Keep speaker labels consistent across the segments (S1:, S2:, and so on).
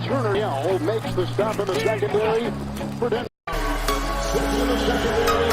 S1: Turner Yell makes the stop in the secondary for Denver. Switch in the secondary.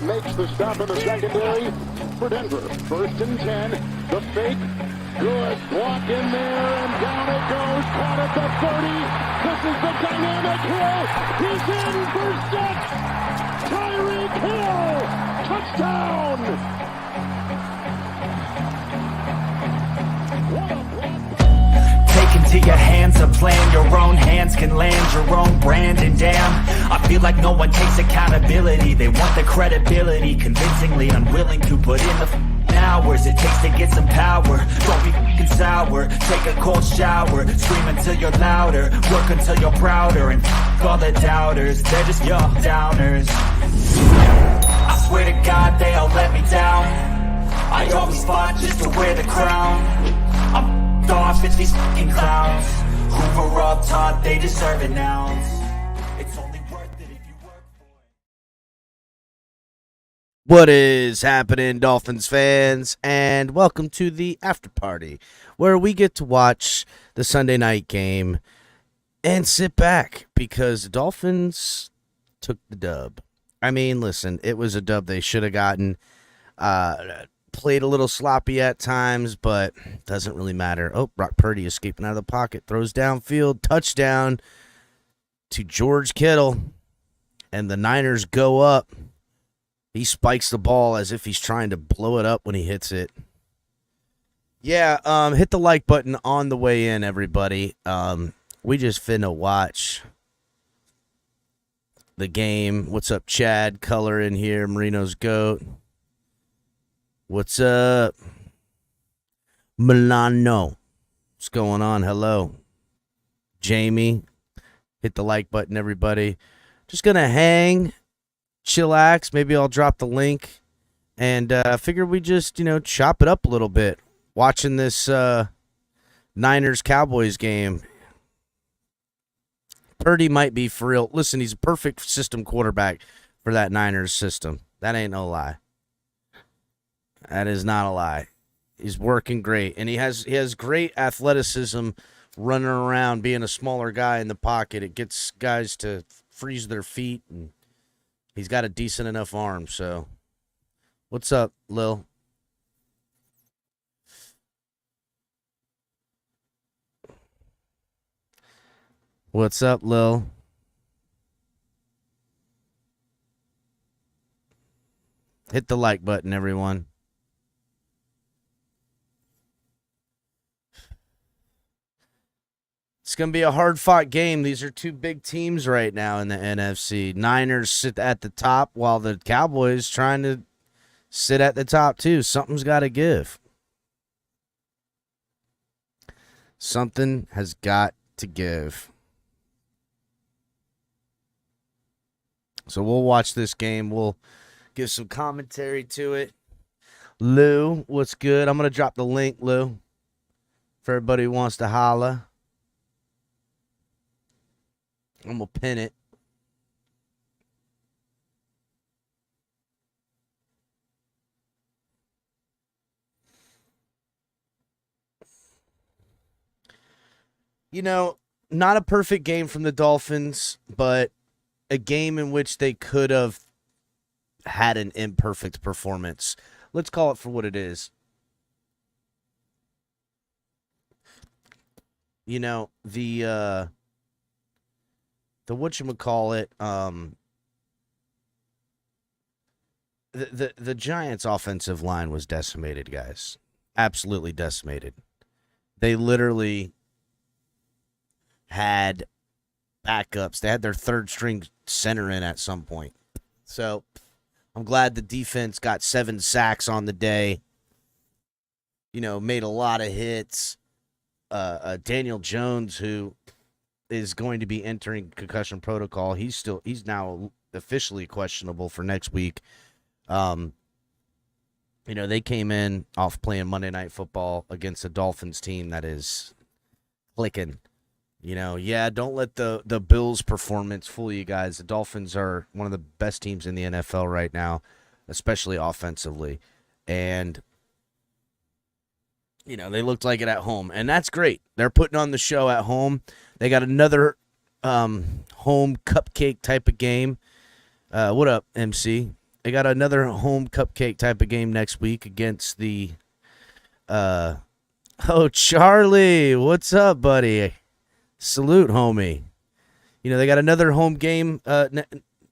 S1: Makes the stop in the secondary for Denver. 1st and 10. The fake. Good. Block in there, and down it goes. Caught at the 30. This is the dynamic hill. He's in for 6. Tyreek Hill. Touchdown. What a block.
S2: Take into your hands a plan. Your own hands can land your own brand. And damn, I feel like no one takes accountability. They want the credibility, convincingly unwilling to put in the hours it takes to get some power. Don't be f***ing sour. Take a cold shower. Scream until you're louder. Work until you're prouder. And f*** all the doubters. They're just your downers. I swear to God they all let me down. I always fought just to wear the crown. I'm f***ed off, it's these f***ing clowns who were all taught they deserve an ounce. It's only worth it if you work for it.
S3: What is happening, Dolphins fans, and welcome to the after party, where we get to watch the Sunday night game and sit back because the Dolphins took the dub. I mean, listen, it was a dub they should have gotten. Played a little sloppy at times, but doesn't really matter. Oh, Brock Purdy escaping out of the pocket, throws downfield, touchdown to George Kittle, and the Niners go up. He spikes the ball as if he's trying to blow it up when he hits it. Yeah, hit the like button on the way in, everybody. We just finna watch the game. What's up, Chad? Color in here, Marino's GOAT. What's up, Milano? What's going on? Hello. Jamie. Hit the like button, everybody. Just going to hang, chillax. Maybe I'll drop the link. And figure we just, chop it up a little bit. Watching this Niners-Cowboys game. Purdy might be for real. Listen, he's a perfect system quarterback for that Niners system. That ain't no lie. That is not a lie. He's working great, and he has great athleticism running around, being a smaller guy in the pocket. It gets guys to freeze their feet, and he's got a decent enough arm. So, what's up, Lil? What's up, Lil? Hit the like button, everyone. It's going to be a hard-fought game. These are two big teams right now in the NFC. Niners sit at the top while the Cowboys trying to sit at the top too. Something's got to give. Something has got to give. So we'll watch this game. We'll give some commentary to it. Lou, what's good? I'm going to drop the link, Lou, for everybody who wants to holla. I'm going to pin it. You know, not a perfect game from the Dolphins, but a game in which they could have had an imperfect performance. Let's call it for what it is. You know, the whatchamacallit, the Giants' offensive line was decimated, guys. Absolutely decimated. They literally had backups. They had their third string center in at some point. So I'm glad the defense got 7 sacks on the day. You know, made a lot of hits. Daniel Jones, who is going to be entering concussion protocol, he's now officially questionable for next week. You know, they came in off playing Monday Night Football against a Dolphins team that is clicking. You know, yeah, don't let the Bills' performance fool you guys. The Dolphins are one of the best teams in the NFL right now, especially offensively. And, you know, they looked like it at home. And that's great. They're putting on the show at home. They got another home cupcake type of game. What up, MC? They got another home cupcake type of game next week against the oh, Charlie, what's up, buddy? Salute, homie. You know, they got another home game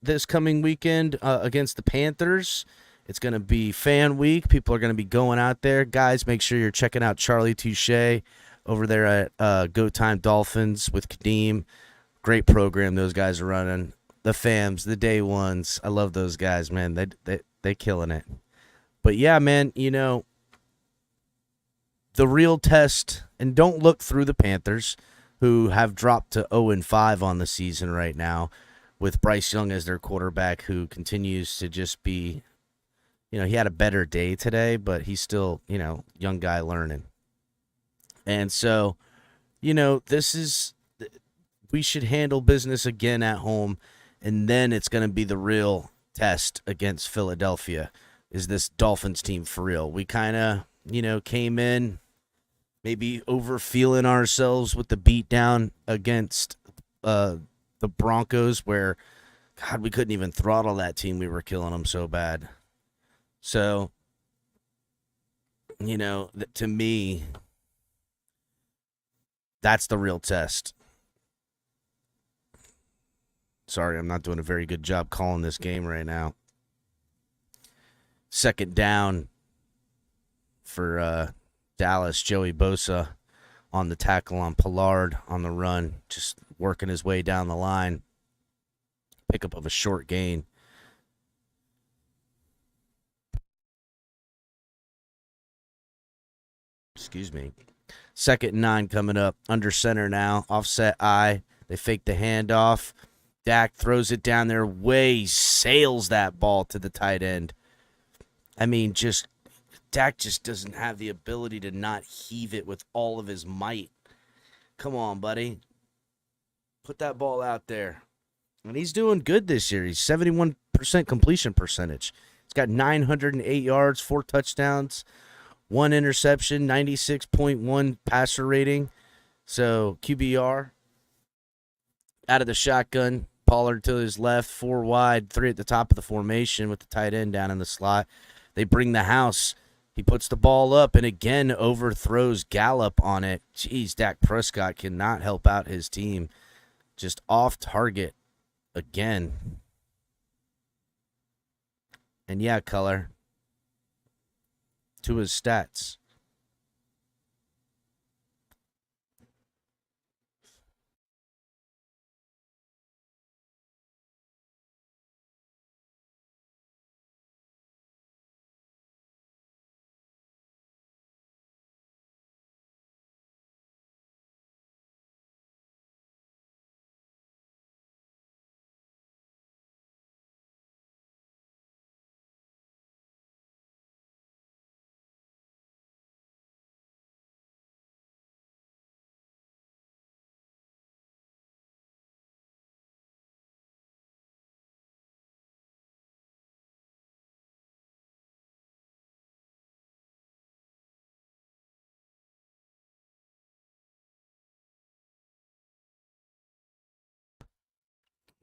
S3: this coming weekend against the Panthers. It's going to be fan week. People are going to be going out there. Guys, make sure you're checking out Charlie Touche over there at Go Time Dolphins with Kadeem. Great program those guys are running. The fams, the day ones. I love those guys, man. They killing it. But, yeah, man, you know, the real test, and don't look through the Panthers, who have dropped to 0-5 on the season right now, with Bryce Young as their quarterback, who continues to just be, you know, he had a better day today, but he's still, you know, young guy learning. And so, you know, we should handle business again at home, and then it's going to be the real test against Philadelphia. Is this Dolphins team for real? We kind of, you know, came in maybe over-feeling ourselves with the beatdown against the Broncos, where, God, we couldn't even throttle that team. We were killing them so bad. So, you know, to me, that's the real test. Sorry, I'm not doing a very good job calling this game right now. Second down for Dallas. Joey Bosa on the tackle on Pollard on the run, just working his way down the line. Pickup of a short gain. Excuse me. 2nd and 9 coming up. Under center now. Offset I. They fake the handoff. Dak throws it down their way. Sails that ball to the tight end. I mean, Dak just doesn't have the ability to not heave it with all of his might. Come on, buddy. Put that ball out there. And he's doing good this year. He's 71% completion percentage. He's got 908 yards, 4 touchdowns, 1 interception, 96.1 passer rating. So QBR. Out of the shotgun. Pollard to his left, 4 wide, 3 at the top of the formation with the tight end down in the slot. They bring the house. He puts the ball up and again overthrows Gallup on it. Jeez, Dak Prescott cannot help out his team. Just off target again. And yeah, Color. To his stats.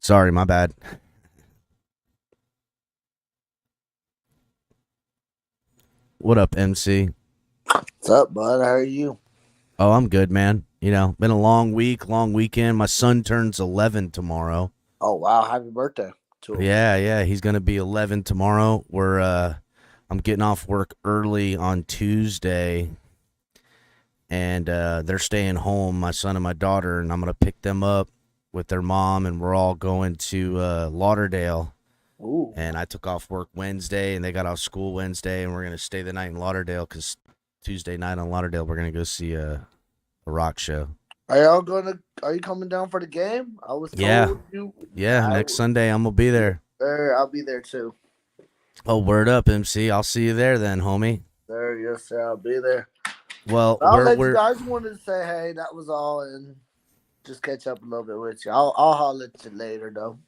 S3: Sorry, my bad. What up, MC?
S4: What's up, bud? How are you?
S3: Oh, I'm good, man. You know, been a long week, long weekend. My son turns 11 tomorrow.
S4: Oh, wow. Happy birthday to him.
S3: Yeah, he's gonna be 11 tomorrow. I'm getting off work early on Tuesday, and they're staying home, my son and my daughter, and I'm gonna pick them up with their mom, and we're all going to Lauderdale.
S4: Ooh.
S3: And I took off work Wednesday, and they got off school Wednesday, and we're gonna stay the night in Lauderdale because Tuesday night on Lauderdale we're gonna go see a rock show.
S4: Are you coming down for the game? I was told you.
S3: Yeah, next Sunday I'm gonna be there.
S4: I'll be there too.
S3: Oh, word up, MC. I'll see you there then, homie.
S4: Yes, sir. I'll be there.
S3: Well,
S4: I just wanted to say, hey, that was all, and just catch up a little bit with you. I'll holler at you later, though.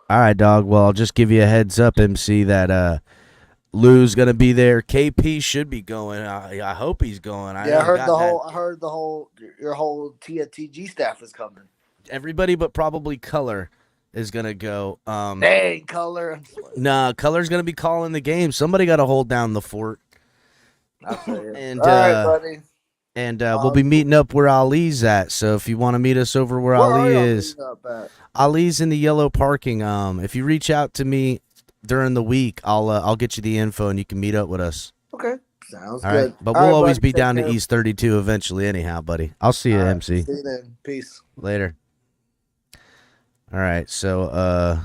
S3: All right, dog. Well, I'll just give you a heads up, MC, that Lou's gonna be there. KP should be going. I hope he's going.
S4: I heard your whole TFTG staff is coming.
S3: Everybody but probably Color is gonna go.
S4: Hey, Color.
S3: Nah, Color's gonna be calling the game. Somebody got to hold down the fort.
S4: And all right, buddy.
S3: And we'll be meeting up where Ali's at. So if you want to meet us over where Ali is, Ali's in the yellow parking. If you reach out to me during the week, I'll get you the info and you can meet up with us.
S4: Okay, sounds
S3: all
S4: good.
S3: Right? But we'll always be down to East 32 eventually, anyhow, buddy. I'll see you, MC.
S4: See you then. Peace.
S3: Later. All right, so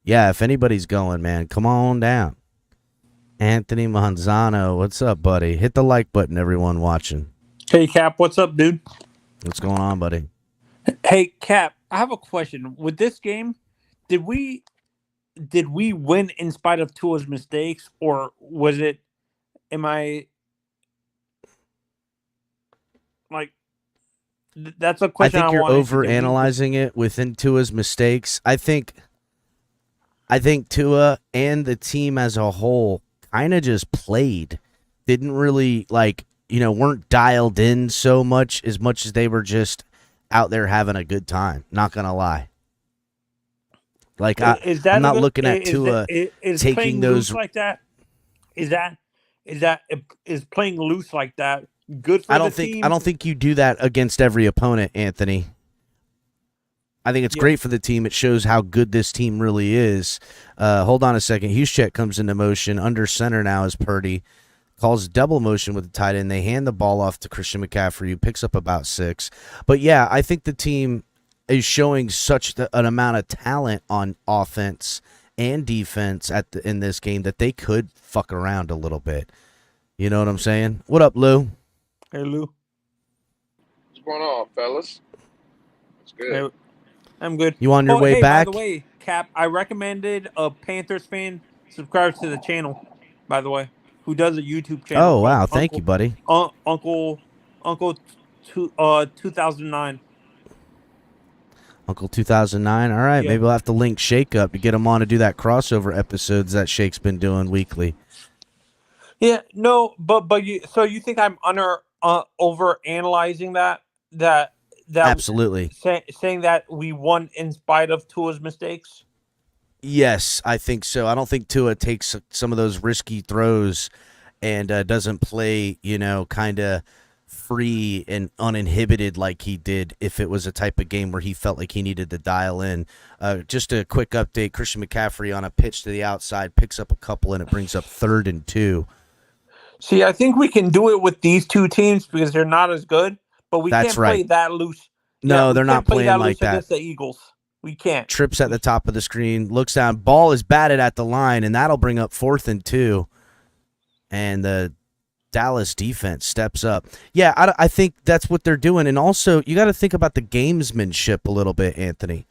S3: yeah, if anybody's going, man, come on down. Anthony Manzano, what's up, buddy? Hit the like button, everyone watching.
S5: Hey, Cap, what's up, dude?
S3: What's going on, buddy?
S5: Hey, Cap, I have a question. With this game, did we win in spite of Tua's mistakes, or was it? Am I like? That's a question.
S3: I think you're overanalyzing it within Tua's mistakes. I think Tua and the team as a whole kind of just played, didn't really weren't dialed in so much as they were just out there having a good time. Not gonna lie. I'm not looking at Tua taking those
S5: like that. Is playing loose like that good for the team?
S3: I don't think you do that against every opponent, Anthony. I think it's great for the team. It shows how good this team really is. Hold on a second. Huscheck comes into motion. Under center now is Purdy. Calls double motion with the tight end. They hand the ball off to Christian McCaffrey, who picks up about 6. But, yeah, I think the team is showing such an amount of talent on offense and defense in this game that they could fuck around a little bit. You know what I'm saying? What up, Lou?
S5: Hey, Lou.
S6: What's going on, fellas? It's good.
S5: Hey, I'm good.
S3: You on your way back?
S5: By the way, Cap, I recommended a Panthers fan subscribe to the channel, by the way, who does a YouTube channel.
S3: Oh, wow. Thank you, buddy.
S5: Uncle 2009.
S3: Uncle 2009. All right.
S5: Yeah.
S3: Maybe we'll have to link Shake up to get him on to do that crossover episodes that Shake's been doing weekly.
S5: Yeah, no, but you think I'm over analyzing that
S3: Absolutely.
S5: Saying that we won in spite of Tua's mistakes?
S3: Yes, I think so. I don't think Tua takes some of those risky throws and doesn't play, kind of free and uninhibited like he did if it was a type of game where he felt like he needed to dial in. Just a quick update, Christian McCaffrey on a pitch to the outside, picks up a couple, and it brings up 3rd and 2.
S5: See, I think we can do it with these two teams because they're not as good. But we can't play that loose.
S3: No, they're not playing like that.
S5: Against the Eagles. We can't.
S3: Trips at the top of the screen, looks down, ball is batted at the line, and that'll bring up 4th and 2. And the Dallas defense steps up. Yeah, I think that's what they're doing. And also, you got to think about the gamesmanship a little bit, Anthony.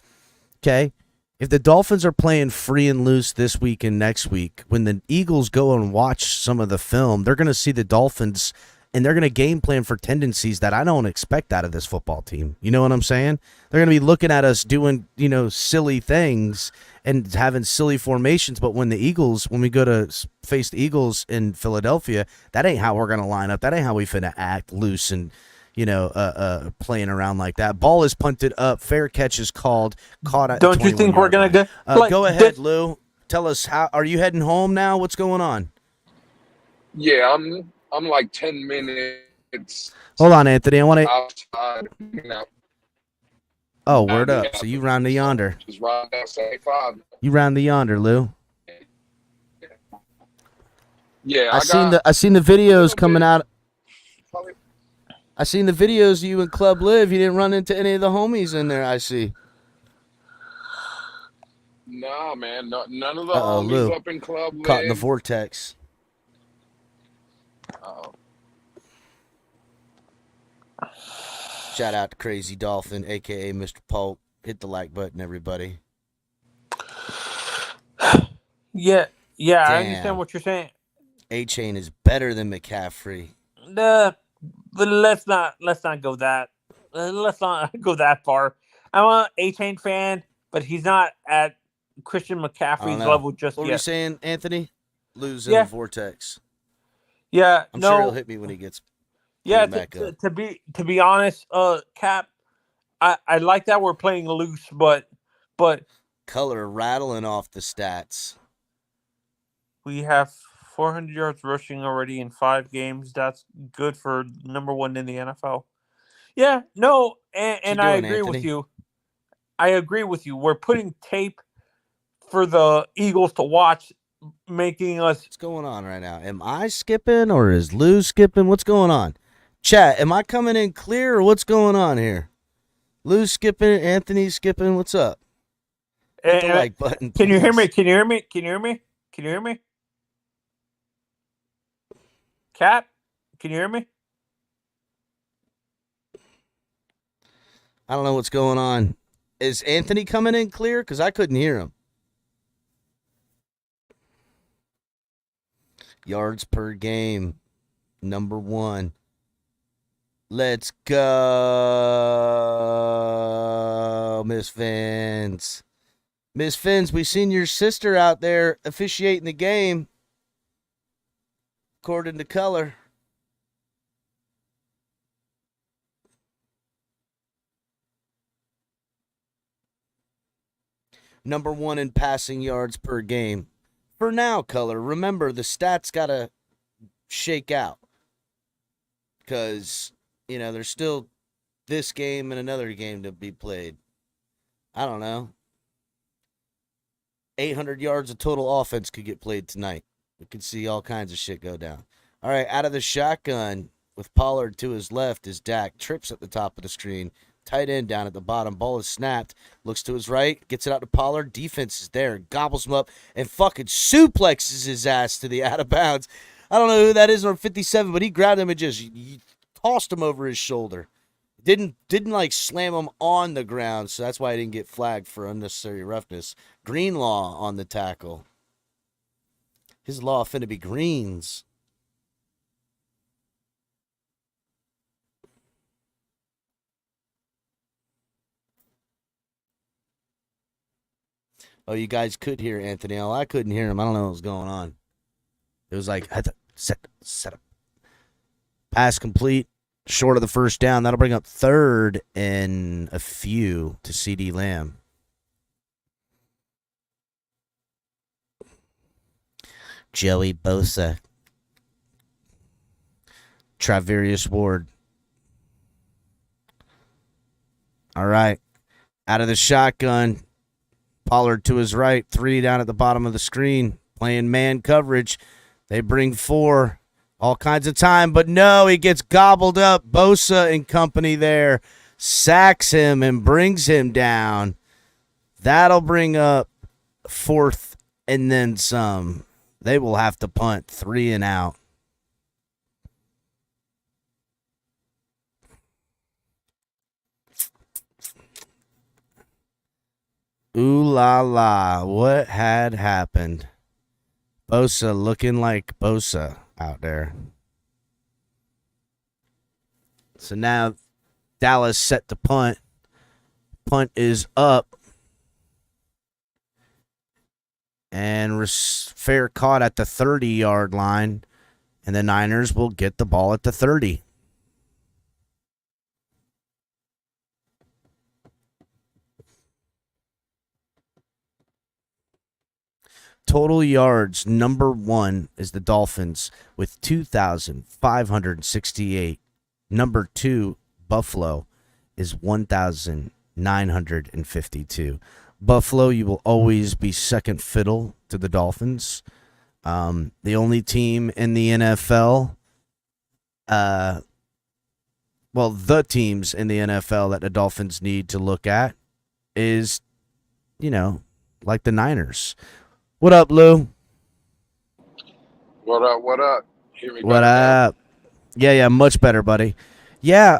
S3: Okay? If the Dolphins are playing free and loose this week and next week, when the Eagles go and watch some of the film, they're going to see the Dolphins and they're going to game plan for tendencies that I don't expect out of this football team. You know what I'm saying? They're going to be looking at us doing, silly things and having silly formations. But when we go to face the Eagles in Philadelphia, that ain't how we're going to line up. That ain't how we finna act loose and, playing around like that. Ball is punted up. Fair catch is called. Caught at
S5: Don't you think we're going to go?
S3: Go ahead, Lou. Tell us, are you heading home now? What's going on?
S6: Yeah, I'm like 10 minutes
S3: Hold on, Anthony. I want to.
S6: outside.
S3: Oh, word up. So you round to yonder.
S6: Just right down 75.
S3: You round to yonder, Lou.
S6: Yeah,
S3: I seen the videos coming out. I seen the videos of you in Club Live. You didn't run into any of the homies in there, I see.
S6: Nah, man. None of the
S3: Uh-oh,
S6: homies
S3: Lou.
S6: up in Club Live.
S3: Caught in the vortex.
S6: Uh-oh.
S3: Shout out to Crazy Dolphin, a.k.a. Mr. Polk. Hit the like button, everybody.
S5: Yeah,
S3: Damn.
S5: I understand what you're saying.
S3: A-Chain is better than McCaffrey.
S5: But let's not go that. Let's not go that far. I'm an A-Chain fan, but he's not at Christian McCaffrey's level just
S3: what
S5: yet.
S3: What were you saying, Anthony? Losing the vortex.
S5: Yeah,
S3: I'm sure he'll hit me when he gets.
S5: Yeah,
S3: back up.
S5: to be honest, Cap, I like that we're playing loose, but
S3: Color rattling off the stats.
S5: We have 400 yards rushing already in 5 games. That's good for number 1 in the NFL. Yeah, no, and I agree with you. I agree with you. We're putting tape for the Eagles to watch, making us.
S3: What's going on right now? Am I skipping or is Lou skipping? What's going on? Chat, am I coming in clear or what's going on here? Lou skipping, Anthony skipping. What's up? Hit the like button.
S5: Can you hear me? Can you hear me? Can you hear me? Can you hear me? Cap, can you hear me?
S3: I don't know what's going on. Is Anthony coming in clear? Because I couldn't hear him. Yards per game, number 1. Let's go, Miss Fins. Miss Fins, we seen your sister out there officiating the game. According to color. Number 1 in passing yards per game. For now, color. Remember, the stats got to shake out. Because, there's still this game and another game to be played. I don't know. 800 yards of total offense could get played tonight. We could see all kinds of shit go down. All right, out of the shotgun with Pollard to his left is Dak. Trips at the top of the screen. Tight end down at the bottom. Ball is snapped. Looks to his right. Gets it out to Pollard. Defense is there. Gobbles him up and fucking suplexes his ass to the out of bounds. I don't know who that is on 57, but he grabbed him and just tossed him over his shoulder. Didn't like slam him on the ground, so that's why he didn't get flagged for unnecessary roughness. Greenlaw on the tackle. His law finna be greens. Oh, you guys could hear Anthony. Oh, I couldn't hear him. I don't know what was going on. It was like, I had to set up. Pass complete. Short of the first down. That'll bring up 3rd and a few to CeeDee Lamb. Joey Bosa. Travarius Ward. All right. Out of the shotgun. Pollard to his right. 3 down at the bottom of the screen. Playing man coverage. They bring 4. All kinds of time, but no, he gets gobbled up. Bosa and company there. Sacks him and brings him down. That'll bring up 4th and then some. They will have to punt 3 and out. Ooh la la, what had happened? Bosa looking like Bosa out there. So now Dallas set to punt. Punt is up. And fair caught at the 30-yard line. And the Niners will get the ball at the 30. total yards, number 1 is the Dolphins with 2,568. Number 2, Buffalo, is 1,952. Buffalo, you will always be second fiddle to the Dolphins. The only team in the NFL, the teams in the NFL that the Dolphins need to look at is, like the Niners. What up, Lou?
S6: What up? What up? Hear me
S3: What
S6: better
S3: up? Yeah, much better, buddy. Yeah,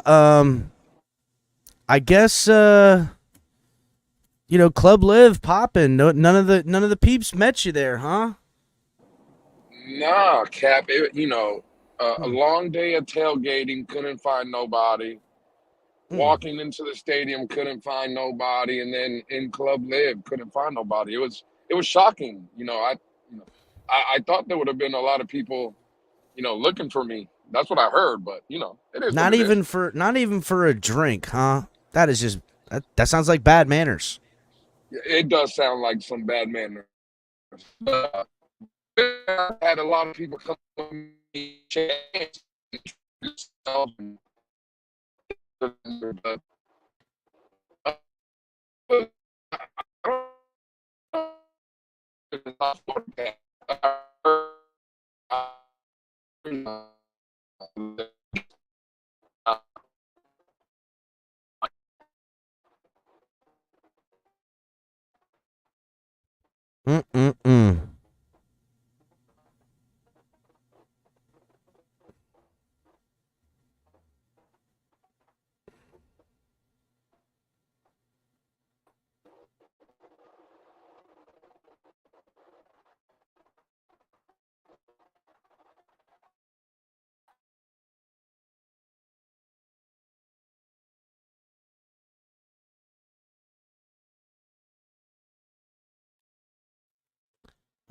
S3: I guess Club Live popping. No, none of the peeps met you there, huh?
S6: now? Nah, Cap. A long day of tailgating, couldn't find nobody. Walking into the stadium, couldn't find nobody, and then in Club Live, couldn't find nobody. It was shocking. I thought there would have been a lot of people, looking for me. That's what I heard, but it is
S3: Not
S6: what it
S3: even
S6: is.
S3: for a drink, huh? That is just that sounds like bad manners.
S6: It does sound like some bad manners. But I had a lot of people come to me, chance,
S3: Mm-mm-mm.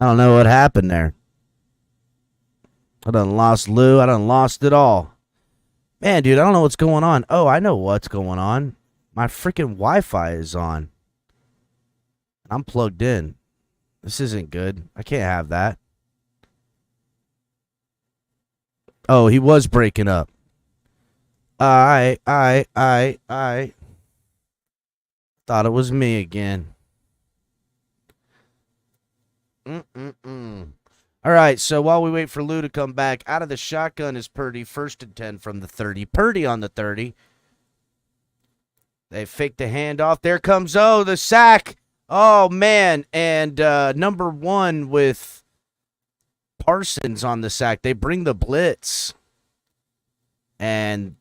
S3: I don't know what happened there. I done lost Lou. I done lost it all. Man, dude, I don't know what's going on. Oh, I know what's going on. My freaking Wi-Fi is on. I'm plugged in. This isn't good. I can't have that. Oh, he was breaking up. I thought it was me again. All right, so while we wait for Lou to come back, out of the shotgun is Purdy, 1st and 10 from the 30. Purdy on the 30. They fake the handoff. There comes, the sack. Oh, man. And number 1 with Parsons on the sack. They bring the blitz. And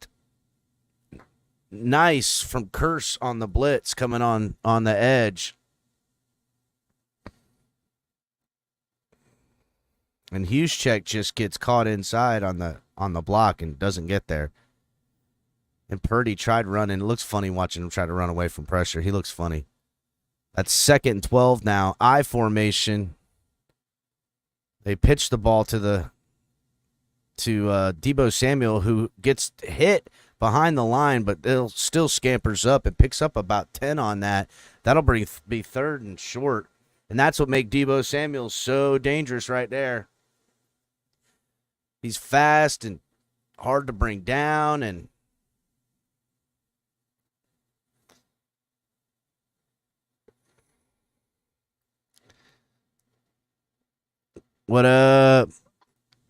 S3: nice from Curse on the blitz coming on the edge. And Hughscheck just gets caught inside on the block and doesn't get there. And Purdy tried running. It looks funny watching him try to run away from pressure. He looks funny. That's 2nd and 12 now. I formation. They pitch the ball to Deebo Samuel, who gets hit behind the line, but they'll still scampers up. It picks up about 10 on that. That'll be 3rd and short. And that's what makes Deebo Samuel so dangerous right there. He's fast and hard to bring down, and what up?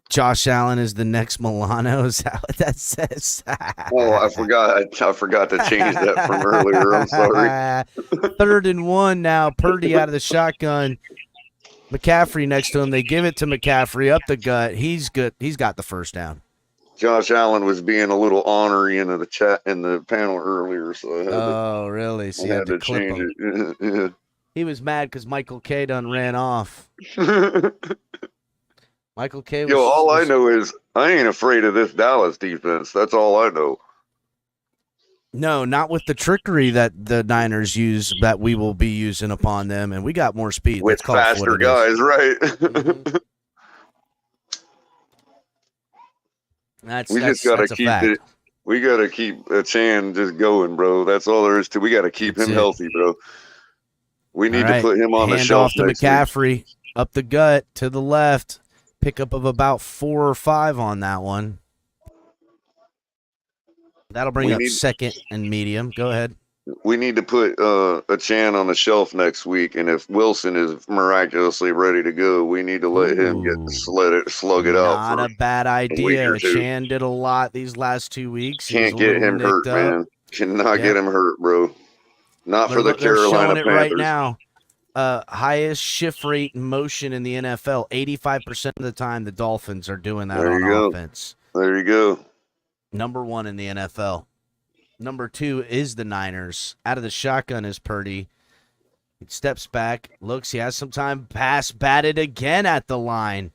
S3: Josh Allen is the next Milano. Is that what that says?
S7: Oh, I forgot to change that from earlier. I'm sorry.
S3: 3rd and 1 now. Purdy out of the shotgun. McCaffrey next to him. They give it to McCaffrey up the gut. He's good. He's got the 1st down.
S7: Josh Allen was being a little ornery in the chat in the panel earlier, so I had
S3: really? So
S7: I
S3: you
S7: had to
S3: clip
S7: change
S3: him.
S7: it.
S3: He was mad because Michael K done ran off.
S7: Yeah.
S3: Michael K was,
S7: Yo, all I know is I ain't afraid of this Dallas defense. That's all I know.
S3: No, not with the trickery that the Niners use that we will be using upon them, and we got more speed.
S7: With faster guys, right?
S3: Mm-hmm.
S7: We just gotta keep it. We gotta keep Chan just going, bro. That's all there is to. We gotta keep him healthy, bro. We need to put him on the shelf
S3: to
S7: next
S3: McCaffrey.
S7: week.
S3: Up the gut to the left. Pickup of about 4 or 5 on that one. That'll bring up second and medium. Go ahead.
S7: We need to put a Chan on the shelf next week, and if Wilson is miraculously ready to go, we need to let him slug it out.
S3: Not a bad idea.
S7: or two.
S3: Chan did a lot these last 2 weeks.
S7: Can't get him hurt, man. Cannot get him hurt, bro. Not for the Carolina Panthers.
S3: Right now. Highest shift rate in motion in the NFL. 85% of the time, the Dolphins are doing that on offense.
S7: There you go.
S3: Number 1 in the NFL. Number 2 is the Niners. Out of the shotgun is Purdy. He steps back, looks, he has some time, pass batted again at the line.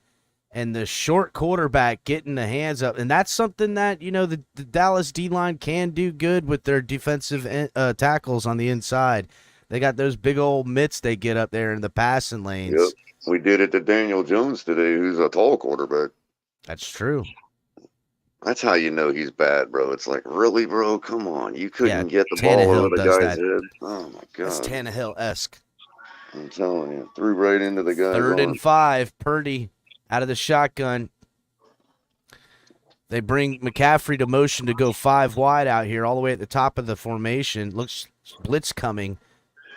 S3: And the short quarterback getting the hands up. And that's something that, the Dallas D-line can do good with their defensive tackles on the inside. They got those big old mitts they get up there in the passing lanes.
S7: Yep. We did it to Daniel Jones today, who's a tall quarterback.
S3: That's true.
S7: That's how you know he's bad, bro. It's like, really, bro? Come on. You couldn't get the ball over the guy's head. Oh, my God.
S3: It's Tannehill-esque.
S7: I'm telling you. Threw right into the guy's
S3: 3rd and 5. Purdy out of the shotgun. They bring McCaffrey to motion to go 5 wide out here, all the way at the top of the formation. Looks blitz coming.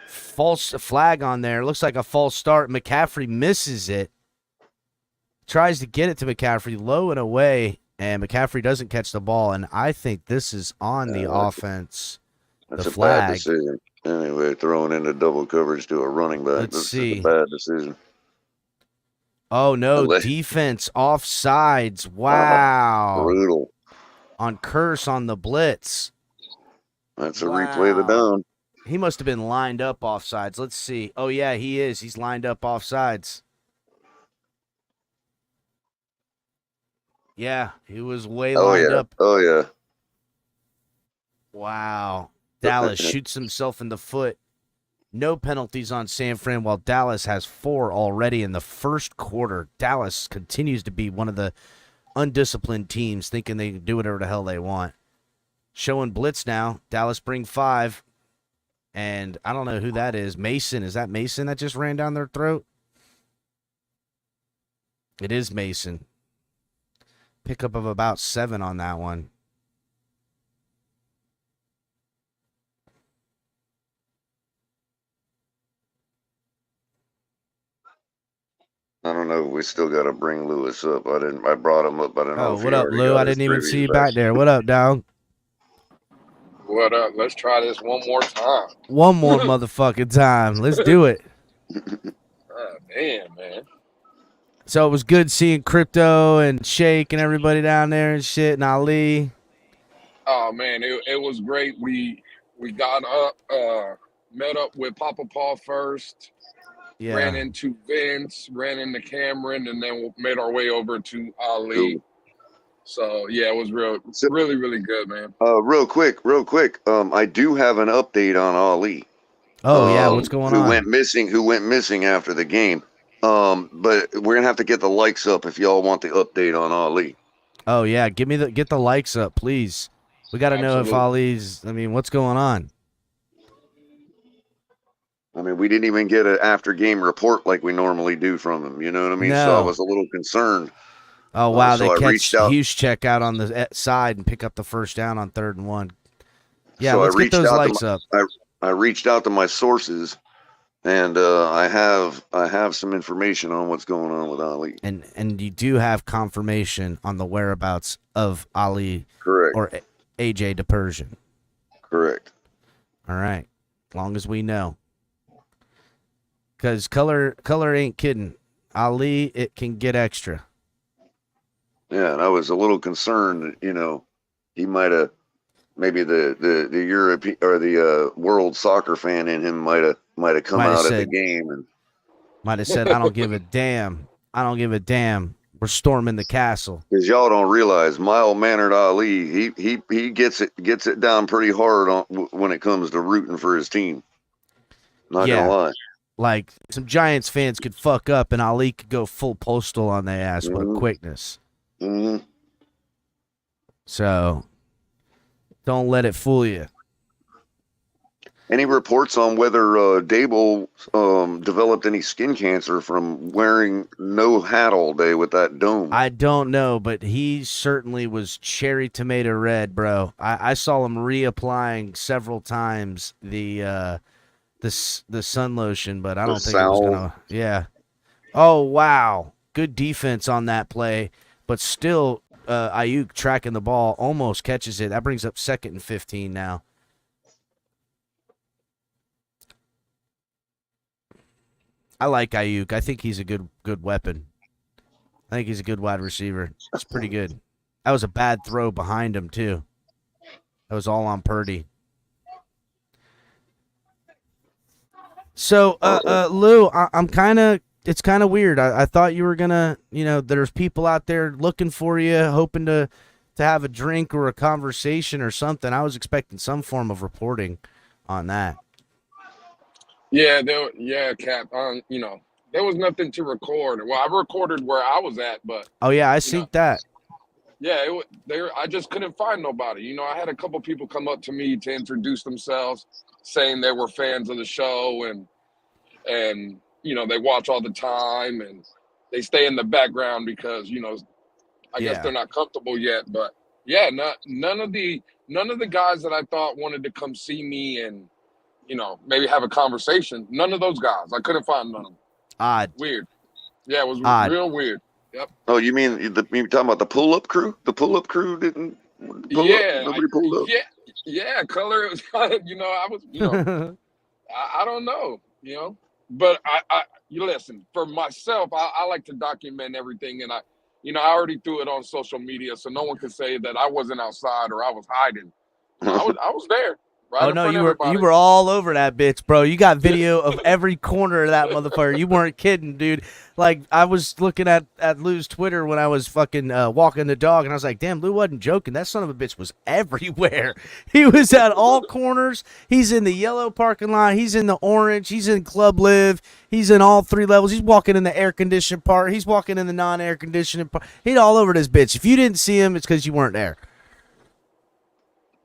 S3: False flag on there. Looks like a false start. McCaffrey misses it. Tries to get it to McCaffrey low and away. And McCaffrey doesn't catch the ball, and I think this is on the offense.
S7: That's
S3: the
S7: a
S3: flag.
S7: bad decision. Anyway, throwing into double coverage to a running back.
S3: Let's see.
S7: Is a bad decision.
S3: Oh, no, defense offsides. Wow.
S7: Brutal.
S3: On Curse on the blitz.
S7: That's a replay of the down.
S3: He must have been lined up offsides. Let's see. Oh, yeah, he is. He's lined up offsides. Yeah, he was way lined up.
S7: Oh, yeah.
S3: Wow. Dallas shoots himself in the foot. No penalties on San Fran, while Dallas has 4 already in the first quarter. Dallas continues to be one of the undisciplined teams, thinking they can do whatever the hell they want. Showing blitz now. Dallas bring 5. And I don't know who that is. Mason. Is that Mason that just ran down their throat? It is Mason. Pickup of about 7 on that one.
S7: I don't know. We still got to bring Lewis up. I brought him up. I don't know.
S3: Oh, what up, Lou? I didn't even see you back there. What up, dog?
S6: What up? Let's try this one more time.
S3: One more motherfucking time. Let's do it.
S6: Damn, man.
S3: So it was good seeing Crypto and Shake and everybody down there and shit, and Ali.
S6: Oh man, it was great. We got up, met up with Papa Paul first.
S3: Yeah.
S6: Ran into Vince, ran into Cameron, and then made our way over to Ali.
S7: Cool.
S6: So yeah, it was really, really good, man.
S7: Real quick. I do have an update on Ali.
S3: Oh yeah, what's going on?
S7: Who went missing after the game. But we're gonna have to get the likes up if y'all want the update on Ali.
S3: Oh yeah, get the likes up, please. We got to know if Ali's. I mean, what's going on?
S7: I mean, we didn't even get an after-game report like we normally do from him. You know what I mean?
S3: No.
S7: So I was a little concerned.
S3: Oh wow,
S7: so
S3: they
S7: I
S3: catch Hughes check out on the side and pick up the first down on 3rd and 1. Yeah,
S7: so
S3: let's get those likes up.
S7: I reached out to my sources. And I have some information on what's going on with Ali.
S3: And you do have confirmation on the whereabouts of Ali.
S7: Correct.
S3: Or AJ DePersian.
S7: Correct.
S3: All right. As long as we know. Because color ain't kidding. Ali, it can get extra.
S7: Yeah, and I was a little concerned that, he might have, maybe the European or the world soccer fan in him might have come out of the game and
S3: might have said, I don't give a damn. I don't give a damn. We're storming the castle.
S7: Because y'all don't realize, mild-mannered Ali, he gets it down pretty hard when it comes to rooting for his team. Not gonna lie.
S3: Like, some Giants fans could fuck up and Ali could go full postal on their ass with a quickness.
S7: Mm-hmm.
S3: So, don't let it fool you.
S7: Any reports on whether Dable developed any skin cancer from wearing no hat all day with that dome?
S3: I don't know, but he certainly was cherry tomato red, bro. I saw him reapplying several times the sun lotion, but I don't think it was gonna. Yeah. Oh wow, good defense on that play, but still, Ayuk tracking the ball almost catches it. That brings up 2nd and 15 now. I like Ayuk. I think he's a good weapon. I think he's a good wide receiver. It's pretty good. That was a bad throw behind him too. That was all on Purdy. So, Lou, I'm kind of. It's kind of weird. I thought you were gonna. There's people out there looking for you, hoping to have a drink or a conversation or something. I was expecting some form of reporting on that.
S6: Yeah, Cap. There was nothing to record. Well, I recorded where I was at, but
S3: oh yeah, I synced that.
S6: Yeah, I just couldn't find nobody. I had a couple people come up to me to introduce themselves, saying they were fans of the show and they watch all the time and they stay in the background because I guess they're not comfortable yet. But yeah, none of the guys that I thought wanted to come see me and maybe have a conversation. None of those guys. I couldn't find none of them.
S3: Odd.
S6: Weird. Yeah, it was real weird. Yep.
S7: Oh, you mean you're talking about the pull-up crew? The pull-up crew didn't pull up? Nobody pulled up?
S6: Yeah, color. It was I was, I don't know, but you listen, for myself, I like to document everything. And I already threw it on social media, so no one can say that I wasn't outside or I was hiding. I was there. Right
S3: oh no, you were all over that bitch, bro. You got video of every corner of that motherfucker. You weren't kidding, dude. Like I was looking at Lou's Twitter when I was fucking walking the dog, and I was like, damn, Lou wasn't joking. That son of a bitch was everywhere. He was at all corners. He's in the yellow parking lot. He's in the orange. He's in Club Live. He's in all 3 levels. He's walking in the air conditioned part. He's walking in the non-air conditioning part. He's all over this bitch. If you didn't see him, it's because you weren't there.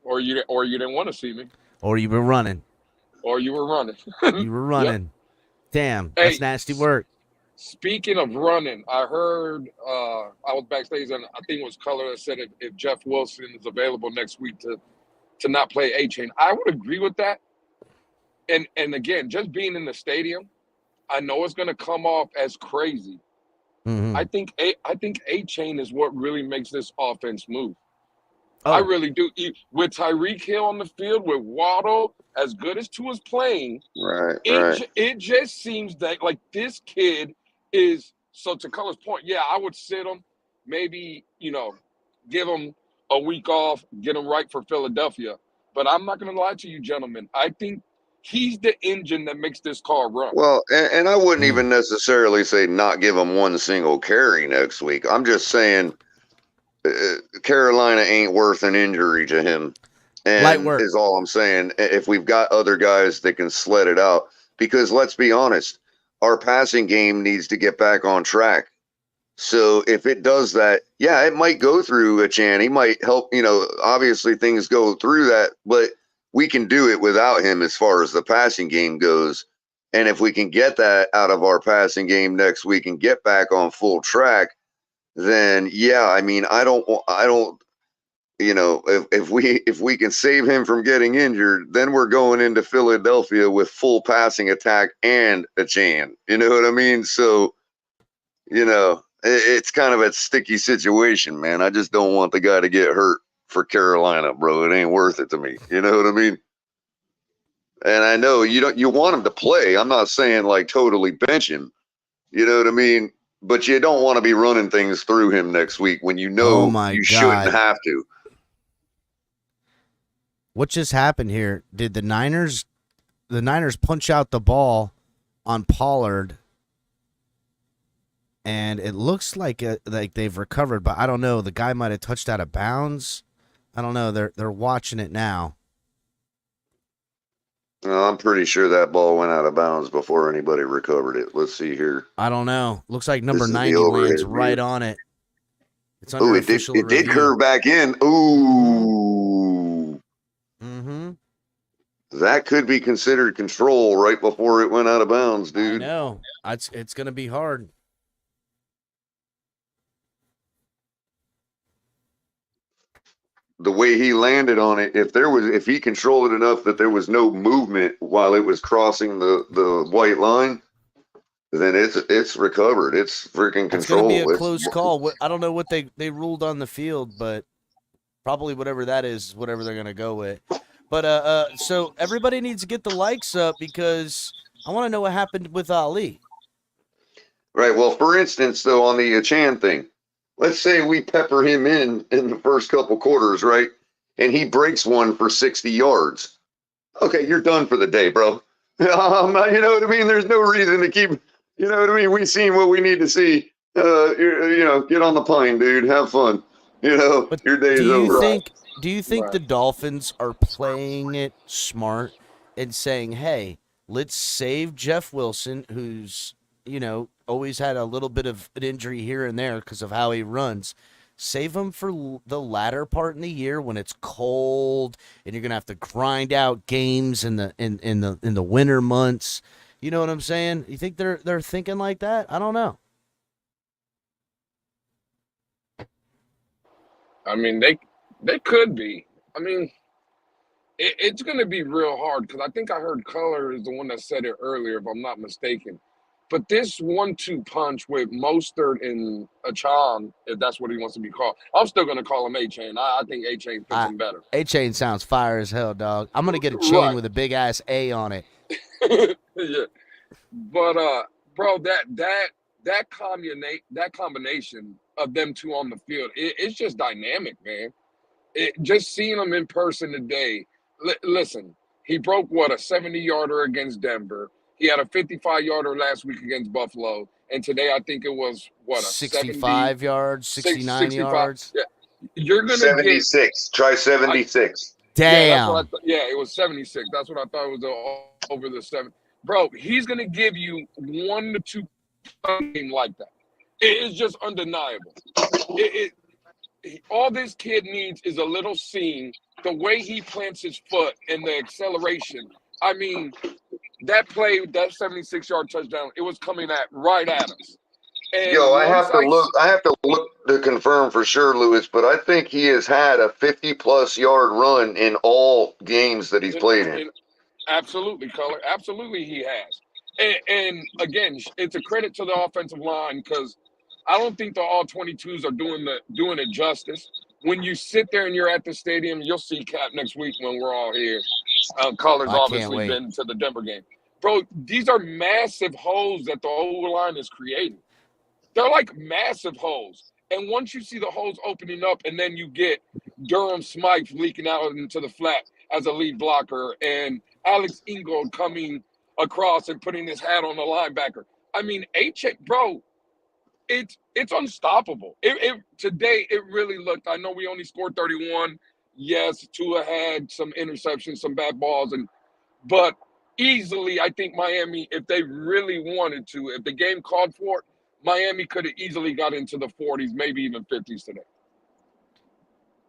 S6: Or you didn't want to see me.
S3: Or you were running.
S6: You were running.
S3: Yep. Damn, that's nasty work.
S6: Speaking of running, I heard I was backstage and I think it was Color that said if Jeff Wilson is available next week to not play A-Chain. I would agree with that. And again, just being in the stadium, I know it's going to come off as crazy.
S3: Mm-hmm.
S6: I think A-Chain is what really makes this offense move.
S3: Oh.
S6: I really do. With Tyreek Hill on the field, with Waddle, as good as Tua's playing, it just seems that like this kid is. So to Color's point, yeah, I would sit him, maybe give him a week off, get him right for Philadelphia. But I'm not going to lie to you, gentlemen. I think he's the engine that makes this car run.
S7: Well, and I wouldn't even necessarily say not give him one single carry next week. I'm just saying. Carolina ain't worth an injury to him, and is all I'm saying. If we've got other guys that can sled it out, because let's be honest, our passing game needs to get back on track. So if it does that, yeah, it might go through a Chan. He might help. Obviously things go through that, but we can do it without him as far as the passing game goes. And if we can get that out of our passing game next week and get back on full track. Then yeah, I mean, I don't, if we can save him from getting injured, then we're going into Philadelphia with full passing attack and a Chan. You know what I mean? So, it's kind of a sticky situation, man. I just don't want the guy to get hurt for Carolina, bro. It ain't worth it to me. You know what I mean? And I know you want him to play. I'm not saying like totally bench him. You know what I mean? But you don't want to be running things through him next week when shouldn't have to.
S3: What just happened here? Did the Niners punch out the ball on Pollard? And it looks like they've recovered, but I don't know. The guy might have touched out of bounds. I don't know. They're watching it now.
S7: No, I'm pretty sure that ball went out of bounds before anybody recovered it. Let's see here.
S3: I don't know. Looks like number 90 lands right on it. It's under official
S7: review. It did curve back in. Ooh.
S3: Mm-hmm.
S7: that could be considered control right before it went out of bounds, dude.
S3: I know. It's going to be hard.
S7: The way he landed on it, if he controlled it enough that there was no movement while it was crossing the white line, then it's recovered. It's freaking control.
S3: It's going to be a close call. I don't know what they ruled on the field, but probably whatever that is whatever they're going to go with. But so everybody needs to get the likes up because I want to know what happened with Ali.
S7: Right. Well, for instance, though, on the Chan thing, let's say we pepper him in the first couple quarters, right? And he breaks one for 60 yards. Okay, you're done for the day, bro. You know what I mean? There's no reason to keep, you know what I mean? We've seen what we need to see. Get on the plane, dude. Have fun. But your day's over.
S3: Do you think the Dolphins are playing it smart and saying, hey, let's save Jeff Wilson, who's, always had a little bit of an injury here and there because of how he runs. Save him for the latter part in the year when it's cold and you're gonna have to grind out games in the winter months. You know what I'm saying? You think they're thinking like that? I don't know.
S6: I mean, they could be. I mean, it's going to be real hard because I think I heard Color is the one that said it earlier, if I'm not mistaken. But this 1-2 punch with Mostert and Achan, if that's what he wants to be called, I'm still going to call him A-Chain. I think A-Chain fits him better.
S3: A-Chain sounds fire as hell, dog. I'm going to get a chain with a big-ass A on it.
S6: Yeah. But, bro, that combination of them two on the field, it's just dynamic, man. Just seeing them in person today. Listen, he broke, a 70-yarder against Denver. He had a 55-yarder last week against Buffalo, and today I think it was a
S3: 65 yards, 69 yards.
S6: Yeah. You're gonna
S7: 76. Try 76.
S3: Damn.
S6: Yeah, it was 76. That's what I thought it was over the 7. Bro, he's gonna give you 1 to 2 game like that. It is just undeniable. All this kid needs is a little seam. The way he plants his foot and the acceleration. I mean, that play, that 76-yard touchdown, it was coming right at us. And
S7: I have to look to confirm for sure, Lewis, but I think he has had a 50-plus yard run in all games that he's played in.
S6: Absolutely, Color. Absolutely, he has. And again, it's a credit to the offensive line because I don't think the all 22s are doing it justice. When you sit there and you're at the stadium, you'll see Cap next week when we're all here. Color's obviously been to the Denver game. Bro, these are massive holes that the O-line is creating. They're like massive holes. And once you see the holes opening up and then you get Durham Smythe leaking out into the flat as a lead blocker and Alex Ingold coming across and putting his hat on the linebacker. I mean, bro, it's unstoppable. Today, it really looked, I know we only scored 31. Yes, Tua had some interceptions, some bad balls, but easily, I think Miami, if they really wanted to, if the game called for it, Miami could have easily got into the 40s, maybe even 50s today.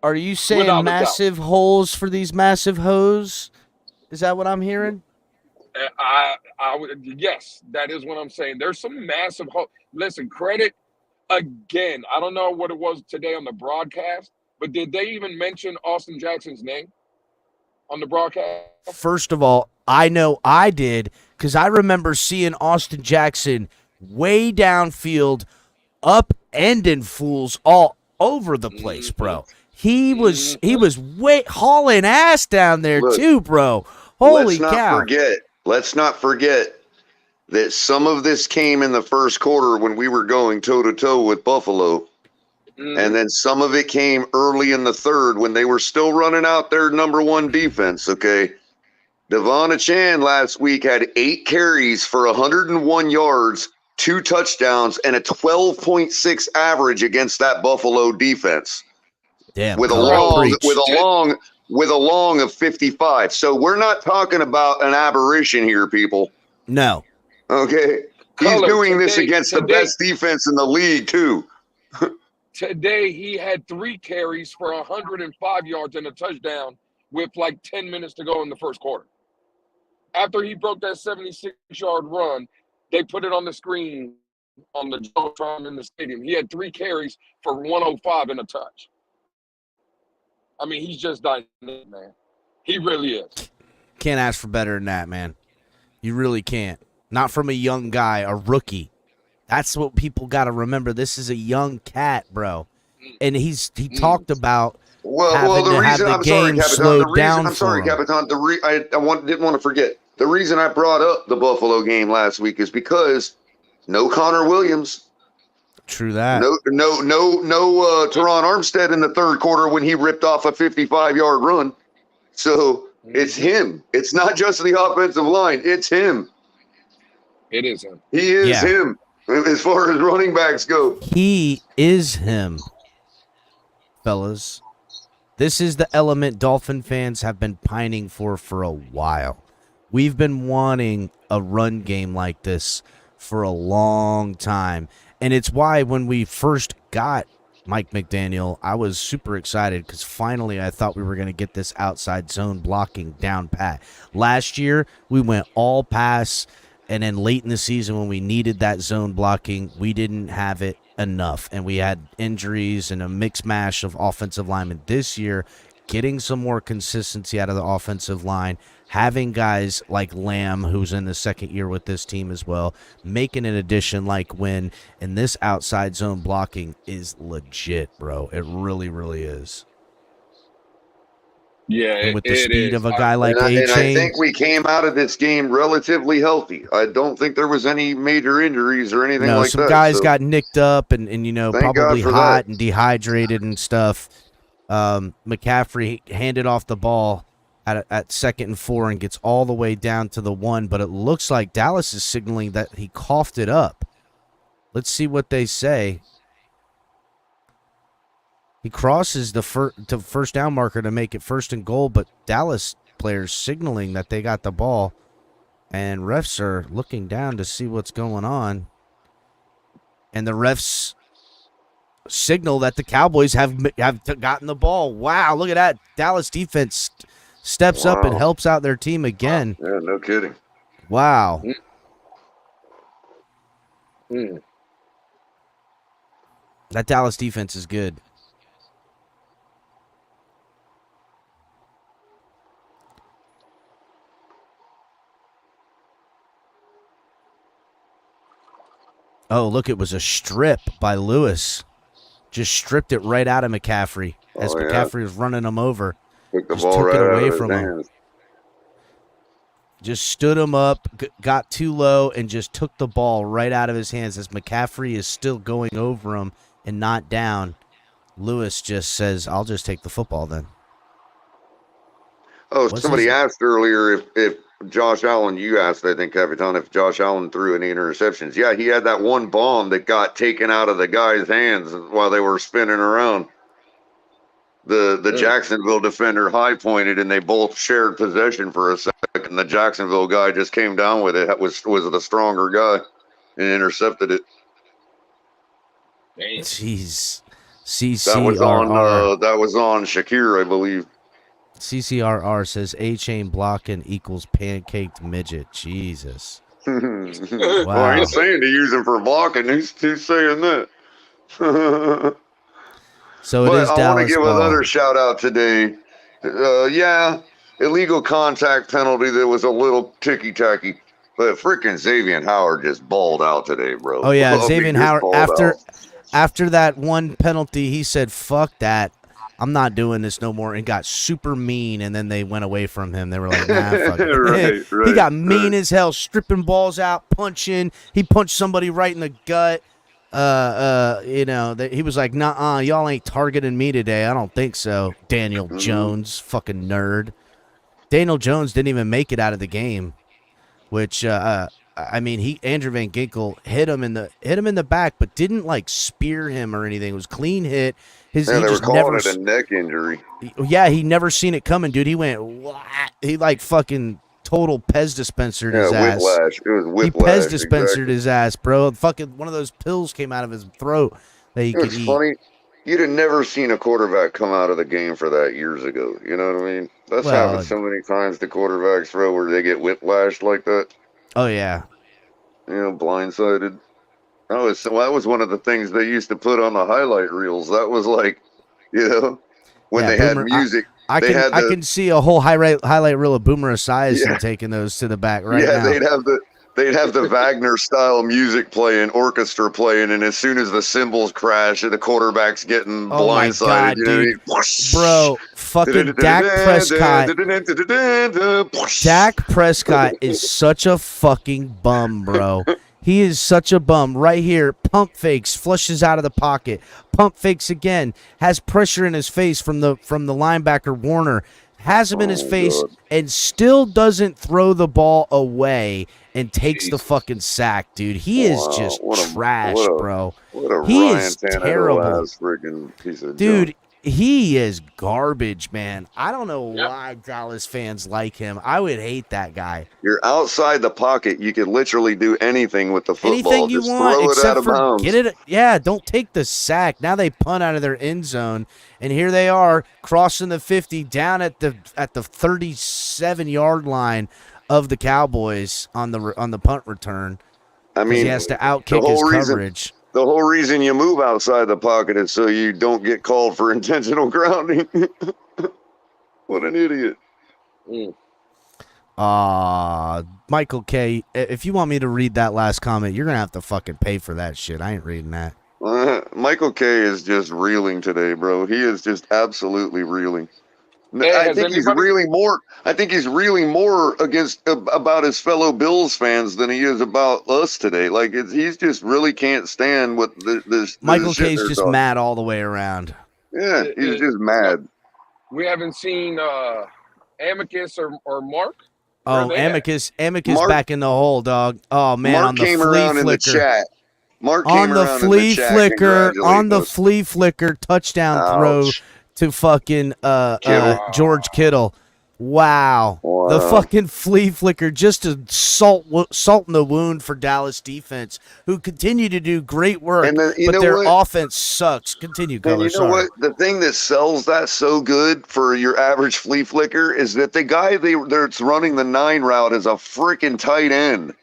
S3: Are you saying massive holes for these massive hoes? Is that what I'm hearing?
S6: I would, yes, that is what I'm saying. There's some massive holes. Listen, credit again. I don't know what it was today on the broadcast, but did they even mention Austin Jackson's name on the broadcast?
S3: First of all, I know I did because I remember seeing Austin Jackson way downfield, up-ending fools all over the place, bro. He was way hauling ass down there too, bro. Holy cow.
S7: Let's not forget that some of this came in the first quarter when we were going toe-to-toe with Buffalo. And then some of it came early in the third when they were still running out their number one defense, okay? Devon Achane last week had 8 carries for 101 yards, 2 touchdowns, and a 12.6 average against that Buffalo defense.
S3: Damn,
S7: with a long of 55. So we're not talking about an aberration here, people.
S3: No.
S7: Okay. He's doing this against the best defense in the league, too.
S6: Today, he had 3 carries for 105 yards and a touchdown with like 10 minutes to go in the first quarter. after he broke that 76-yard run, they put it on the screen on the Jumbotron in the stadium. He had 3 carries for 105 and a touch. I mean, he's just dynamic, man. He really is.
S3: Can't ask for better than that, man. You really can't. Not from a young guy, a rookie. That's what people got to remember. This is a young cat, bro. And he talked about having to have the game slowed down.
S7: I'm sorry, Capitan. Didn't want to forget. The reason I brought up the Buffalo game last week is because no Connor Williams.
S3: True that.
S7: No Teron Armstead in the third quarter when he ripped off a 55-yard run. So it's him. It's not just the offensive line. It's him.
S6: It is him.
S7: He is him as far as running backs go.
S3: He is him, fellas. This is the element Dolphin fans have been pining for a while. We've been wanting a run game like this for a long time. And it's why when we first got Mike McDaniel, I was super excited because finally I thought we were going to get this outside zone blocking down pat. Last year, we went all pass, and then late in the season when we needed that zone blocking, we didn't have it enough. And we had injuries and a mix mash of offensive linemen. This year, getting some more consistency out of the offensive line, having guys like Lamb, who's in the second year with this team as well, making an addition like Wynn, and this outside zone blocking is legit, bro. It really, really is.
S6: Yeah,
S3: and with the speed of a guy like A-Chain.
S7: And I think we came out of this game relatively healthy. I don't think there was any major injuries or anything like that.
S3: Some guys got nicked up and probably hot and dehydrated and stuff. McCaffrey handed off the ball at 2nd and 4 and gets all the way down to the 1, but it looks like Dallas is signaling that he coughed it up. Let's see what they say. He crosses the first down marker to make it 1st and goal, but Dallas players signaling that they got the ball, and refs are looking down to see what's going on. And the refs signal that the Cowboys have gotten the ball. Wow, look at that. Dallas defense steps up and helps out their team again.
S7: Yeah, no kidding.
S3: Wow. That Dallas defense is good. Oh, look, it was a strip by Lewis. Just stripped it right out of McCaffrey as McCaffrey was running him over.
S7: Took the ball right away from him.
S3: Just stood him up, got too low, and just took the ball right out of his hands as McCaffrey is still going over him and not down. Lewis just says, I'll just take the football then.
S7: Oh, somebody asked earlier if Josh Allen, you asked, I think, Capitan, if Josh Allen threw any interceptions. Yeah, he had that one bomb that got taken out of the guy's hands while they were spinning around. The Jacksonville defender high pointed, and they both shared possession for a second. The Jacksonville guy just came down with it. Was the stronger guy and intercepted it.
S3: Jeez.
S7: That was on Shakir, I believe.
S3: CCRR says A-Chain blocking equals pancaked midget. Jesus.
S7: Wow. Well, I ain't saying to use him for blocking. Who's saying that?
S3: So it is Dallas.
S7: I want to give another shout out today. Illegal contact penalty that was a little ticky-tacky. But freaking Xavier Howard just balled out today, bro.
S3: Oh, yeah, Xavier Howard, after that one penalty, he said, fuck that. I'm not doing this no more, and got super mean, and then they went away from him. They were like, nah, fuck it.
S7: Right,
S3: he got mean as hell, stripping balls out, punching. He punched somebody right in the gut. He was like, nah, y'all ain't targeting me today. I don't think so. Daniel Jones, fucking nerd. Daniel Jones didn't even make it out of the game, which, Andrew Van Ginkel hit him in the back, but didn't like spear him or anything. It was clean hit.
S7: They were calling it a neck injury.
S3: Yeah, he never seen it coming, dude. He went, he like fucking total Pez dispensered his ass.
S7: Whiplash. It was whiplash.
S3: He Pez dispensered his ass, bro. Fucking one of those pills came out of his throat that he could eat.
S7: Funny. you'd have never seen a quarterback come out of the game for that years ago. You know what I mean? That's happened so many times to quarterbacks, bro, where they get whiplashed like that.
S3: Oh yeah.
S7: You know, blindsided. That was one of the things they used to put on the highlight reels. That was like, you know, when they had music.
S3: I can see a whole highlight reel of Boomer Esiason taking those to the back right now.
S7: They'd have the Wagner style music playing, orchestra playing, and as soon as the cymbals crash, the quarterback's getting blindsided.
S3: God, you know dude. What I mean? Bro, fucking Dak Prescott. Dak Prescott is such a fucking bum, bro. He is such a bum. Right here, pump fakes, flushes out of the pocket, pump fakes again, has pressure in his face from the linebacker Warner, has him in his face, and still doesn't throw the ball away and takes the fucking sack, dude. He is just trash, bro. He is terrible. Dude, he is garbage, man. I don't know why Dallas fans like him. I would hate that guy.
S7: You're outside the pocket. You can literally do anything with the football.
S3: Anything you
S7: just
S3: want,
S7: throw
S3: except
S7: it out of
S3: for
S7: bounds.
S3: get it. Yeah, don't take the sack. Now they punt out of their end zone, and here they are crossing the 50 down at the 37-yard line of the Cowboys on the punt return.
S7: I mean,
S3: he has to outkick his coverage.
S7: The whole reason you move outside the pocket is so you don't get called for intentional grounding. What an idiot.
S3: Michael K., if you want me to read that last comment, you're going to have to fucking pay for that shit. I ain't reading that.
S7: Michael K. is just reeling today, bro. He is just absolutely reeling. I think he's reeling more about his fellow Bills fans than he is about us today. Like he's just really can't stand what this.
S3: Michael K's just mad all the way around.
S7: Yeah, he's just mad.
S6: We haven't seen Amicus or Mark.
S3: Oh, Amicus Mark, back in the hole, dog. Oh man,
S7: Mark
S3: on the
S7: came
S3: flea
S7: around
S3: flicker.
S7: In the chat. Mark
S3: on the flea flicker touchdown throw to fucking George Kittle. Wow. The fucking flea flicker, just a salt in the wound for Dallas defense, who continue to do great work, but their offense sucks. Continue, Color.
S7: And you know what? The thing that sells that so good for your average flea flicker is that the guy that's running the 9 route is a freaking tight end.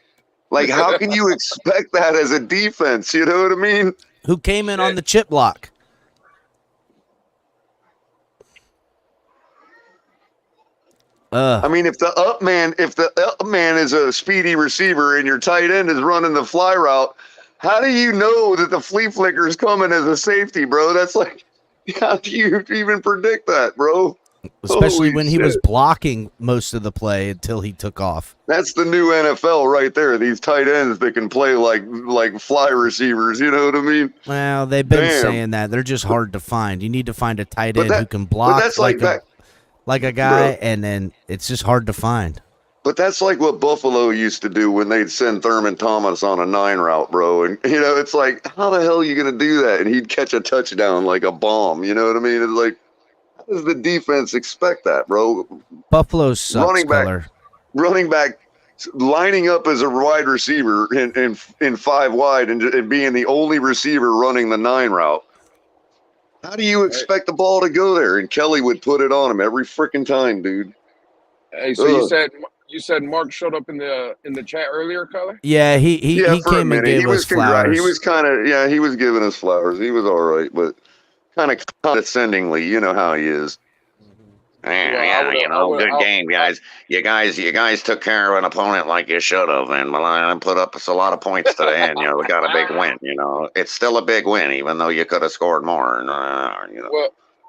S7: Like, how can you expect that as a defense? You know what I mean?
S3: Who came in on the chip block.
S7: I mean, if the up man is a speedy receiver and your tight end is running the fly route, how do you know that the flea flicker is coming as a safety, bro? That's like, how do you even predict that, bro?
S3: Especially when he was blocking most of the play until he took off.
S7: That's the new NFL right there. These tight ends that can play like fly receivers. You know what I mean?
S3: Well, they've been saying that. They're just hard to find. You need to find a tight end who can block like a guy, and then it's just hard to find.
S7: But that's like what Buffalo used to do when they'd send Thurman Thomas on a 9 route, bro. And, you know, it's like, how the hell are you going to do that? And he'd catch a touchdown like a bomb. You know what I mean? It's like, how does the defense expect that, bro?
S3: Buffalo sucks,
S7: running back lining up as a wide receiver in 5 wide and being the only receiver running the 9 route. How do you expect the ball to go there? And Kelly would put it on him every freaking time, dude.
S6: Hey, so you said Mark showed up in the chat earlier, Color?
S3: Yeah, he came and gave us flowers.
S7: He was he was giving us flowers. He was all right, but kind of condescendingly, you know how he is. Good game, guys. You guys took care of an opponent like you should have, and I put up a lot of points today, and we got a big win. It's still a big win, even though you could have scored more.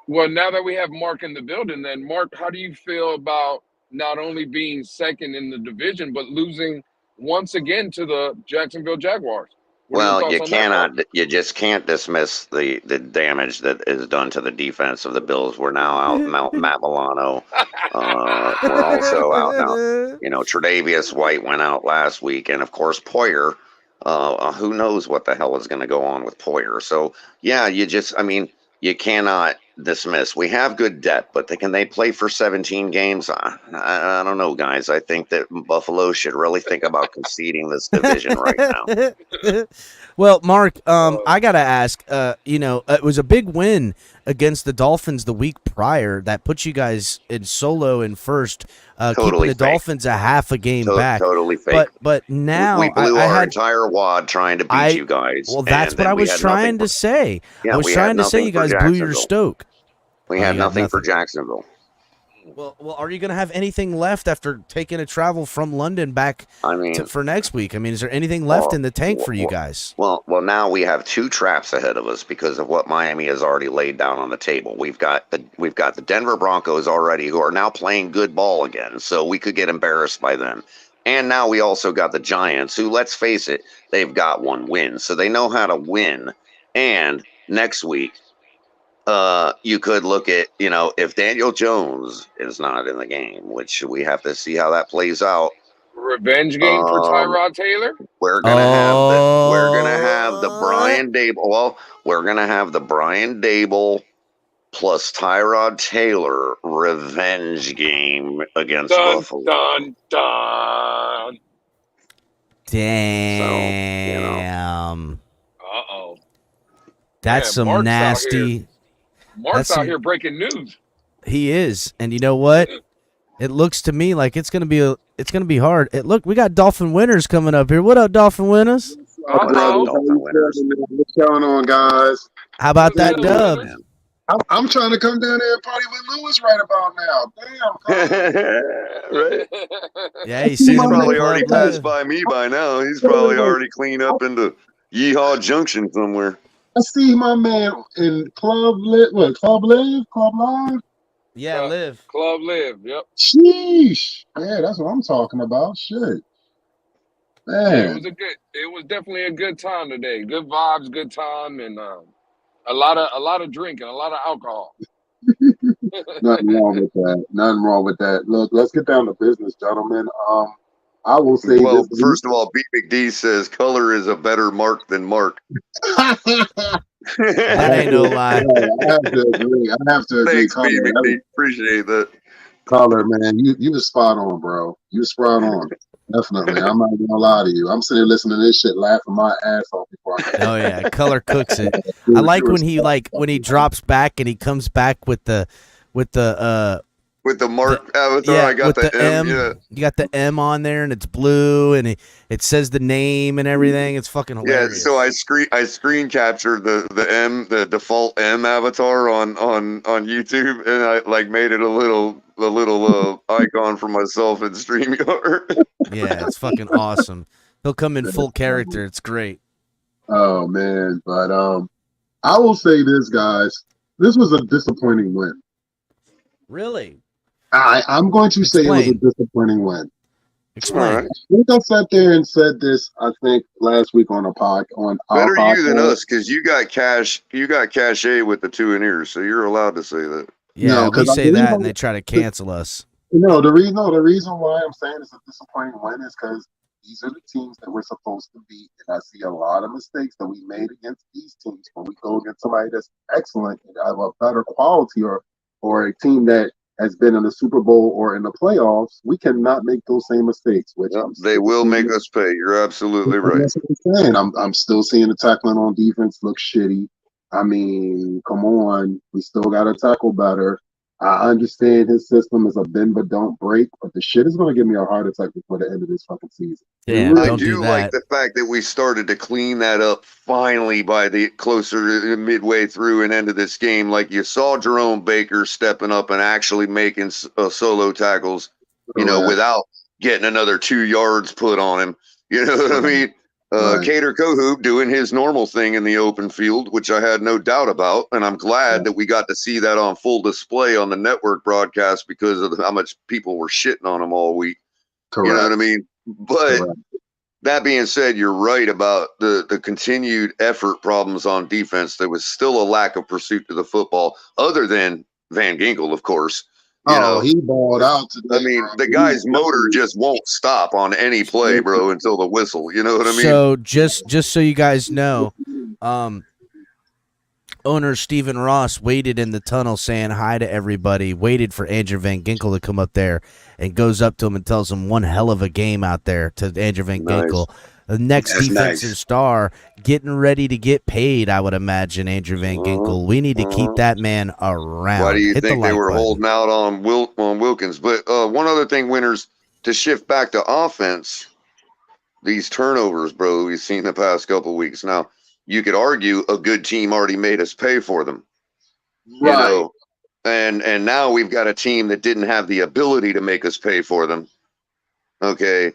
S6: Well, now that we have Mark in the building, then Mark, how do you feel about not only being second in the division, but losing once again to the Jacksonville Jaguars?
S7: Well, you just can't dismiss the damage that is done to the defense of the Bills. We're now out. Matt Milano. We're also out now. Tre'Davious White went out last week. And, of course, Poyer. Who knows what the hell is going to go on with Poyer. So, yeah, you cannot dismiss. We have good depth, but can they play for 17 games? I don't know, guys. I think that Buffalo should really think about conceding this division right now.
S3: Well, Mark, I gotta ask. It was a big win against the Dolphins the week prior that put you guys in solo in first,
S7: Totally
S3: keeping the
S7: fake.
S3: Dolphins a half a game back.
S7: Totally fake.
S3: But now
S7: we blew
S3: I
S7: our
S3: had
S7: entire wad trying to beat you guys.
S3: Well, that's what I was trying to say.
S7: Yeah,
S3: I was trying to say you guys blew your stoke.
S7: We had nothing for Jacksonville.
S3: Well, are you going to have anything left after taking a travel from London back for next week? I mean, is there anything left in the tank for you guys?
S7: Well, now we have two traps ahead of us because of what Miami has already laid down on the table. We've got the Denver Broncos already, who are now playing good ball again, so we could get embarrassed by them. And now we also got the Giants, who, let's face it, they've got one win, so they know how to win. And next week, you could look at, if Daniel Jones is not in the game, which we have to see how that plays out.
S6: Revenge game for Tyrod Taylor.
S7: We're gonna have the Brian Dable. Well, we're gonna have the Brian Dable plus Tyrod Taylor revenge game against Buffalo.
S6: Dun dun.
S3: Damn.
S6: Uh-oh.
S3: That's some
S6: Mark's
S3: nasty.
S6: Mark's out here breaking news.
S3: He is, and you know what? It looks to me like it's gonna be hard. Look, we got Dolphin winners coming up here. What up, Dolphin winners?
S8: What's going on, guys?
S3: How about that dub?
S8: I'm trying to come down there and party with Lewis right about now. Damn.
S7: Right?
S3: Yeah, he's
S7: probably already passed by me by now. He's probably already cleaned up into Yeehaw Junction somewhere.
S8: I see my man in Club Live?
S3: Yeah, Live.
S6: Club Live, yep.
S8: Sheesh. Yeah, that's what I'm talking about. Shit. Man.
S6: It was definitely a good time today. Good vibes, good time, and a lot of drinking, a lot of alcohol.
S8: Nothing wrong with that. Look, let's get down to business, gentlemen. I will say
S7: first of all, B. McD says color is a better mark than Mark.
S3: That ain't no lie.
S8: I have to agree.
S7: Thanks, B. McD. Appreciate that.
S8: Color, man, you was spot on, bro. You was spot on. Definitely. I'm not gonna lie to you. I'm sitting here listening to this shit, laughing my ass off before I
S3: Oh yeah, color cooks it. I like when he drops back and he comes back with the
S7: Mark avatar.
S3: Yeah,
S7: I got the M.
S3: Yeah. You got the M on there and it's blue and it says the name and everything. It's fucking hilarious.
S7: Yeah, so I screen captured the M, the default M avatar on YouTube, and I made it a little icon for myself in StreamYard.
S3: Yeah, it's fucking awesome. He'll come in full character. It's great.
S8: Oh man, but I will say this, guys. This was a disappointing win.
S3: Really?
S8: I'm going to say it was a disappointing win.
S3: Explain.
S8: I think I sat there and said this. I think last week on a pod on
S7: better you than us because you got cachet with the two in ears, so you're allowed to say that.
S3: Yeah, we say that and they try to cancel us.
S8: The reason why I'm saying it's a disappointing win is because these are the teams that we're supposed to beat, and I see a lot of mistakes that we made against these teams. When we go against somebody that's excellent and have a better quality, or a team that has been in the Super Bowl or in the playoffs, we cannot make those same mistakes. Which
S7: they will make us pay. You're absolutely right.
S8: That's what I'm saying. I'm still seeing the tackling on defense look shitty. I mean, come on, we still got to tackle better. I understand his system is a bend but don't break, but the shit is going to give me a heart attack before the end of this fucking season.
S3: Yeah,
S7: I do like the fact that we started to clean that up finally by the closer midway through and end of this game. Like you saw Jerome Baker stepping up and actually making solo tackles, without getting another 2 yards put on him. You know what I mean? Cater Cohoop doing his normal thing in the open field, which I had no doubt about. And I'm glad that we got to see that on full display on the network broadcast because of how much people were shitting on him all week.
S8: Correct.
S7: You know what I mean? But that being said, you're right about the continued effort problems on defense. There was still a lack of pursuit to the football, other than Van Ginkel, of course.
S8: He balled out today.
S7: I mean, the guy's motor just won't stop on any play, bro, until the whistle. You know what I mean?
S3: So just so you guys know, owner Stephen Ross waited in the tunnel saying hi to everybody, waited for Andrew Van Ginkel to come up there, and goes up to him and tells him one hell of a game out there to Andrew Van Ginkel. The next defensive star getting ready to get paid, I would imagine, Andrew Van Ginkel. We need to keep that man around.
S7: Why do you think they were holding out on Wilkins? But one other thing, winners, to shift back to offense, these turnovers, bro, we've seen the past couple of weeks. Now, you could argue a good team already made us pay for them. Right. You know, and now we've got a team that didn't have the ability to make us pay for them. Okay.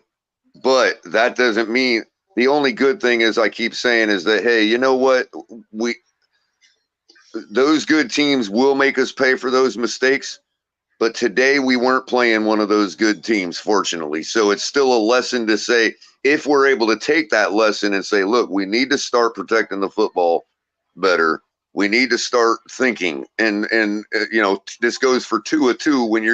S7: But that doesn't mean the only good thing is I keep saying is that, hey, you know what? Those good teams will make us pay for those mistakes. But today we weren't playing one of those good teams, fortunately. So it's still a lesson to say, if we're able to take that lesson and say, look, we need to start protecting the football better. We need to start thinking. And you know, this goes for 2 of 2 when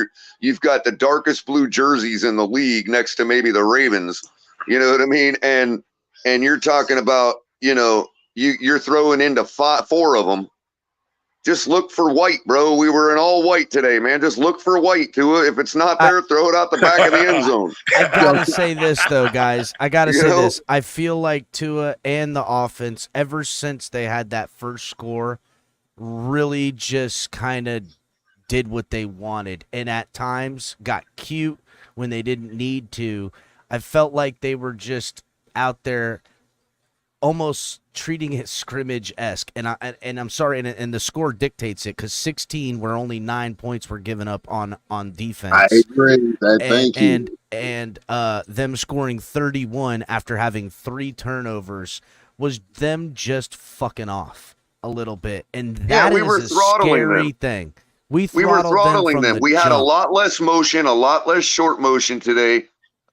S7: you've got the darkest blue jerseys in the league next to maybe the Ravens. You know what I mean? And you're talking about, you know, you're throwing into 4 of them. Just look for white, bro. We were in all white today, man. Just look for white, Tua. If it's not there, throw it out the back of the end zone.
S3: I gotta say this, though, guys. This. I feel like Tua and the offense, ever since they had that first score, really just kind of did what they wanted. And at times got cute when they didn't need to. I felt like they were just out there almost treating it scrimmage-esque, and I'm sorry, and the score dictates it, because 16 where only 9 points were given up on defense.
S8: I agree. Thank you.
S3: And them scoring 31 after having 3 turnovers was them just fucking off a little bit, and that is a scary thing. We were throttling them.
S7: We had a lot less motion, a lot less short motion today.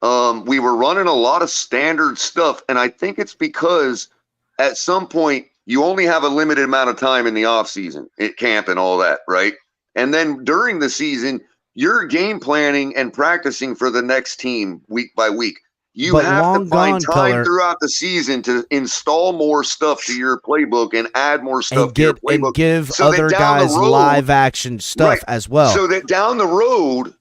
S7: We were running a lot of standard stuff, and I think it's because at some point you only have a limited amount of time in the off season at camp and all that, right? And then during the season, you're game planning and practicing for the next team week by week. You have to find time throughout the season to install more stuff to your playbook and add more stuff to your playbook.
S3: And give other guys live action stuff as well.
S7: So that down the road,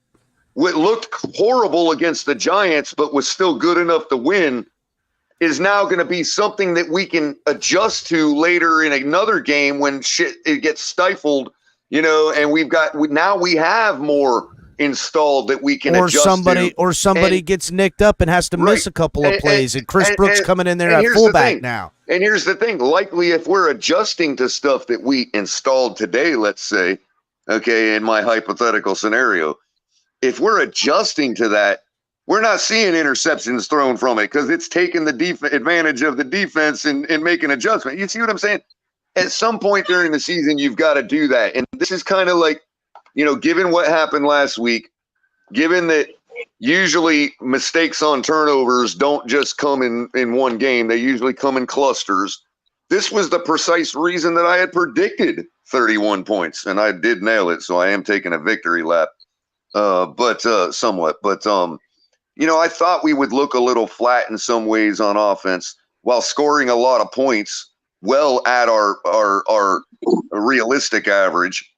S7: what looked horrible against the Giants but was still good enough to win is now going to be something that we can adjust to later in another game when it gets stifled, you know, and we have more installed that we can adjust to.
S3: Or somebody gets nicked up and has to miss a couple of plays, and Chris Brooks coming in there at fullback now.
S7: And here's the thing, likely if we're adjusting to stuff that we installed today, let's say, okay, in my hypothetical scenario, if we're adjusting to that, we're not seeing interceptions thrown from it because it's taking the advantage of the defense and making adjustment. You see what I'm saying? At some point during the season, you've got to do that. And this is kind of like, you know, given what happened last week, given that usually mistakes on turnovers don't just come in one game, they usually come in clusters. This was the precise reason that I had predicted 31 points, and I did nail it, so I am taking a victory lap. Somewhat. But, you know, I thought we would look a little flat in some ways on offense while scoring a lot of points well at our realistic average.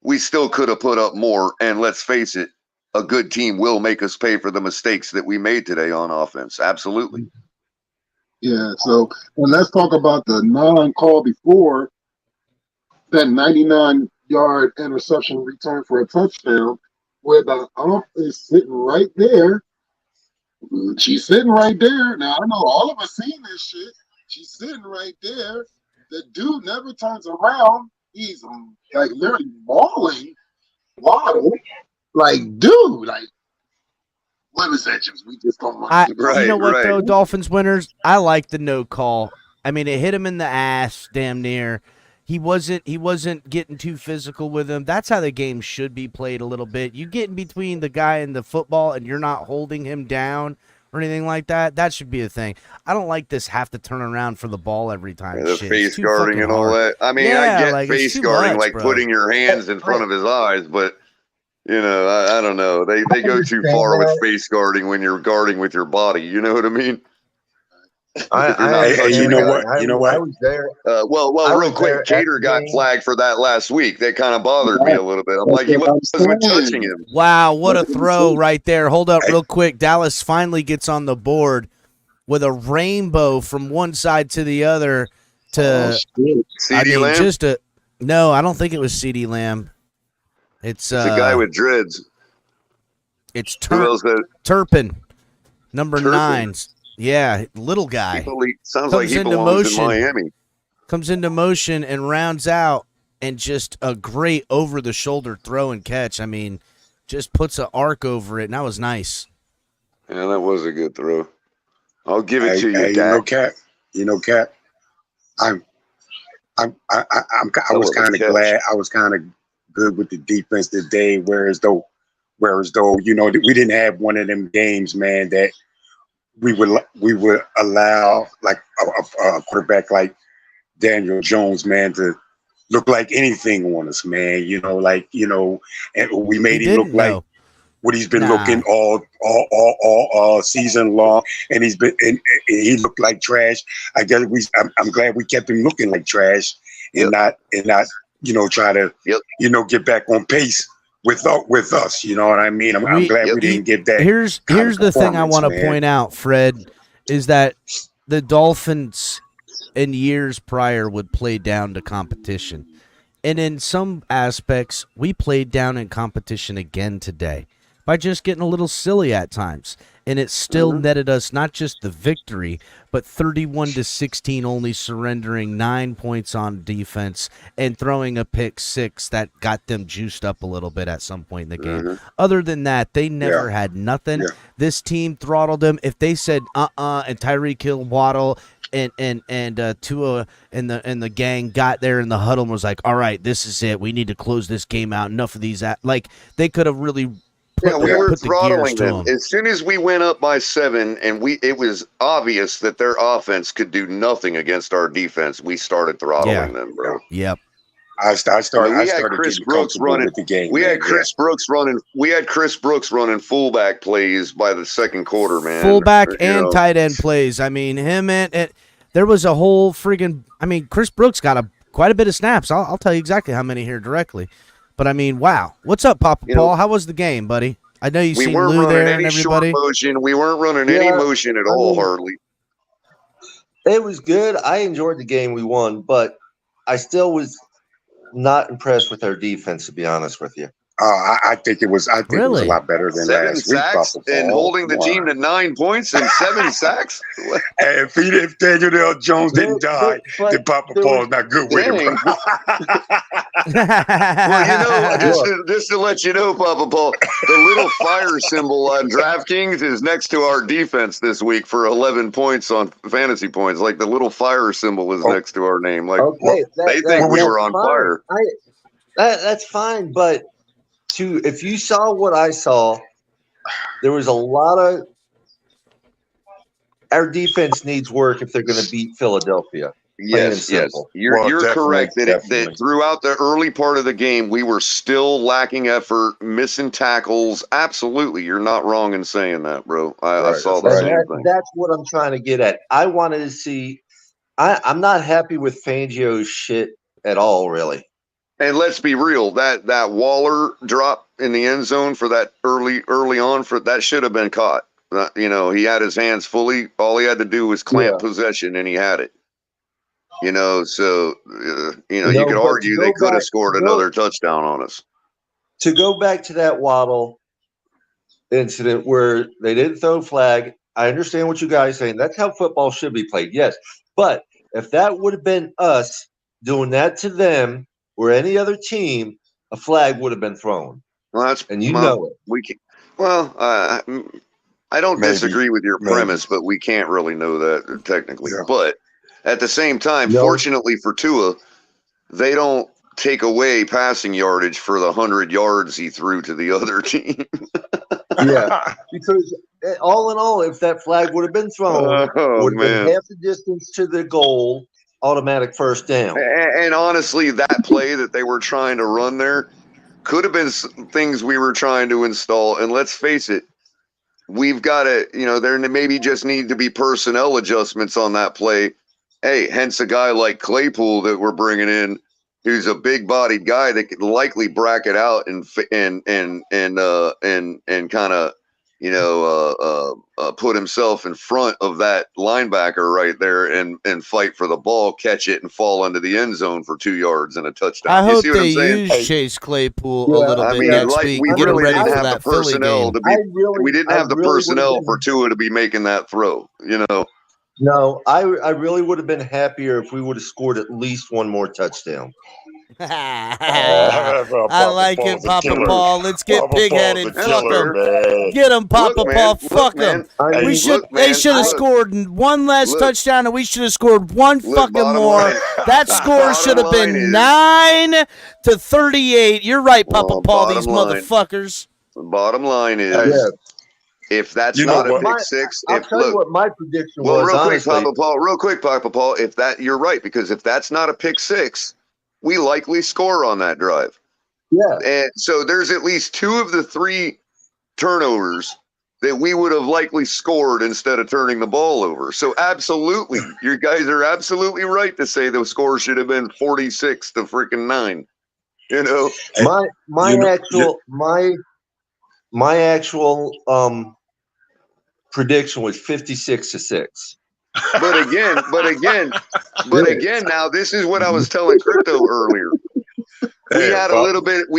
S7: We still could have put up more. And let's face it, a good team will make us pay for the mistakes that we made today on offense. Absolutely.
S8: Yeah. So let's talk about the non-call before that 99-yard interception return for a touchdown, where the ump is sitting right there. She's sitting right there. Now, I know all of us seen this shit. She's sitting right there. The dude never turns around. He's like literally mauling Waddle. Like, dude, like, what is that? We just don't want
S3: you know what, though, Dolphins winners? I like the no call. I mean, it hit him in the ass damn near. He wasn't getting too physical with him. That's how the game should be played a little bit. You get in between the guy and the football and you're not holding him down or anything like that. That should be a thing. I don't like this have to turn around for the ball every time.
S7: Yeah, the face guarding and all that. I mean, I get face guarding, like putting your hands in front of his eyes, but you know, I don't know. They go too far with face guarding when you're guarding with your body. You know what I mean?
S9: You know what?
S10: I was there.
S7: Real quick, Cater got flagged for that last week. That kind of bothered me a little bit. I'm like, he wasn't touching him.
S3: Wow, what a throw right there. Hold up real quick. Dallas finally gets on the board with a rainbow from one side to the other to
S7: CeeDee Lamb?
S3: No, I don't think it was CeeDee Lamb. It's
S7: a guy with dreads.
S3: It's Turpin, number 9. Yeah, little guy.
S7: Sounds like he belongs in Miami.
S3: Comes into motion and rounds out, and just a great over-the-shoulder throw and catch. I mean, just puts an arc over it, and that was nice.
S7: Yeah, that was a good throw. I'll give it to you, Dak.
S9: Cap. I was kind of glad. I was kind of good with the defense today. Whereas though, we didn't have one of them games, man, that we would allow like a quarterback like Daniel Jones, man, to look like anything on us, man. And we made him look like what he's been looking all season long, and he looked like trash. I guess I'm glad we kept him looking like trash, and not try to get back on pace with us. You know what I mean? I'm glad we didn't get that.
S3: Here's the thing I want to point out, Fred, is that the Dolphins in years prior would play down to competition, and in some aspects we played down in competition again today by just getting a little silly at times, and it still netted us not just the victory, but 31-16, only surrendering 9 points on defense and throwing a pick 6 that got them juiced up a little bit at some point in the game. Other than that, they never had nothing. This team throttled them. If they said and Tyreek Hill, Waddle, and Tua and the gang got there in the huddle and was like, all right, this is it. We need to close this game out. Enough of these. They could have really.
S7: We were throttling them. As soon as we went up by 7, and it was obvious that their offense could do nothing against our defense, we started throttling them, bro.
S3: Yep.
S9: I started
S7: Chris Brooks running
S9: with the game.
S7: We had Chris Brooks running fullback plays by the second quarter, man.
S3: Fullback and tight end plays. I mean, him and there was a whole friggin'. I mean, Chris Brooks got quite a bit of snaps. I'll tell you exactly how many here directly. But I mean, wow. What's up, Papa Paul? How was the game, buddy? I know you seen Lou there and everybody.
S7: We weren't running any motion at all, hardly.
S10: It was good. I enjoyed the game we won, but I still was not impressed with our defense, to be honest with you.
S9: I think it was. It was a lot better than
S7: 7
S9: last week.
S7: Sacks and holding the team to 9 points and 7 sacks.
S9: And if Daniel Jones didn't die, then Papa Paul's not good with him.
S7: Well, just to let you know, Papa Paul, the little fire symbol on DraftKings is next to our defense this week for 11 points on fantasy points. Like the little fire symbol is next to our name. Like they think we were on fire.
S10: That's fine, but. If you saw what I saw, there was a lot of our defense needs work if they're going to beat Philadelphia.
S7: Yes. You're correct that throughout the early part of the game, we were still lacking effort, missing tackles. Absolutely. You're not wrong in saying that, bro. I saw the same thing.
S10: That's what I'm trying to get at. I wanted to see I'm not happy with Fangio's shit at all, really.
S7: And let's be real, that Waller drop in the end zone for that early on that should have been caught. He had his hands fully. All he had to do was clamp possession, and he had it. You could argue they could have scored another touchdown on us.
S10: To go back to that Waddle incident where they didn't throw flag, I understand what you guys are saying. That's how football should be played, yes. But if that would have been us doing that to them, or any other team, a flag would have been thrown.
S7: Well, know it. We can. Well, I don't disagree with your premise, but we can't really know that technically. Yeah. But at the same time, fortunately for Tua, they don't take away passing yardage for the 100 yards he threw to the other team.
S10: Yeah, because all in all, if that flag would have been thrown, would have been half the distance to the goal. Automatic first down.
S7: And honestly, that play that they were trying to run there could have been things we were trying to install. And let's face it, we've got to, there maybe just need to be personnel adjustments on that play. Hey, hence a guy like Claypool that we're bringing in, who's a big-bodied guy that could likely bracket out and kind of, put himself in front of that linebacker right there and fight for the ball, catch it, and fall into the end zone for 2 yards and a touchdown.
S3: I hope
S7: see what
S3: they
S7: I'm saying?
S3: use Chase Claypool a little bit next week.
S7: We
S3: Get him
S7: really
S3: ready
S7: didn't
S3: for
S7: have
S3: that
S7: the
S3: Philly
S7: personnel
S3: game.
S7: we didn't have the personnel for Tua to be making that throw.
S10: No, I really would have been happier if we would have scored at least one more touchdown.
S3: I like it, Papa Paul. Let's get pig-headed. Fuck them. Get them, Papa Paul. Fuck them. They should have scored one less touchdown, and we should have scored one fucking more. That score should have been 9-38. You're right, Papa Paul. These motherfuckers.
S7: The bottom line is, if that's not a pick six,
S10: I'll tell you what my prediction was.
S7: Real quick, Papa Paul. You're right, because if that's not a pick six, we likely score on that drive.
S10: Yeah.
S7: And so there's at least 2 of the 3 turnovers that we would have likely scored instead of turning the ball over. So absolutely, you guys are absolutely right to say the score should have been 46 to freaking 9.
S10: My actual prediction was 56-6.
S7: But again, now this is what I was telling Crypto earlier. We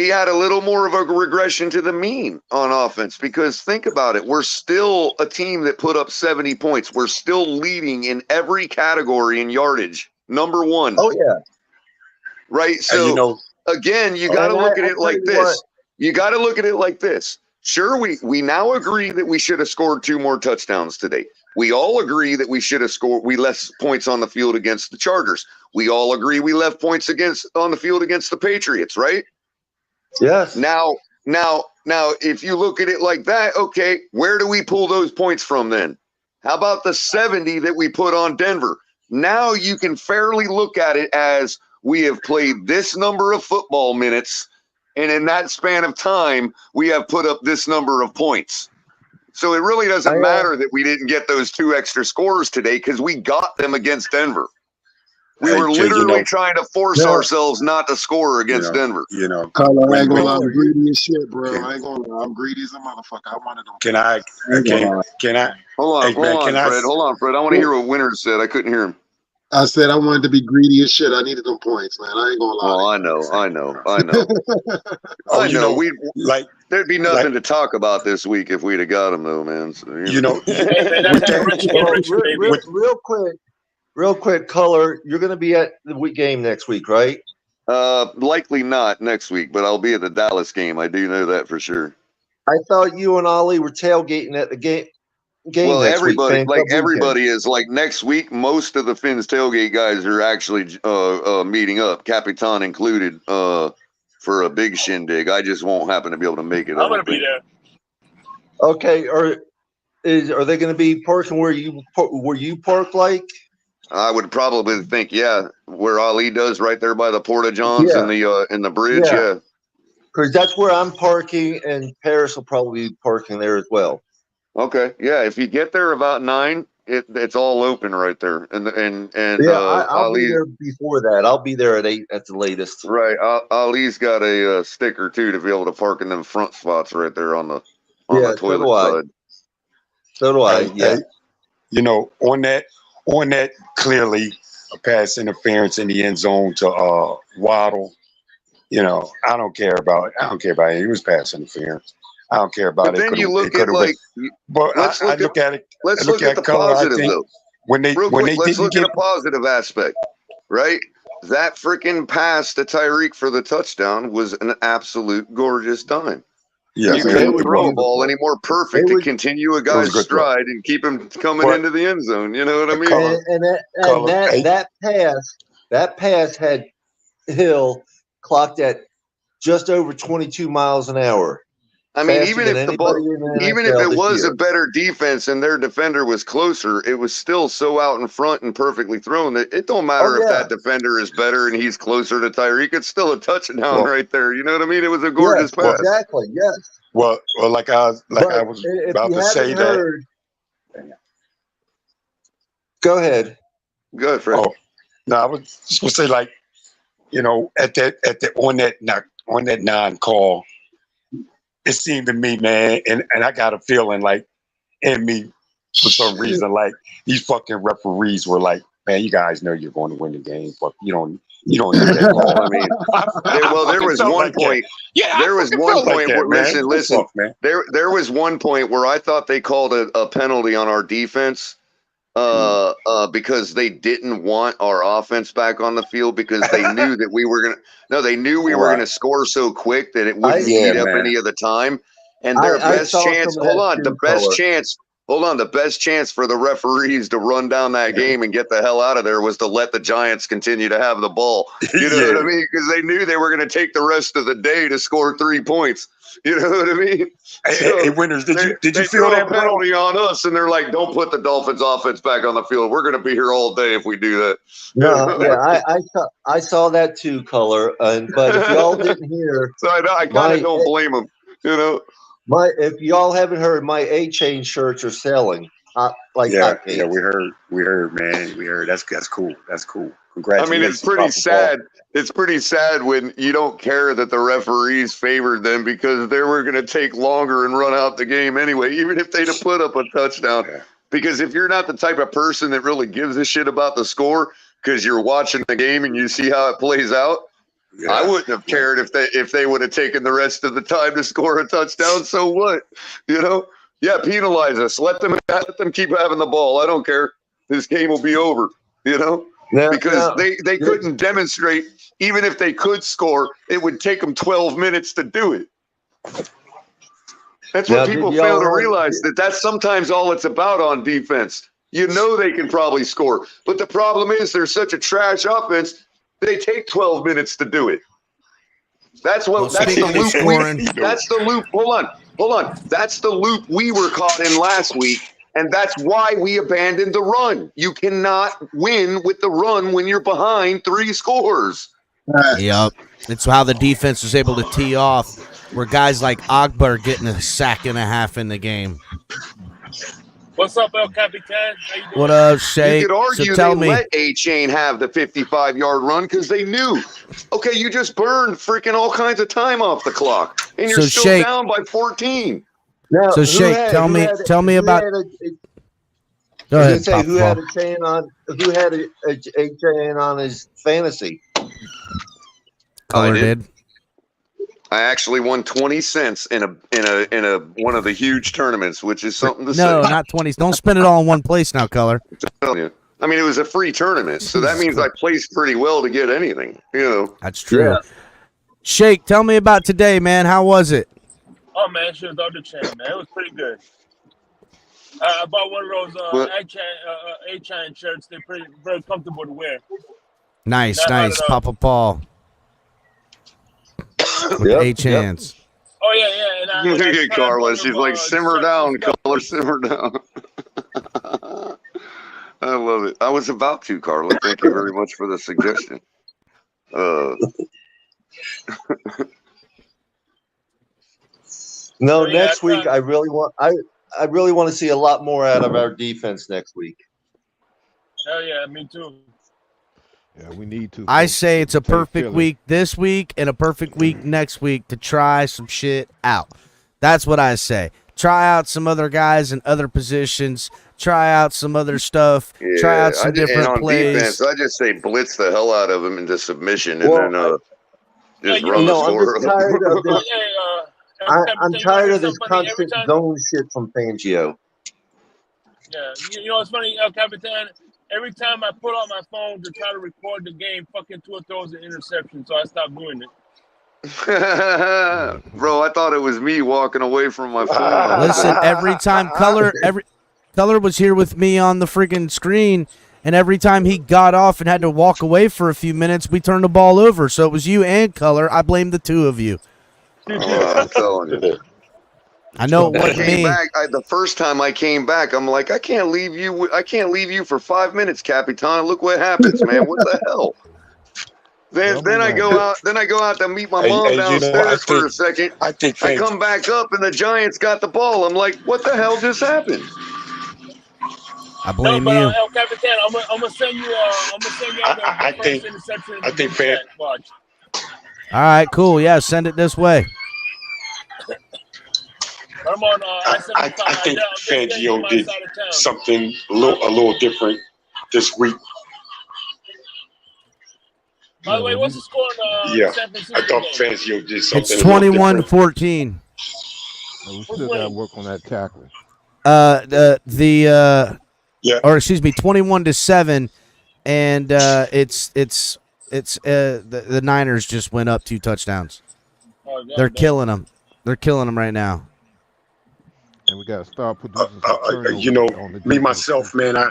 S7: had a little more of a regression to the mean on offense, because think about it. We're still a team that put up 70 points. We're still leading in every category in yardage. Number 1.
S10: Oh, yeah.
S7: Right. So again, you got to look at it like this. You got to look at it like this. Sure, we now agree that we should have scored 2 more touchdowns today. We all agree that we should have we left points on the field against the Chargers. We all agree we left points on the field against the Patriots, right?
S10: Yes.
S7: Now, if you look at it like that, okay, where do we pull those points from then? How about the 70 that we put on Denver? Now you can fairly look at it as we have played this number of football minutes, and in that span of time, we have put up this number of points. So it really doesn't matter that we didn't get those 2 extra scores today, because we got them against Denver. We were literally trying to force ourselves not to score against Denver.
S8: Carlo, I ain't gonna lie, I'm greedy as shit, bro. I ain't gonna lie, I'm greedy as a motherfucker. I wanted them.
S9: Can I?
S7: Hold on, Fred. Hold on, Fred. I want to hear what Winter said. I couldn't hear him.
S8: I said I wanted to be greedy as shit. I needed them points, man. I ain't gonna lie.
S7: Oh, I know. There'd be nothing to talk about this week if we'd have got them, though, man. So,
S10: real quick, Color, you're going to be at the game next week, right?
S7: Likely not next week, but I'll be at the Dallas game. I do know that for sure.
S10: I thought you and Ollie were tailgating at the game.
S7: Well, everybody is like next week. Most of the Finns tailgate guys are actually meeting up, Capitan included, for a big shindig. I just won't happen to be able to make it.
S11: I'm going to be there.
S10: Okay, are they going to be parking where you park? Like,
S7: I would probably think, where Ali does, right there by the Porta Johns and the bridge,
S10: because that's where I'm parking, and Paris will probably be parking there as well.
S7: Okay, if you get there about 9, it's all open right there, and
S10: I'll be there before that. I'll be there at 8 at the latest.
S7: Right, Ali's got a sticker too to be able to park in them front spots right there on the toilet side.
S10: So do I. Yeah.
S9: On that, clearly a pass interference in the end zone to Waddle. I don't care about it. It was pass interference. I don't care about it.
S7: But then you look at
S9: I look at it.
S7: Let's look at the positive though.
S9: Let's
S7: look at a positive aspect, right? That freaking pass to Tyreek for the touchdown was an absolute gorgeous dime.
S9: Yeah,
S7: you couldn't throw a ball any more perfect to continue a guy's stride and keep him coming into the end zone. You know what I mean?
S10: That pass had Hill clocked at just over 22 miles an hour.
S7: I mean, even if it was a better defense and their defender was closer, it was still so out in front and perfectly thrown that it don't matter if that defender is better and he's closer to Tyreek. It's still a touchdown right there. You know what I mean? It was a gorgeous pass.
S10: Exactly. Yes.
S9: Well, like I was
S10: if
S9: about
S10: you
S9: to say
S10: haven't
S9: that.
S10: heard, go ahead.
S7: Good, Fred.
S9: Oh, no, I was just gonna say, like, at that on that non-call, it seemed to me, man, and I got a feeling like in me for some reason, like these fucking referees were like, man, you guys know you're going to win the game, but you don't need that call.
S7: I mean, there was one point.
S9: Yeah,
S7: there was one point where listen,
S9: man.
S7: There was one point where I thought they called a penalty on our defense. Because they didn't want our offense back on the field because they knew that we were gonna score so quick that it wouldn't eat up any of the time. And their best chance, the best chance for the referees to run down that game and get the hell out of there was to let the Giants continue to have the ball. You know what I mean? Because they knew they were going to take the rest of the day to score 3 points. You know what I mean?
S9: Hey, Winners, did you feel that
S7: penalty on us? And they're like, "Don't put the Dolphins' offense back on the field. We're going to be here all day if we do that."
S10: No, yeah, I saw that too, Color. But if y'all didn't hear,
S7: so I kind of don't blame them.
S10: If y'all haven't heard, my A-Chain shirts are selling.
S9: Yeah, we heard, man, we heard. That's cool. That's cool. Congratulations.
S7: I mean, it's pretty sad. It's pretty sad when you don't care that the referees favored them because they were going to take longer and run out the game anyway, even if they'd have put up a touchdown. Yeah. Because if you're not the type of person that really gives a shit about the score because you're watching the game and you see how it plays out, I wouldn't have cared if they would have taken the rest of the time to score a touchdown. So what? Yeah, penalize us. Let them keep having the ball. I don't care. This game will be over. Because they couldn't demonstrate. Even if they could score, it would take them 12 minutes to do it. That's what people fail to realize, that's sometimes all it's about on defense. They can probably score. But the problem is they're such a trash offense, they take 12 minutes to do it. That's the loop. Hold on. That's the loop we were caught in last week. And that's why we abandoned the run. You cannot win with the run when you're behind 3 scores.
S3: Yep. It's how the defense was able to tee off, where guys like Agba are getting a sack and a half in the game.
S11: What's up, El Capitan? How you doing?
S3: What up, Shay?
S7: You could argue let A-Chain have the 55-yard run because they knew. Okay, you just burned freaking all kinds of time off the clock, and you're still down by 14.
S10: Now,
S3: so Shake, tell me about. Go ahead.
S10: Who had a chain on his fantasy?
S3: Color did.
S7: I actually won 20 cents in a one of the huge tournaments, which is something to say.
S3: No, not 20. Don't spend it all in one place now, Color.
S7: I mean, it was a free tournament, so that means I placed pretty well to get anything.
S3: That's true. Yeah. Shake, tell me about today, man. How was it?
S11: Oh man, she was on the chain, man. It was pretty good. I bought one of those A-Chain shirts. They're very comfortable to wear.
S3: Nice. Papa Paul. With A-Chans.
S11: Oh yeah. And
S7: look at Carla. She's like, simmer down, Color, simmer down. I love it. I was about to, Carla. Thank you very much for the suggestion.
S10: No, next week I really want to see a lot more out of our defense next week.
S11: Hell yeah, me too.
S12: Yeah, we need to.
S3: I say it's a perfect week this week and a perfect week next week to try some shit out. That's what I say. Try out some other guys in other positions. Try out some other stuff.
S7: Yeah,
S3: try out some different plays.
S7: Defense, I just say blitz the hell out of them into submission and then just run the score.
S10: I'm tired of this constant zone shit from Fangio.
S11: Yeah, it's funny, El Capitan. Every time I pull out my phone to try to record the game, fucking Tua throws an interception, so I stopped doing it.
S7: Bro, I thought it was me walking away from my phone.
S3: Listen, every time Color was here with me on the freaking screen, and every time he got off and had to walk away for a few minutes, we turned the ball over. So it was you and Color. I blame the two of you.
S7: I'm telling you.
S3: I know it wasn't me.
S7: The first time I came back, I'm like, I can't leave you for 5 minutes, Capitan. Look what happens, man. What the hell? Then I go out. Then I go out to meet my mom downstairs for a second.
S9: I
S7: come back up and the Giants got the ball. I'm like, what the hell just happened?
S3: I blame
S11: you.
S3: you.
S11: El Capitan, I'm gonna send you. I'm gonna send you the first interception.
S9: I think fan.
S11: Watch.
S3: All right, cool. Yeah, send it this way.
S11: I'm on.
S9: I think Fangio did something a little different this week.
S11: By the way, what's the score in San Francisco?
S9: I thought Fangio did something.
S3: It's 21-14.
S12: We still got to work on that tackling.
S3: Or excuse me, 21-7, and the Niners just went up 2 touchdowns. They're killing them. They're killing them right now.
S12: And we got to start producing
S9: me myself, man. I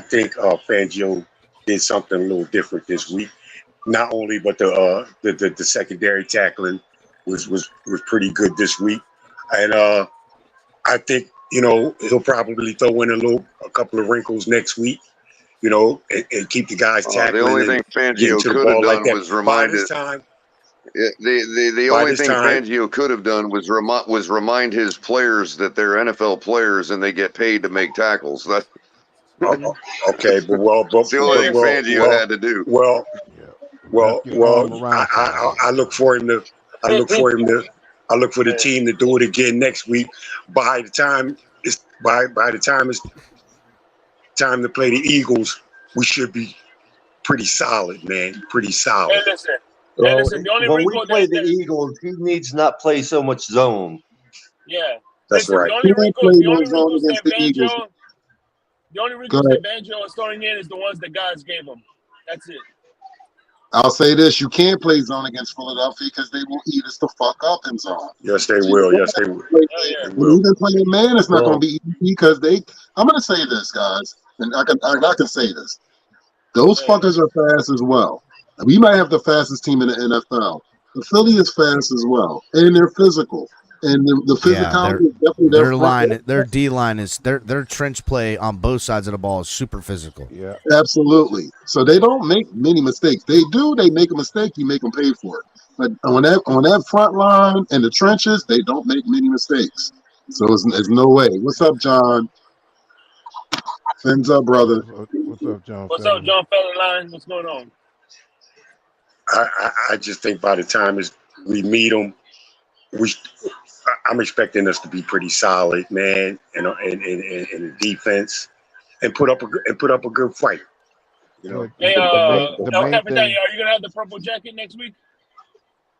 S9: think Fangio did something a little different this week. Not only, but the secondary tackling was pretty good this week, and I think he'll probably throw in a couple of wrinkles next week. And keep the guys tackling.
S7: The only thing Fangio could have done was remind it. The only thing Fangio could have done was remind his players that they're NFL players and they get paid to make tackles. That.
S9: Okay, but
S7: that's the only thing Fangio had to do.
S9: I look for him to. I look for the team to do it again next week. By the time it's time to play the Eagles, we should be pretty solid, man. Pretty solid.
S11: Hey, listen, the only
S10: when we play the Eagles, he needs not play so much zone.
S11: Yeah,
S9: that's right.
S11: The only wrinkles that Banjo is throwing in is the ones that guys gave him. That's it.
S8: I'll say this: you can't play zone against Philadelphia because they will eat us the fuck up in zone.
S9: Yes, they will. Yes, they will.
S8: Even playing man, it's not going to be easy because I'm going to say this, guys, and I can say this: those fuckers are fast as well. We might have the fastest team in the NFL. The Philly is fast as well, and they're physical. And the physicality is definitely
S3: their D line is their trench play on both sides of the ball is super physical.
S12: Yeah,
S8: absolutely. So they don't make many mistakes. They make a mistake, you make them pay for it. But on that front line and the trenches, they don't make many mistakes. So there's no way. What's up, John? Fins up, brother.
S12: What's up, John?
S11: What's up, John Featherline? What's going on?
S9: I just think by the time we meet them, I'm expecting us to be pretty solid, man, and the defense, and put up a good fight.
S11: Hey, El Capitan, are you gonna have the purple jacket next week?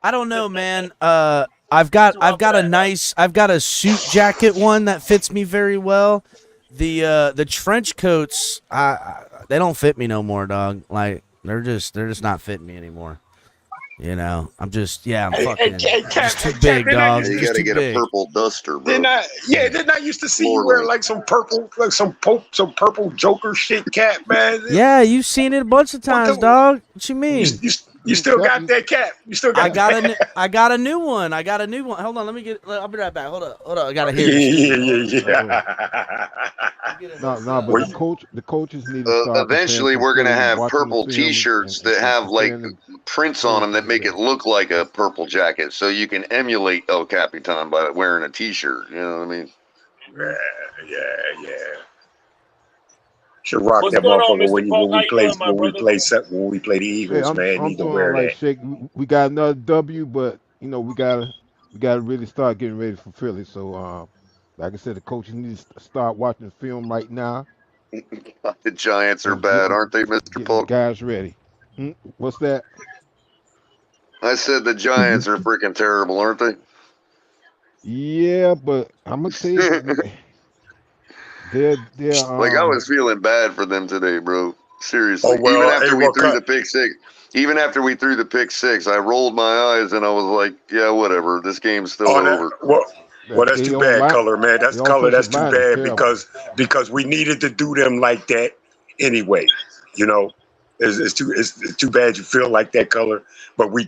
S3: I don't know, man. I've got a suit jacket one that fits me very well. The trench coats, they don't fit me no more, dog. Like they're just not fitting me anymore. I'm just I'm fucking just too big, dog.
S7: You gotta get a purple duster, bro.
S9: Didn't I used to see you wear like some purple Joker shit cap, man?
S3: Yeah, you've seen it a bunch of times, dog. What you mean?
S9: You still got that cap? You still got?
S3: I got a new one. Hold on, I'll be right back. Hold up. I gotta hear
S9: this.
S12: No, but the coaches need to start.
S7: Eventually, we're gonna have purple T-shirts that have like prints on them that make it look like a purple jacket, so you can emulate El Capitan by wearing a T-shirt. You know what I mean?
S9: Yeah. Should rock that motherfucker when we play the Eagles, man.
S12: I'm doing like Shake. We got another W, but we gotta really start getting ready for Philly. So, like I said, the coaches need to start watching the film right now.
S7: The Giants are bad, aren't they, Mr. Polk?
S12: Guys, ready? What's that?
S7: I said the Giants are freaking terrible, aren't they?
S12: Yeah, but I'm gonna tell you. They're
S7: like I was feeling bad for them today, bro. Seriously. Even after we threw the pick six, I rolled my eyes and I was like, yeah, whatever. This game's still over.
S9: Well, that's too bad, Color, man. That's too bad because we needed to do them like that anyway. It's too bad you feel like that color, but we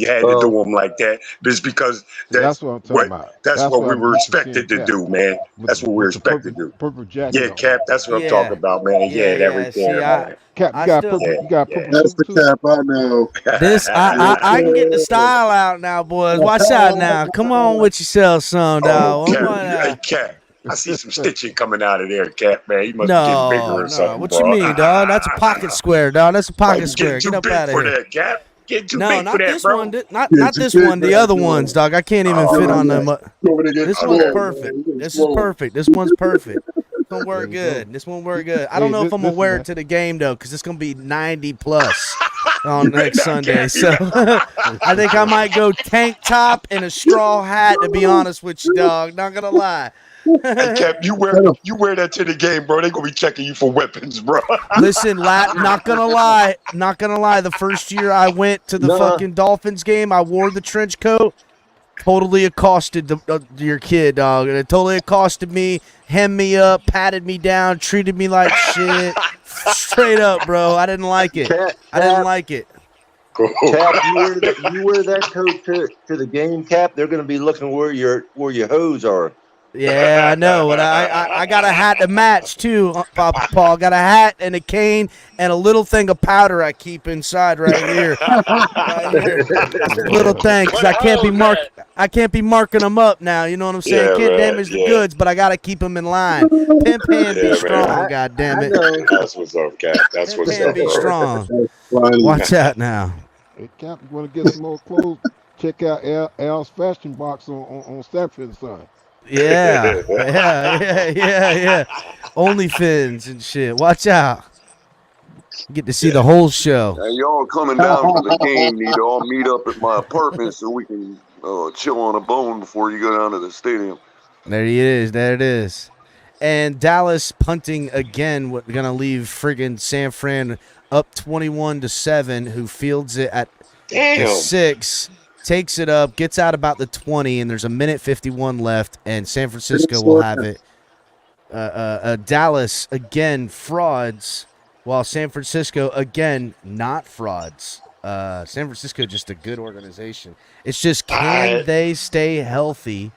S9: had to do them like that. It's because
S12: That's what I'm talking about.
S9: That's what we
S12: I'm
S9: were
S12: used to
S9: expected
S12: seeing
S9: to
S12: Cap
S9: do, man. That's what we were
S12: with the
S9: expected to do.
S12: purple jacket
S9: Yeah,
S12: on.
S9: Cap. That's what I'm
S3: Yeah.
S9: talking about, man. Yeah, that right
S3: See,
S9: there, man.
S12: Cap,
S3: I still.
S12: you got purple
S8: That's
S12: suit
S8: the
S12: too.
S8: Cap I know.
S3: This I can get the style out now, boys. Watch out now. Come on with yourself, son, dog.
S9: Oh, Cap. Hey, Cap. I see some stitching coming out of there, Cap, man. You must be getting bigger or something,
S3: What
S9: bro.
S3: you mean, dog? That's a pocket square, dog. That's a pocket
S9: You
S3: square.
S9: getting
S3: Get
S9: too
S3: up
S9: big
S3: out of
S9: for
S3: here.
S9: that, Cap. Getting too
S3: No,
S9: big for
S3: not
S9: that,
S3: this
S9: bro.
S3: one. Not this one. The other ones, dog. I can't even fit on them. This one's perfect. This is perfect. This one's perfect. It's gonna work good. This one work good. I don't know if I'm gonna wear it to the game though, because it's gonna be 90 plus on next Sunday. So I think I might go tank top and a straw hat. To be honest with you, dog. Not gonna lie.
S9: Hey, Cap, you wear that to the game, bro. They gonna be checking you for weapons, bro.
S3: Listen, not gonna lie. The first year I went to the fucking Dolphins game, I wore the trench coat. Totally accosted your kid, dog. And it totally accosted me, hemmed me up, patted me down, treated me like shit. Straight up, bro. I didn't like it. I didn't like it.
S10: Cap, you wear that coat to the game, Cap. They're going to be looking where your hose are.
S3: Yeah, I know. And I got a hat to match too, Papa Paul. Got a hat and a cane and a little thing of powder I keep inside right here. Little thing, because I can't be marking them up now. You know what I'm saying?
S9: Yeah,
S3: Can't
S9: man,
S3: damage the goods, but I gotta keep them in line. Pimp hand be strong, God damn it.
S9: That's what's up, Cap. That's
S3: Pimp
S9: what's
S3: hand
S9: up,
S3: be
S9: bro.
S3: strong. Watch out now.
S12: Hey, Cap, you want to get some more clothes? Check out Al's fashion box on Stafford & Son.
S3: Yeah. OnlyFins and shit. Watch out. Get to see the whole show.
S7: Hey, y'all coming down for the game need to all meet up at my apartment so we can chill on a bone before you go down to the stadium.
S3: There it is. And Dallas punting again. We're going to leave friggin' San Fran up 21-7, who fields it at the 6. Takes it up, gets out about the 20, and there's a minute 51 left, and San Francisco will have it. Dallas, again, frauds, while San Francisco, again, not frauds. San Francisco, just a good organization. It's just, can they stay healthy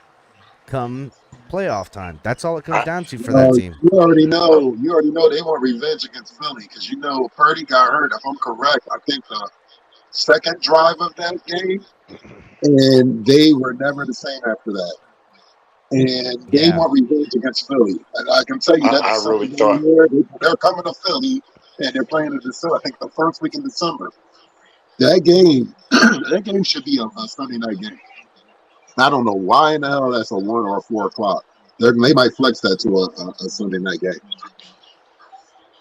S3: come playoff time? That's all it comes down to for that team.
S8: You already know they want revenge against Philly because Purdy got hurt. If I'm correct, I think the second drive of that game, and they were never the same after that. And they want revenge against Philly. And I can tell you that
S9: I really thought
S8: they're coming to Philly, and they're playing in December. I think the first week in December. That game should be a Sunday night game. I don't know why in the hell that's a 1 or a 4 o'clock. They might flex that to a Sunday night game.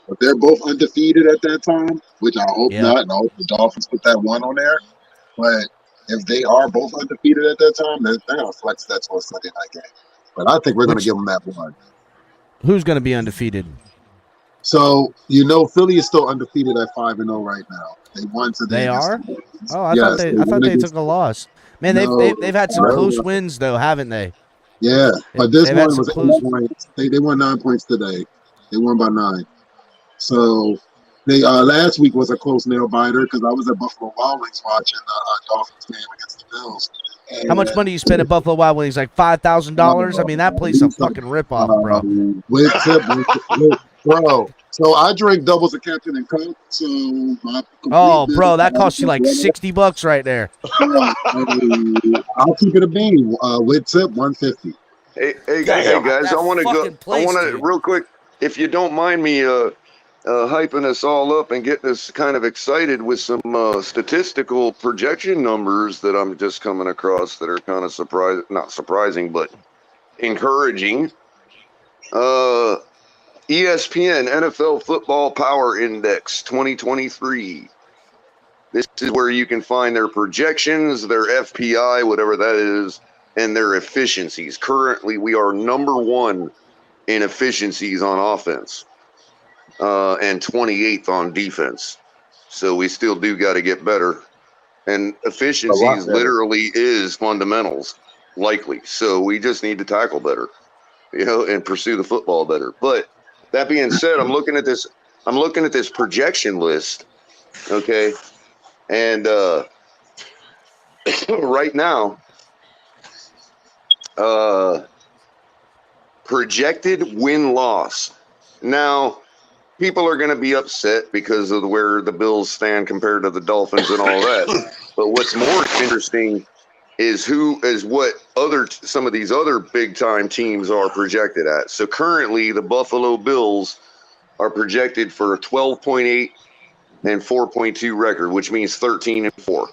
S8: But they're both undefeated at that time, which I hope not, and I hope the Dolphins put that one on there. But if they are both undefeated at that time, they're going to flex that to a Sunday night game. But I think we're going to give them that one.
S3: Who's going to be undefeated?
S8: So, Philly is still undefeated at 5-0 right now. They won today.
S3: They are? Oh, I thought they took a loss. Man, they've had some close wins, though, haven't they?
S8: Yeah, but this one was 8 points. They won 9 points today. They won by 9. So they last week was a close nail biter because I was at Buffalo Wild Wings watching the Dolphins game against the Bills. And
S3: how much money you spend at Buffalo Wild Wings? Like $5,000? I mean, that place a fucking ripoff, bro.
S8: Bro. So I drink doubles of Captain and Coke. So
S3: bro, that costs you like $60 right there.
S8: I'll keep it a bean. With tip, $150.
S7: Hey guys, I want to real quick, if you don't mind me hyping us all up and getting us kind of excited with some statistical projection numbers that I'm just coming across that are kind of not surprising, but encouraging. ESPN NFL Football Power Index 2023. This is where you can find their projections, their FPI, whatever that is, and their efficiencies. Currently, we are number 1 in efficiencies on offense and 28th on defense. So we still do got to get better. And efficiencies literally is fundamentals, likely. So we just need to tackle better, and pursue the football better. But that being said, I'm looking at this projection list Okay, and right now, projected win-loss. Now, people are going to be upset because of where the Bills stand compared to the Dolphins and all that. But what's more interesting is what some of these other big-time teams are projected at. So currently, the Buffalo Bills are projected for a 12.8 and 4.2 record, which means 13-4.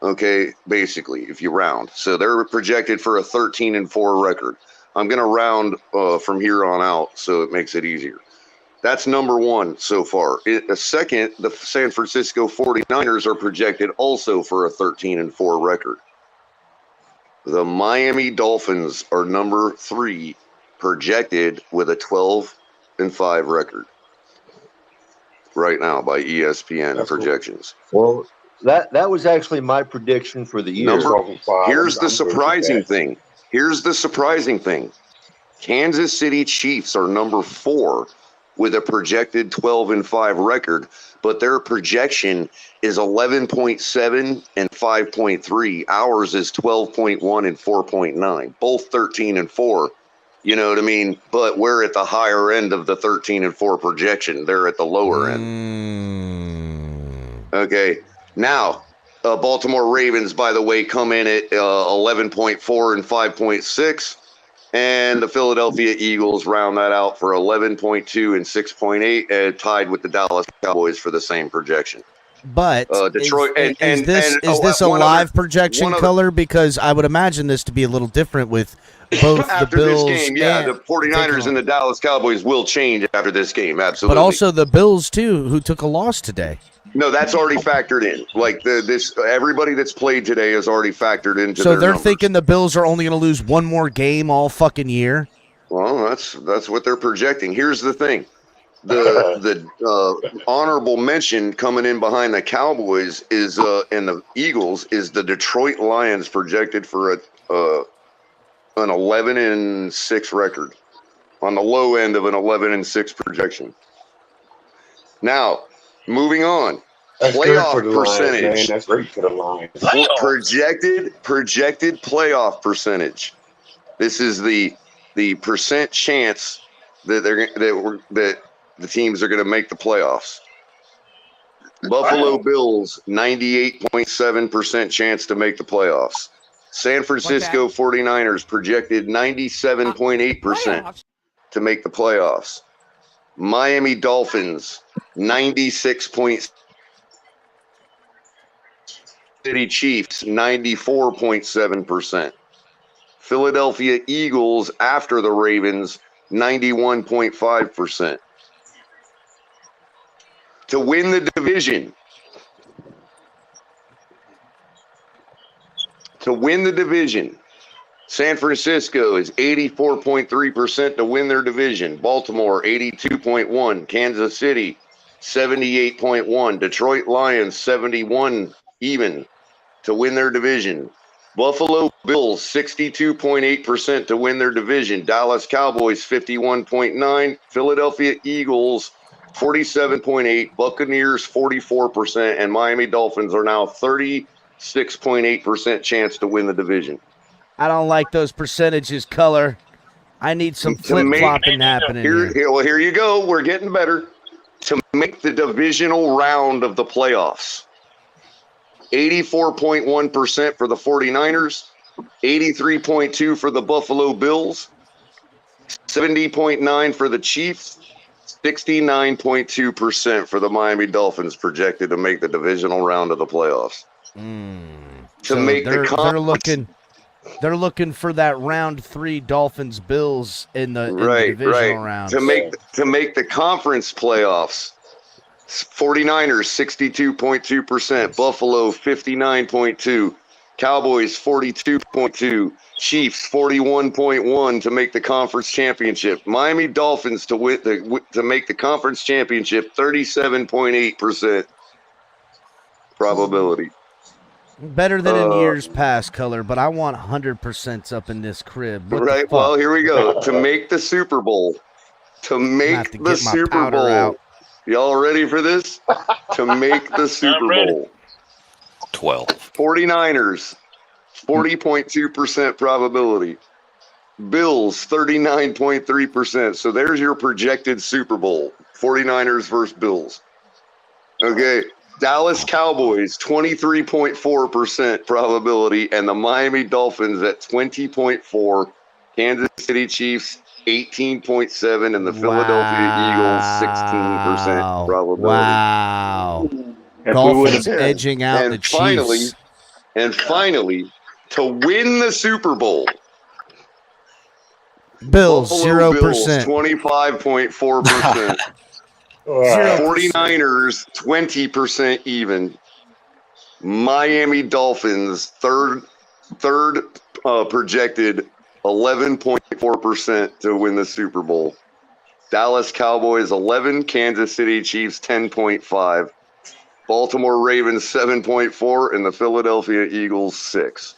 S7: Okay, basically, if you round. So they're projected for a 13-4 record. I'm going to round from here on out so it makes it easier. That's number one so far. Second, the San Francisco 49ers are projected also for a 13-4 record. The Miami Dolphins are number 3, projected with a 12-5 record right now by ESPN projections.
S10: Cool. Well, that was actually my prediction for the year.
S7: Here's the surprising thing. Kansas City Chiefs are number 4 with a projected 12-5 record, but their projection is 11.7 and 5.3. Ours is 12.1 and 4.9, both 13-4. You know what I mean? But we're at the higher end of the 13-4 projection. They're at the lower end. Okay. Now, Baltimore Ravens, by the way, come in at 11.4 and 5.6. And the Philadelphia Eagles round that out for 11.2 and 6.8, tied with the Dallas Cowboys for the same projection.
S3: But
S7: Detroit
S3: is this a live projection, Color? Because I would imagine this to be a little different with both
S7: after
S3: the Bills.
S7: This game, yeah, the 49ers and the Dallas Cowboys will change after this game, absolutely.
S3: But also the Bills too, who took a loss today.
S7: No, that's already factored in. Like everybody that's played today is already factored into.
S3: So
S7: their
S3: they're
S7: numbers.
S3: thinking the Bills are only going to lose one more game all fucking year.
S7: Well, that's what they're projecting. Here's the thing: the honorable mention coming in behind the Cowboys is and the Eagles is the Detroit Lions projected for an 11-6 record, on the low end of an 11-6 projection. Now, moving on.
S9: That's
S7: playoff
S9: good for the
S7: percentage.
S9: Lions, man. That's great for the Lions.
S7: Projected playoff percentage. This is the percent chance that that the teams are going to make the playoffs. Buffalo Bills 98.7% chance to make the playoffs. San Francisco 49ers projected 97.8% to make the playoffs. Miami Dolphins 96.6%. City Chiefs 94.7%. Philadelphia Eagles after the Ravens 91.5%. To win the division. San Francisco is 84.3% to win their division. Baltimore 82.1%. Kansas City 78.1%. Detroit Lions 71 even to win their division. Buffalo Bills 62.8% to win their division. Dallas Cowboys 51.9%. Philadelphia Eagles 47.8%. Buccaneers 44%. And Miami Dolphins are now 36.8% chance to win the division.
S3: I don't like those percentages, Color. I need some flip-flopping happening here.
S7: Here you go. We're getting better. To make the divisional round of the playoffs. 84.1% for the 49ers, 83.2% for the Buffalo Bills, 70.9% for the Chiefs, 69.2% for the Miami Dolphins projected to make the divisional round of the playoffs.
S3: They're looking for that round 3 Dolphins Bills in the divisional round.
S7: To make the conference playoffs. 49ers 62.2%, Buffalo 59.2%, Cowboys 42.2%, Chiefs 41.1% to make the conference championship. Miami Dolphins to make the conference championship 37.8% probability.
S3: Better than in years past, Color, but I want 100% up in this crib.
S7: Right. Well, here we go. To make the Super Bowl. Y'all ready for this? To make the Super Bowl.
S13: 12.
S7: 49ers, 40.2% probability. Bills, 39.3%. So there's your projected Super Bowl. 49ers versus Bills. Okay. Dallas Cowboys, 23.4% probability. And the Miami Dolphins at 20.4%. Kansas City Chiefs, 18.7%. And the Philadelphia Eagles, 16% probability.
S3: Wow.
S9: If
S3: Dolphins edging out the Chiefs.
S7: And finally, to win the Super Bowl,
S3: Bills,
S7: Buffalo
S3: 0%.
S7: Bills, 25.4%. 49ers, 20% even. Miami Dolphins, third projected 11.4% to win the Super Bowl. Dallas Cowboys, 11. Kansas City Chiefs, 10.5. Baltimore Ravens, 7.4. And the Philadelphia Eagles, 6.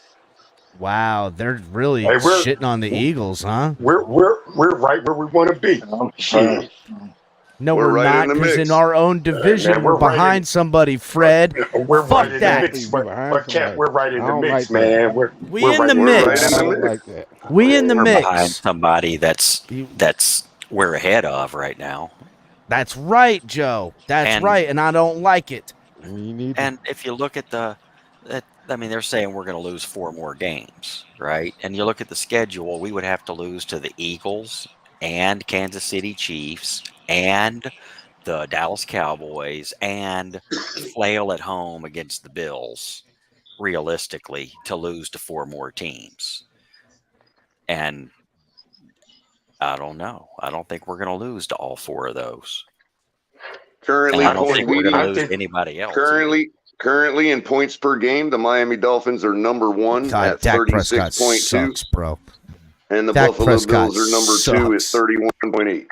S3: Wow, they're really shitting on the Eagles, huh?
S9: We're right where we want to be. Shit.
S3: No,
S7: We're
S3: we're
S7: right
S3: not,
S7: in the
S3: because
S7: mix.
S3: in our own division,
S9: Man,
S3: we're
S9: we're right
S3: behind
S9: in-
S3: somebody, Fred.
S9: We're
S3: Fuck
S9: right in
S3: that.
S9: the mix, but Cat, we're right in
S12: I
S9: the
S12: don't
S9: mix,
S12: like that.
S9: man. We're
S3: in the
S9: right
S3: mix.
S12: I don't like that.
S3: We in the
S13: We're
S3: mix.
S13: behind somebody that's we're ahead of right now.
S3: That's right, Joe. That's right, and I don't like it.
S12: Me neither.
S13: And if you look at they're saying we're going to lose 4 more games, right? And you look at the schedule, we would have to lose to the Eagles and Kansas City Chiefs and the Dallas Cowboys and flail at home against the Bills, realistically, to lose to 4 more teams. And I don't know. I don't think we're going to lose to all 4 of those.
S7: Currently,
S13: and I don't think we're going to lose to anybody else.
S7: Currently in points per game, the Miami Dolphins are number 1 at 36.2,
S3: bro.
S7: And the
S3: Dak
S7: Buffalo
S3: Prescott
S7: Bills are number 2 at 31.8.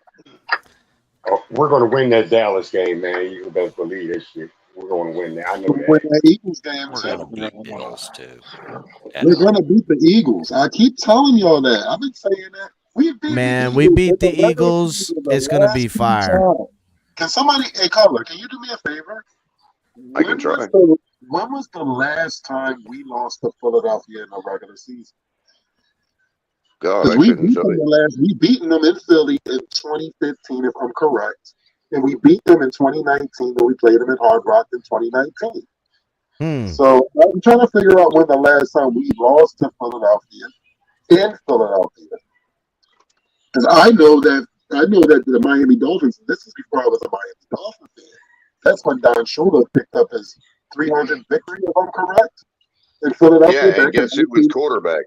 S9: We're going to win that Dallas game, man. You best believe that shit. We're going to win that. I know that.
S8: Win that Eagles game
S13: We're going to beat Bills too.
S8: We're going to beat the Eagles. I keep telling y'all that. I've been saying that. We
S3: beat the Eagles. It's going to be fire.
S8: Can somebody, hey, Cutler, can you do me a favor?
S7: I can try.
S8: When was the last time we lost to Philadelphia in the regular season?
S7: God, I
S8: we
S7: couldn't tell you.
S8: We beaten them in Philly in 2015, if I'm correct. And we beat them in 2019 when we played them in Hard Rock in 2019. So I'm trying to figure out when the last time we lost to Philadelphia in Philadelphia. Because I know that the Miami Dolphins, this is before I was a Miami Dolphin fan. That's when Don Shula picked up his 300 victory, if I'm correct, in Philadelphia.
S7: Yeah, and guess who was quarterback?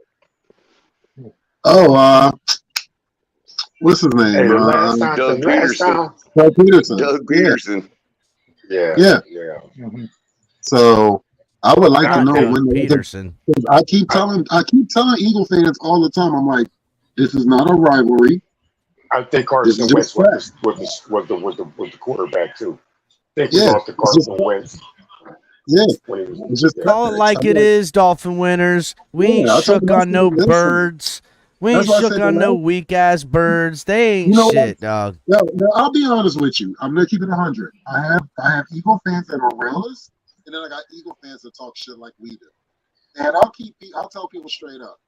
S8: Oh, what's his name?
S9: Hey, Doug
S7: Peterson.
S8: Doug Peterson.
S7: Doug Peterson.
S9: Yeah.
S8: Mm-hmm. So I would like to know when
S3: Peterson.
S8: I keep telling Eagle fans all the time. I'm like, this is not a rivalry.
S9: I think Carson Wentz was the quarterback too. I think we lost to Carson Wentz.
S8: Yeah,
S3: call it like it is, Dolphin winners. We ain't shook on no birds. We ain't shook on no weak ass birds. They ain't shit, dog.
S8: No, I'll be honest with you. I'm gonna keep it 100. I have Eagle fans that are realists, and then I got Eagle fans that talk shit like we do. And I'll tell people straight up.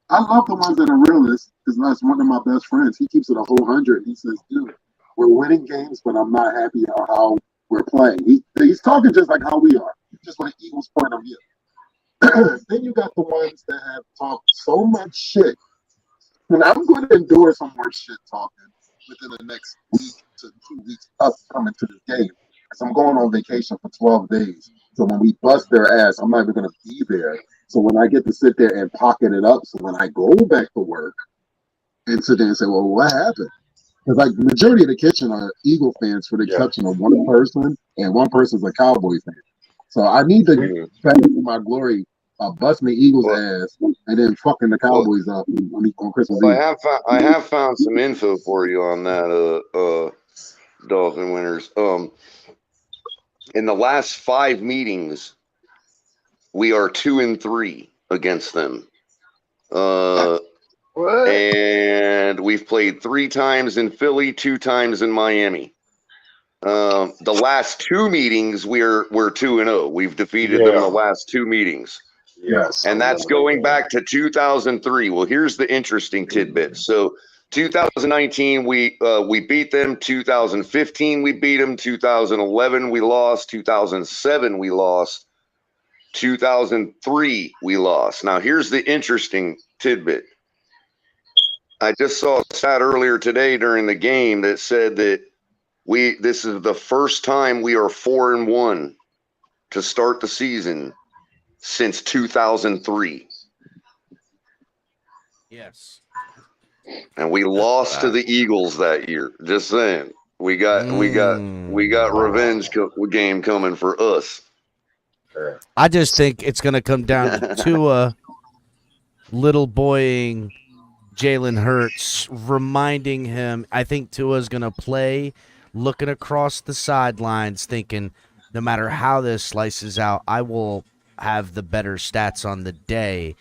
S8: I love the ones that are realists because that's one of my best friends. He keeps it a whole 100. He says, dude, we're winning games, but I'm not happy at how we're playing. He's talking just like how we are, just with an Eagles point of view. Then you got the ones that have talked so much shit. And I'm going to endure some more shit talking within the next week to 2 weeks us coming to this game. Because I'm going on vacation for 12 days. So when we bust their ass, I'm not even going to be there. So when I get to sit there and pocket it up, so when I go back to work and sit there and say, well, what happened? Because like the majority of the kitchen are Eagle fans for the exception of one person, and one person's a Cowboys fan. So I need to back to my glory busting the Eagles' ass and then fucking the Cowboys up on Christmas Eve.
S7: I have found some info for you on that, Dolphin winners. In the last 5 meetings, we are 2-3 against them. And we've played 3 times in Philly, 2 times in Miami. The last two meetings, we're 2-0. We've defeated them in the last two meetings.
S8: Yes.
S7: And that's going back to 2003. Well, here's the interesting tidbit. So 2019, we beat them. 2015, we beat them. 2011, we lost. 2007, we lost. 2003, we lost. Now, here's the interesting tidbit. I just saw a stat earlier today during the game that said that this is the first time we are 4-1 to start the season since 2003.
S3: Yes.
S7: And we lost to the Eagles that year. Just saying. We got revenge game coming for us.
S3: I just think it's going to come down to Tua little boying Jalen Hurts, reminding him. I think Tua's going to play looking across the sidelines thinking no matter how this slices out, I will have the better stats on the day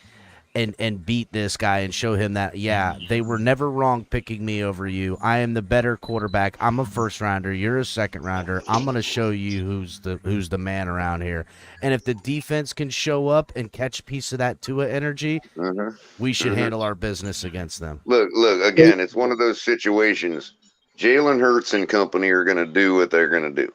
S3: and beat this guy and show him that, yeah, they were never wrong picking me over you. I am the better quarterback. I'm a first rounder. You're a second rounder. I'm going to show you who's the man around here. And if the defense can show up and catch a piece of that Tua energy, we should handle our business against them.
S7: Look, again, it's one of those situations. Jalen Hurts and company are going to do what they're going to do.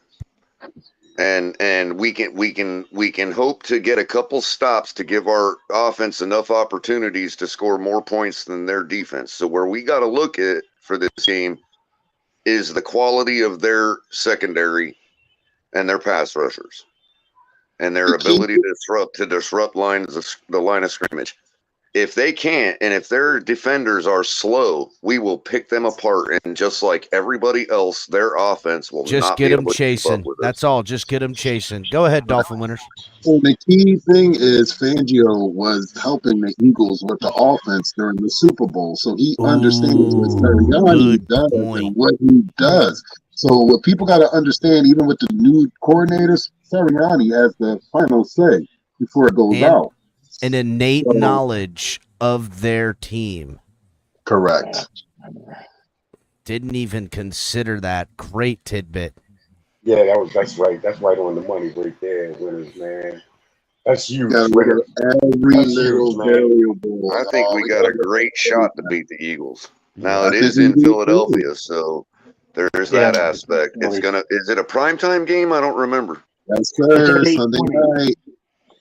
S7: And we can hope to get a couple stops to give our offense enough opportunities to score more points than their defense. So where we got to look at for this game is the quality of their secondary and their pass rushers and their ability to disrupt the line of scrimmage. If they can't, and if their defenders are slow, we will pick them apart. And just like everybody else, their offense will
S3: just
S7: not
S3: get
S7: be
S3: them
S7: able to
S3: chasing.
S7: keep up with
S3: That's all. Just get them chasing. Go ahead, Dolphin winners.
S8: So the key thing is Fangio was helping the Eagles with the offense during the Super Bowl, so he understands what Sirianni does and what he does. So what people got to understand, even with the new coordinators, Sirianni has the final say before it goes out.
S3: An innate knowledge of their team.
S8: Correct.
S3: Didn't even consider that. Great tidbit.
S9: Yeah, that's right. That's right on the money right there, winners, man. That's huge.
S8: Every little variable.
S7: I think we got a great shot to beat the Eagles. Now it is in Philadelphia, so there's that aspect. Is it a primetime game? I don't remember.
S8: That's correct. Sunday night.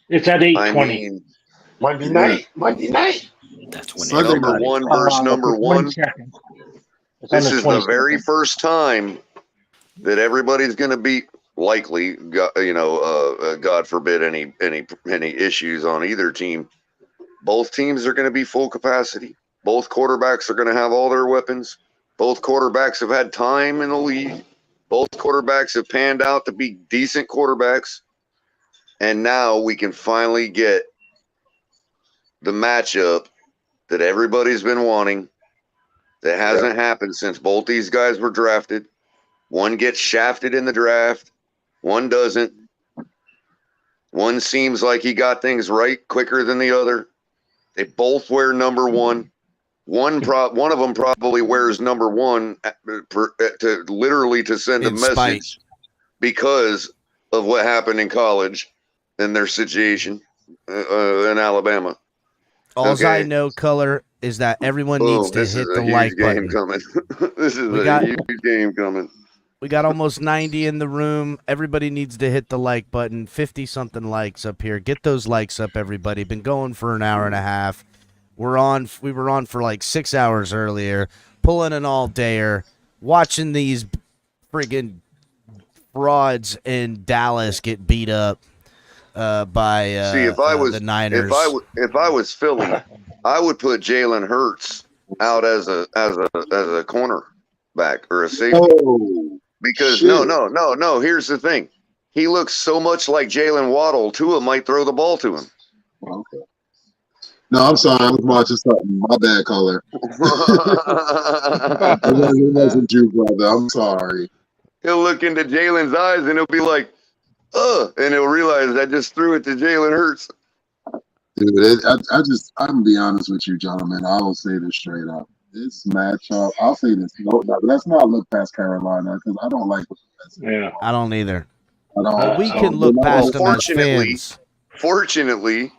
S14: It's at 8:20.
S9: Monday night.
S13: That's when
S7: number one versus number one. This is the very first time that everybody's going to be likely, God forbid any issues on either team. Both teams are going to be full capacity. Both quarterbacks are going to have all their weapons. Both quarterbacks have had time in the league. Both quarterbacks have panned out to be decent quarterbacks. And now we can finally get the matchup that everybody's been wanting. That hasn't happened since both these guys were drafted. One gets shafted in the draft. One doesn't. One seems like he got things right quicker than the other. They both wear number one. One of them probably wears number one to send a message because of what happened in college and their situation in Alabama.
S3: All I know, Color, is that everyone needs to hit the like button.
S7: This is a huge game coming.
S3: We got almost 90 in the room. Everybody needs to hit the like button. 50-something likes up here. Get those likes up, everybody. Been going for an hour and a half. We were on for like 6 hours earlier, pulling an all-dayer, watching these friggin' frauds in Dallas get beat up by the Niners.
S7: If I was Philly, I would put Jalen Hurts out as a cornerback or a safety. Because no. Here's the thing: he looks so much like Jalen Waddle. Tua might throw the ball to him.
S8: Okay. No, I'm sorry. I was watching something. My bad, Color. It wasn't you, brother. I'm sorry.
S7: He'll look into Jalen's eyes and he'll be like, and he'll realize I just threw it to Jalen Hurts.
S8: Dude, I'm gonna be honest with you, gentlemen. I will say this straight up. this matchup, I'll say this. No, let's not look past Carolina because I don't like what the Mets
S14: Yeah.
S3: I don't either.
S8: I don't.
S3: But we
S8: So
S3: can
S8: we're
S3: look
S8: not
S3: past
S8: gonna-
S3: them as fans.
S7: Fortunately,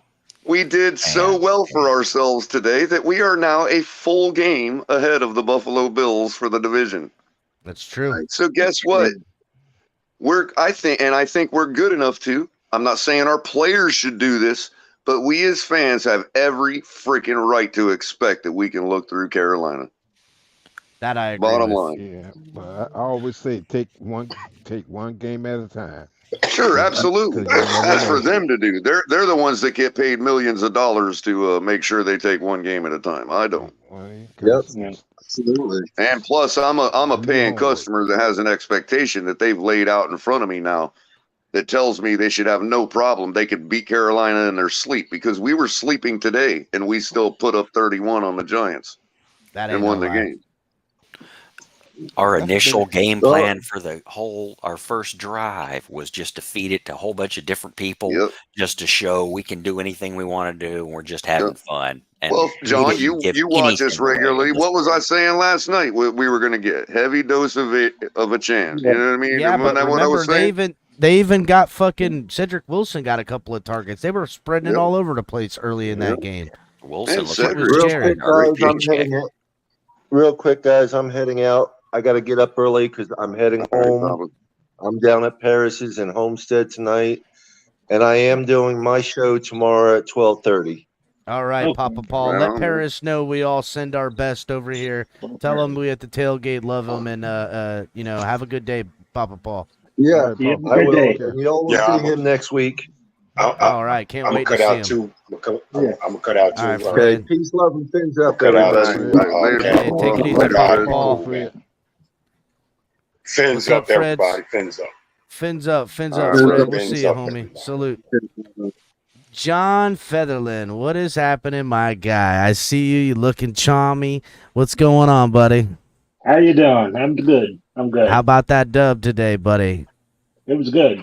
S7: we did so well for ourselves today that we are now a full game ahead of the Buffalo Bills for the division.
S3: That's true.
S7: So guess what? I think we're good enough to. I'm not saying our players should do this, but we as fans have every freaking right to expect that we can look through Carolina.
S3: That I agree
S7: Bottom
S3: with.
S7: line.
S12: Yeah, but I always say take one game at a time.
S7: Sure, absolutely.
S12: you never
S7: That's
S12: know.
S7: for them to do. They're the ones that get paid millions of dollars to make sure they take one game at a time. I don't.
S10: Yep.
S8: Absolutely.
S7: And plus, I'm a paying
S12: Lord.
S7: customer that has an expectation that they've laid out in front of me now that tells me they should have no problem. They could beat Carolina in their sleep because we were sleeping today and we still put up 31 on the Giants
S3: That
S7: and
S3: ain't
S7: won
S3: no
S7: the
S3: lie.
S7: game.
S13: Our initial game plan for our first drive was just to feed it to a whole bunch of different people, just to show we can do anything we want to do, and we're just having fun. And
S7: Well, John, you watch us regularly. What was I saying last night? We were going to get heavy dose of a chance. You know what I mean?
S3: Yeah, but
S7: Isn't that what I
S3: remember
S7: was saying?
S3: they even got fucking Cedric Wilson got a couple of targets. They were spreading it all over the place early in that game.
S13: Wilson
S3: looks
S13: like
S3: was Jared.
S10: Real quick, guys, I'm heading out. I got to get up early because I'm heading home. I'm down at Paris's in Homestead tonight, and I am doing my show tomorrow at 12:30.
S3: All right, Papa Paul.
S10: Right
S3: Let
S10: on.
S3: Paris know we all send our best over here. Tell him we at the tailgate love him, and have a good day, Papa Paul.
S10: Yeah,
S14: Yeah,
S10: I will.
S14: day.
S10: And y'all will see him next week.
S3: All right, can't wait to see him.
S9: Too. I'm gonna cut out too.
S3: All right,
S10: Okay,
S3: Fred.
S10: peace, love, and fins up,
S9: Cut out
S10: everybody.
S9: too.
S3: Hey, take it easy, Papa Paul.
S9: Fins
S3: What's up,
S9: up, everybody.
S3: Freds?
S9: Fins up.
S3: Fins up,
S9: All right,
S3: Fred. We'll
S9: fins
S3: see you,
S9: up,
S3: homie.
S9: everybody.
S3: Salute. John Featherland, what is happening, my guy? I see you. You looking charmy. What's going on, buddy?
S14: How you doing? I'm good. I'm good.
S3: How about that dub today, buddy?
S14: It was good.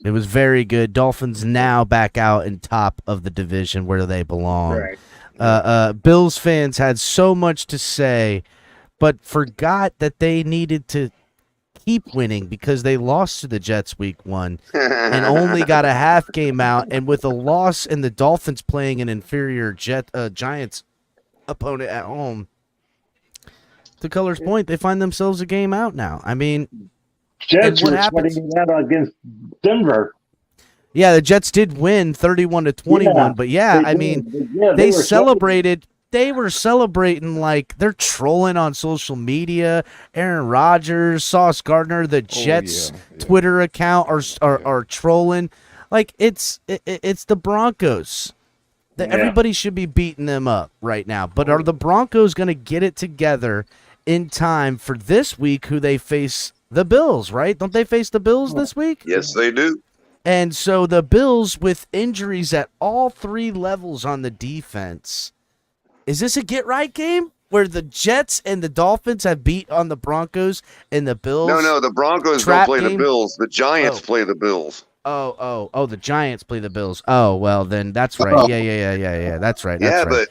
S3: It was very good. Dolphins now back out in top of the division where they belong.
S14: Right.
S3: Bills fans had so much to say, but forgot that they needed to keep winning because they lost to the Jets week 1 and only got a half game out. And with a loss and the Dolphins playing an inferior Giants opponent at home, to Color's point, they find themselves a game out now. I mean,
S14: Jets
S3: what
S14: were
S3: happens?
S14: sweating it out against Denver.
S3: Yeah, the Jets did win 31-21, but they celebrated. They were celebrating like they're trolling on social media. Aaron Rodgers, Sauce Gardner, the Jets Twitter account are trolling. Like it's the Broncos. Everybody should be beating them up right now. But are the Broncos going to get it together in time for this week? Who they face? The Bills, right? Don't they face the Bills this week?
S7: Yes, they do.
S3: And so the Bills with injuries at all 3 levels on the defense. Is this a get-right game where the Jets and the Dolphins have beat on the Broncos and the Bills?
S7: No, the Broncos don't play the Bills. The Giants play the Bills.
S3: Oh, the Giants play the Bills. Oh, well, then that's right. Yeah. That's right. That's right.
S7: But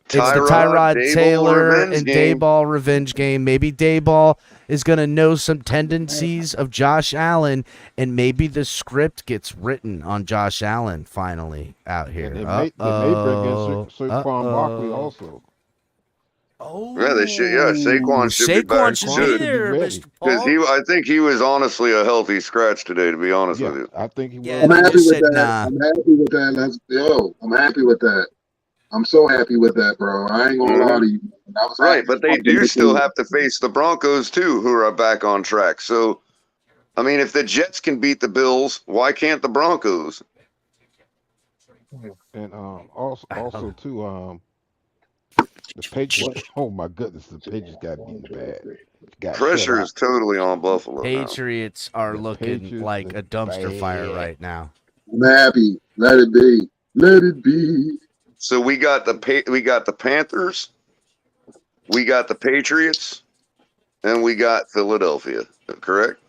S3: it's the Tyrod Taylor and Dayball revenge game. Maybe Dayball is going to know some tendencies of Josh Allen, and maybe the script gets written on Josh Allen finally out here.
S12: They may bring in Saquon Barkley also.
S3: Oh,
S7: yeah, they should. Yeah, Saquon should be back.
S3: Should be there, Mr.
S7: Because
S3: Paul.
S7: I think he was honestly a healthy scratch today. To be honest with you,
S12: I think he was.
S8: I'm happy with that. I'm happy with that. I'm happy with that. I'm so happy with that, bro. I ain't gonna lie to you.
S7: Right, but they do still have to face the Broncos too, who are back on track. So, I mean, if the Jets can beat the Bills, why can't the Broncos?
S12: And also too, the Patriots. Oh my goodness, the Patriots got beaten bad.
S7: Pressure is totally on Buffalo.
S3: Patriots are looking like a dumpster fire right now.
S8: I'm happy. Let it be. Let it be.
S7: So we got the Panthers, we got the Patriots, and we got Philadelphia. Correct?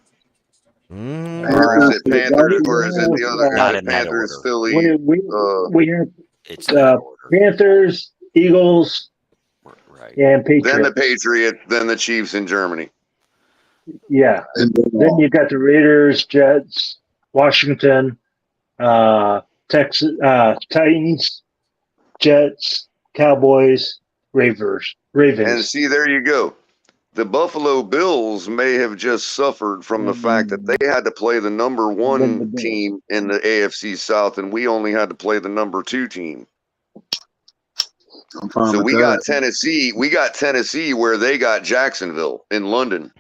S7: Or is it Panthers, or is it the other guy? Panthers, Philly.
S14: We have Panthers, Eagles,
S13: Right.
S14: and Patriots.
S7: Then the Patriots, then the Chiefs in Germany.
S14: Yeah.
S8: And
S14: Then you got the Raiders, Jets, Washington, Texas, Titans, Jets, Cowboys,
S7: And
S14: Ravens.
S7: see, there you go. The Buffalo Bills may have just suffered from the fact that they had to play the number one team in the AFC South, and we only had to play the number 2 team.
S8: I'm fine
S7: So
S8: with
S7: we
S8: that.
S7: got Tennessee. We got Tennessee where they got Jacksonville in London.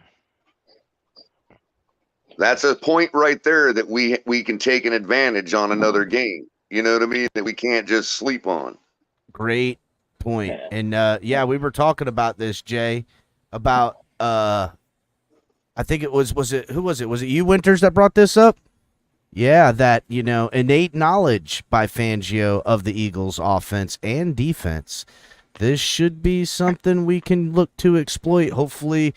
S7: That's a point right there that we can take an advantage on another game. You know what I mean? That we can't just sleep on.
S3: Great point. And yeah, we were talking about this, Jay, about I think it was who was it? Was it you, Winters, that brought this up? Yeah, that, innate knowledge by Fangio of the Eagles' offense and defense. This should be something we can look to exploit. Hopefully,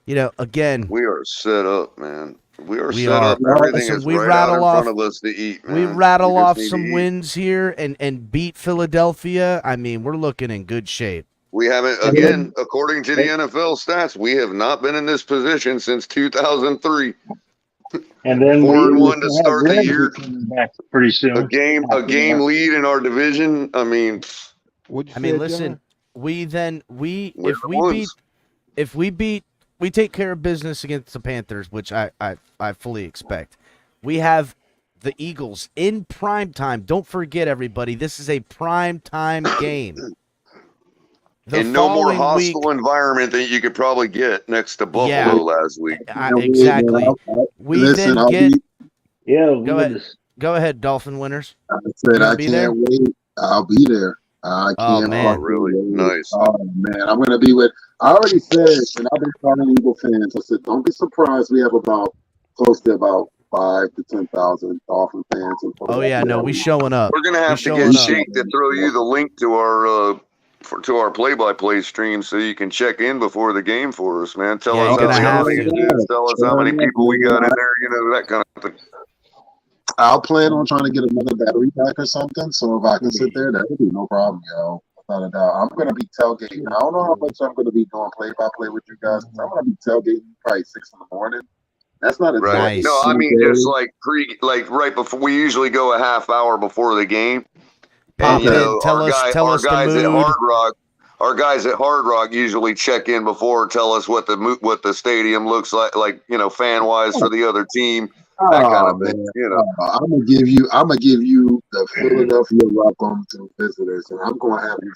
S3: again.
S7: We are set up, man. We are set
S3: are.
S7: up. Everything
S3: Listen,
S7: is right out in front of us to eat, man.
S3: We rattle off
S7: need
S3: some
S7: to eat.
S3: wins here and beat Philadelphia. I mean, we're looking in good shape.
S7: We haven't, again, according to the NFL stats, we have not been in this position since 2003.
S14: And then
S7: 4-1 to start the year.
S14: coming back pretty soon.
S7: A game lead in our division. I mean,
S3: listen, if we take care of business against the Panthers, which I fully expect. We have the Eagles in prime time. Don't forget, everybody, this is a prime time game.
S7: And no more hostile environment than you could probably get next to Buffalo last week.
S3: Exactly.
S8: Listen,
S3: then get.
S14: Yeah.
S3: Go ahead, Dolphin winners.
S8: I said I can't wait. I'll be there. I can't.
S3: Oh, man.
S7: Really nice.
S8: Oh man, I'm gonna be with. I already said, and I've been telling Eagle fans. I said, don't be surprised. We have close to about 5,000 to 10,000 Dolphin fans.
S3: Oh yeah, no, we showing up.
S7: We're gonna have to get Shake to throw you the link to our play-by-play stream so you can check in before the game for us, man. Tell us how many people we got in there, that kind of thing.
S8: I'll plan on trying to get another battery pack or something, so if I can sit there, that would be no problem, yo. Without a doubt. I'm gonna be tailgating. I don't know how much I'm gonna be doing play-by-play with you guys. I'm gonna be tailgating probably 6 in the morning. That's not a
S7: right. No, I mean just like right before. We usually go a half hour before the game. And,
S3: tell us
S7: guys
S3: the mood.
S7: At Hard Rock, our guys at Hard Rock usually check in before, tell us what the stadium looks like fan wise for the other team, that kind of thing.
S8: I'm gonna give you the Philadelphia welcome to visitors, and I'm gonna have you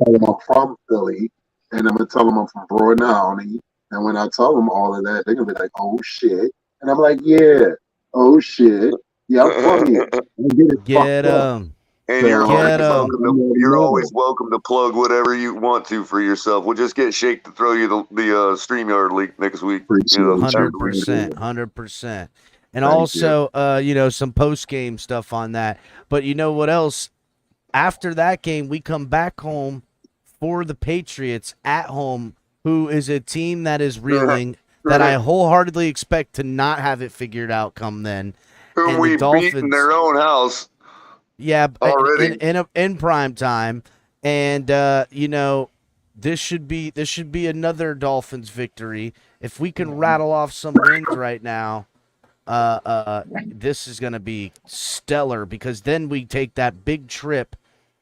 S8: tell them I'm from Philly, and I'm gonna tell them I'm from Broad County, and when I tell them all of that, they're gonna be like, "Oh shit," and I'm like, "Yeah, oh shit, yeah, I'm from here."
S3: Get them.
S7: And you're always welcome to plug whatever you want to for yourself. We'll just get Shake to throw you the StreamYard link next week.
S3: 100%. And also, some post-game stuff on that. But you know what else? After that game, we come back home for the Patriots at home, who is a team that is reeling, that I wholeheartedly expect to not have it figured out come then.
S7: Whom we beat in their own house.
S3: Yeah,
S7: already
S3: in prime time, and this should be another Dolphins victory. If we can rattle off some wins right now, this is going to be stellar, because then we take that big trip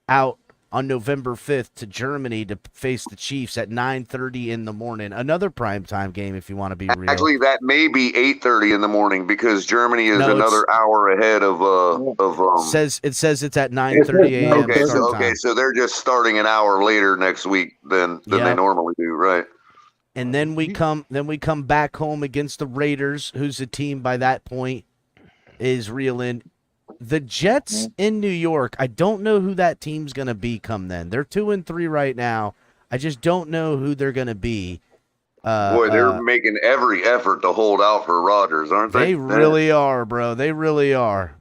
S3: out on November 5th to Germany to face the Chiefs at 9:30 in the morning. Another primetime game, if you want to be real.
S7: Actually, that may be 8:30 in the morning, because Germany is another hour ahead of
S3: It says it's at 9:30 a.m.
S7: Okay, so they're just starting an hour later next week than they normally do, right?
S3: And then we come back home against the Raiders, who's a team by that point is reeling. The Jets in New York, I don't know who that team's going to be come then. They're 2-3 right now. I just don't know who they're going to be.
S7: Boy, they're making every effort to hold out for Rodgers, aren't they?
S3: They really are, bro. They really are.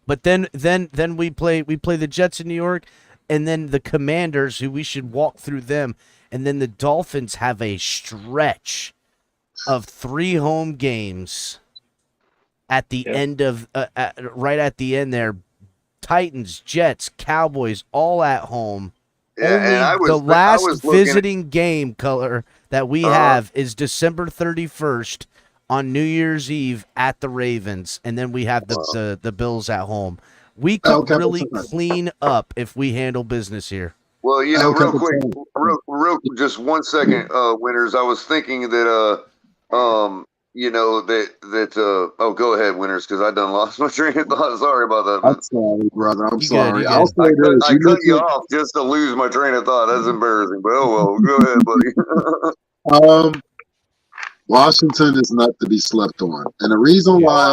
S3: But then we play the Jets in New York, and then the Commanders, who we should walk through them, and then the Dolphins have a stretch of 3 home games. At the end of right at the end there, Titans, Jets, Cowboys, all at home, only the last visiting game color that we have is December 31st on New Year's Eve at the Ravens, and then we have the Bills at home. We could really clean up if we handle business here.
S7: Well, real quick, real just 1 second, Winners. I was thinking that go ahead, Winners, because I done lost my train of thought. Sorry about that, man.
S8: I'm sorry, brother. I'm
S3: You
S8: sorry.
S3: Good.
S8: I'll say this.
S7: I cut you off just to lose my train of thought. That's embarrassing, but oh well. Go ahead, buddy.
S8: Washington is not to be slept on, and the reason why.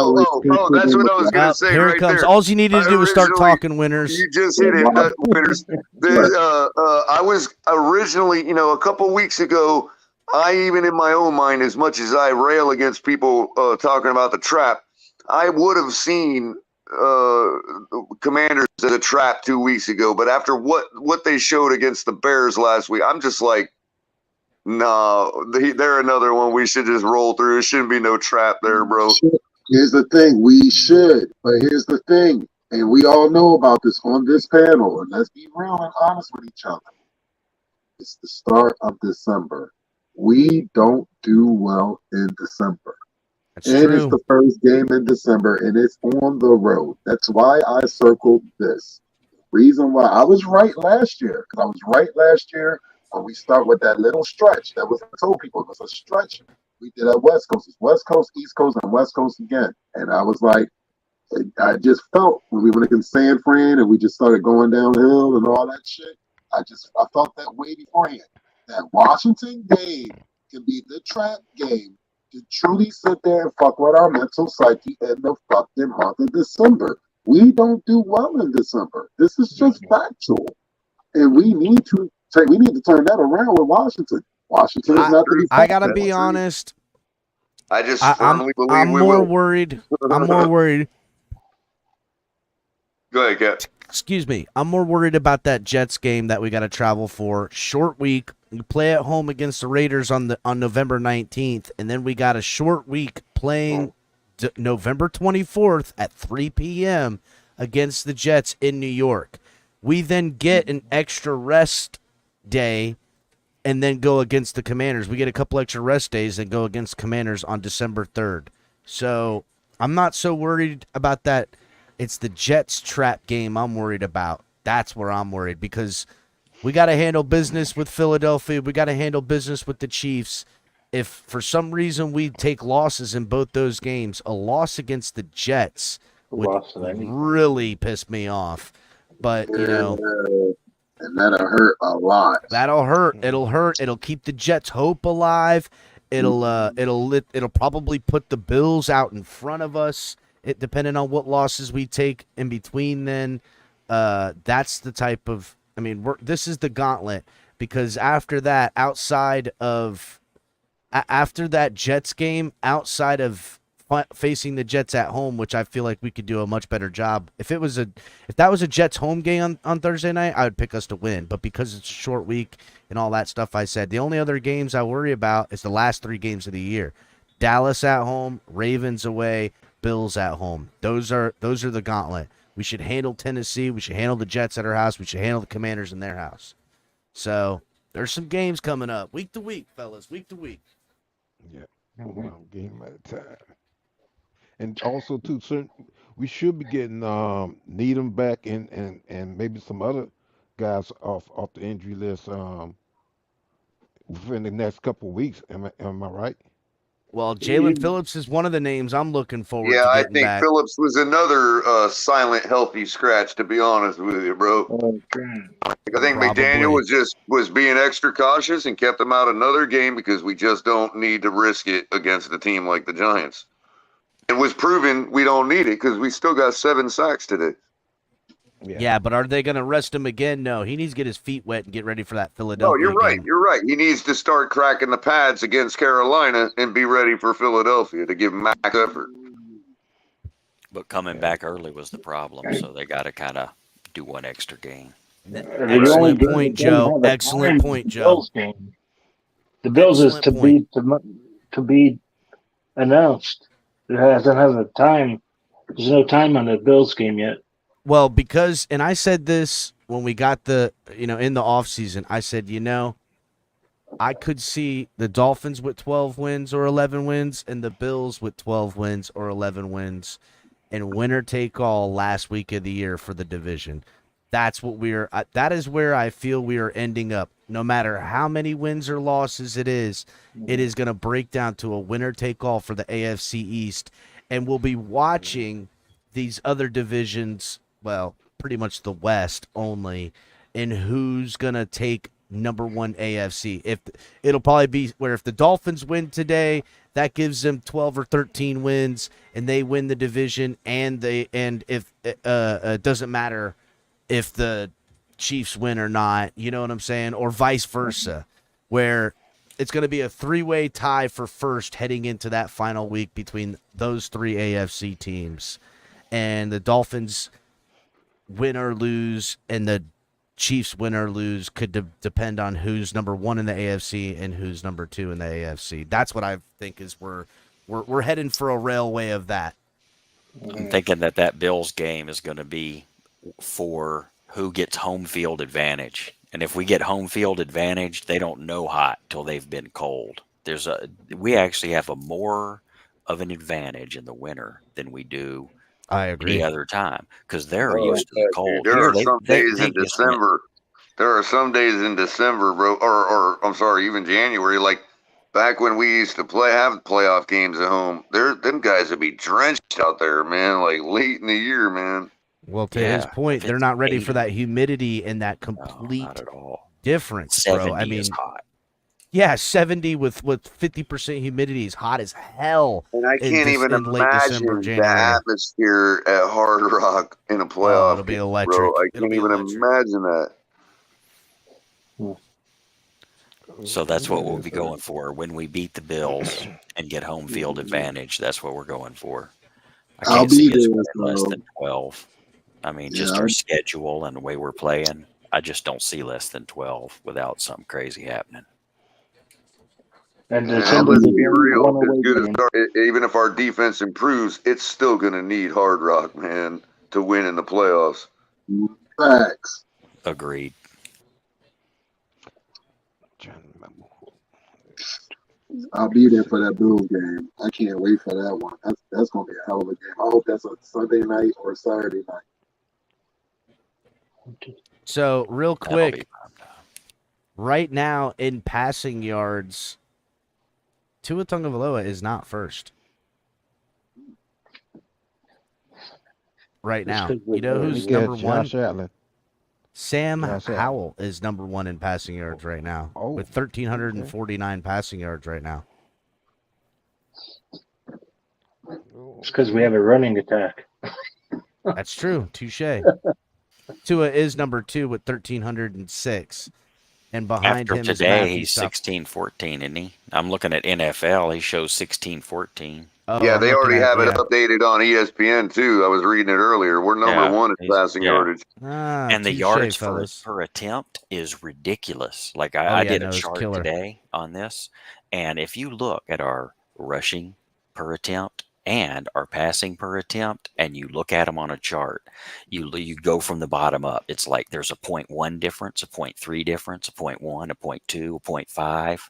S7: That's what I was going to say.
S3: Here
S7: right
S3: it comes.
S7: there.
S3: All you need to do is start talking, Winners.
S7: You just hit it, Winners. I was originally, a couple weeks ago. I even in my own mind, as much as I rail against people talking about the trap, I would have seen Commanders as a trap 2 weeks ago. But after what they showed against the Bears last week, I'm just like, no, they're another one we should just roll through. There shouldn't be no trap there, bro.
S8: Here's the thing. We should. But here's the thing. And we all know about this on this panel. And let's be real and honest with each other. It's the start of December. We don't do well in December.
S3: That's true.
S8: It's the first game in December, and it's on the road. That's why I circled this. Reason why I was right last year, because I was right last year when we start with that little stretch. That was, I told people it was a stretch. We did at West Coast. It's West Coast, East Coast, and West Coast again. And I was like, I just felt when we went against San Fran and we just started going downhill and all that shit, I felt that way beforehand. That Washington game can be the trap game to truly sit there and fuck with our mental psyche in the fucking month of December. We don't do well in December. This is just factual. And we need to turn that around with Washington. Washington is not to be.
S3: I gotta be honest.
S7: I just firmly believe
S3: I'm
S7: we
S3: more
S7: will.
S3: worried. I'm more worried.
S7: Go ahead, Cap.
S3: Excuse me. I'm more worried about that Jets game that we got to travel for. Short week. We play at home against the Raiders on November 19th, and then we got a short week playing November 24th at 3 p.m. against the Jets in New York. We then get an extra rest day and then go against the Commanders. We get a couple extra rest days and go against Commanders on December 3rd. So I'm not so worried about that. It's the Jets trap game I'm worried about. That's where I'm worried because we got to handle business with Philadelphia. We got to handle business with the Chiefs. If for some reason we take losses in both those games, a loss against the Jets would really piss me off. But,
S8: and that'll hurt a lot.
S3: That'll hurt. It'll hurt. It'll keep the Jets' hope alive. It'll probably put the Bills out in front of us. Depending on what losses we take in between, then that's the type of. I mean, this is the gauntlet because after that, after that Jets game, outside of facing the Jets at home, which I feel like we could do a much better job. If that was a Jets home game on Thursday night, I would pick us to win. But because it's a short week and all that stuff, I said the only other games I worry about is the last 3 games of the year: Dallas at home, Ravens away, Bills at home. Those are the gauntlet. We should handle Tennessee. We should handle the Jets at our house. We should handle the Commanders in their house. So there's some games coming up, week to week, fellas, week to week.
S12: Yeah, one game at a time. And also, too, we should be getting Needham back and maybe some other guys off the injury list within the next couple of weeks. Am I right?
S3: Well, Jalen Phillips is one of the names I'm looking forward to
S7: I
S3: getting
S7: think
S3: back.
S7: Phillips was another silent, healthy scratch, to be honest with you, bro. I think McDaniel was being extra cautious and kept him out another game because we just don't need to risk it against a team like the Giants. It was proven we don't need it because we still got 7 sacks today.
S3: Yeah, but are they going to rest him again? No, he needs to get his feet wet and get ready for that Philadelphia
S7: No, you're right.
S3: game.
S7: You're right. He needs to start cracking the pads against Carolina and be ready for Philadelphia to give max effort.
S13: But coming back early was the problem, so they got to kind of do one extra game.
S3: Excellent point, Joe. Excellent point, Joe.
S14: The Bills is to be announced. It doesn't have a time. There's no time on the Bills game yet.
S3: Well, because, and I said this when we got the in the offseason, I said, I could see the Dolphins with 12 wins or 11 wins and the Bills with 12 wins or 11 wins and winner take all last week of the year for the division. That is where I feel we are ending up. No matter how many wins or losses it is going to break down to a winner take all for the AFC East, and we'll be watching these other divisions, well, pretty much the West only, and who's going to take number one AFC. If it'll probably be where if the Dolphins win today, that gives them 12 or 13 wins and they win the division, and if it doesn't matter if the Chiefs win or not, you know what I'm saying, or vice versa, where it's going to be a three-way tie for first heading into that final week between those three AFC teams, and the Dolphins win or lose and the Chiefs win or lose could depend on who's number one in the AFC and who's number two in the AFC. That's what I think is we're heading for a railway of that.
S13: I'm thinking that Bills game is going to be for who gets home field advantage. And if we get home field advantage, they don't know hot till they've been cold. We actually have a more of an advantage in the winter than we do
S3: I agree.
S13: any other time because they're used to the cold.
S7: There
S13: Here,
S7: are some days in December. There are some days in December, bro, or I'm sorry, even January, like back when we used to have playoff games at home. Them guys would be drenched out there, man, like late in the year, man.
S3: Well, to his point, they're not ready for that humidity and that complete difference, bro. I mean,
S13: is hot.
S3: Yeah, 70 with 50% humidity is hot as hell.
S7: And I can't even
S3: late December,
S7: imagine the
S3: January.
S7: atmosphere at Hard Rock in a playoff.
S3: It'll be
S7: game,
S3: electric.
S7: Bro. I can't even imagine that.
S13: So that's what we'll be going for when we beat the Bills and get home field advantage. That's what we're going for. I can't see us winning less than 12. I mean, just our schedule and the way we're playing, I just don't see less than 12 without something crazy happening.
S14: And
S7: let's be real. Even if our defense improves, it's still going to need Hard Rock, man, to win in the playoffs.
S8: Facts.
S13: Agreed.
S8: I'll be there for that Bills game. I can't wait for that one. That's going to be a hell of a game. I hope that's a Sunday night or a Saturday night.
S3: So, real quick, right now in passing yards, Tua Tagovailoa is not first. Right now. You know who's number one?
S12: Josh Allen.
S3: Sam Howell is number one in passing yards right now with 1,349 passing yards right now.
S14: It's because we have a running attack.
S3: That's true. Touche. Tua is number two with 1,306. And behind
S13: After
S3: him
S13: today,
S3: is
S13: he's 16-14, isn't he? I'm looking at NFL. He shows 16-14.
S7: Yeah, they already have it updated on ESPN, too. I was reading it earlier. We're number one in passing yardage.
S13: And the yardage per attempt is ridiculous. Like, I did a chart today on this. And if you look at our rushing per attempt and our passing per attempt, and you look at them on a chart, you go from the bottom up. It's like there's a 0.1 difference, a 0.3 difference, a 0.1, a 0.2, a 0.5,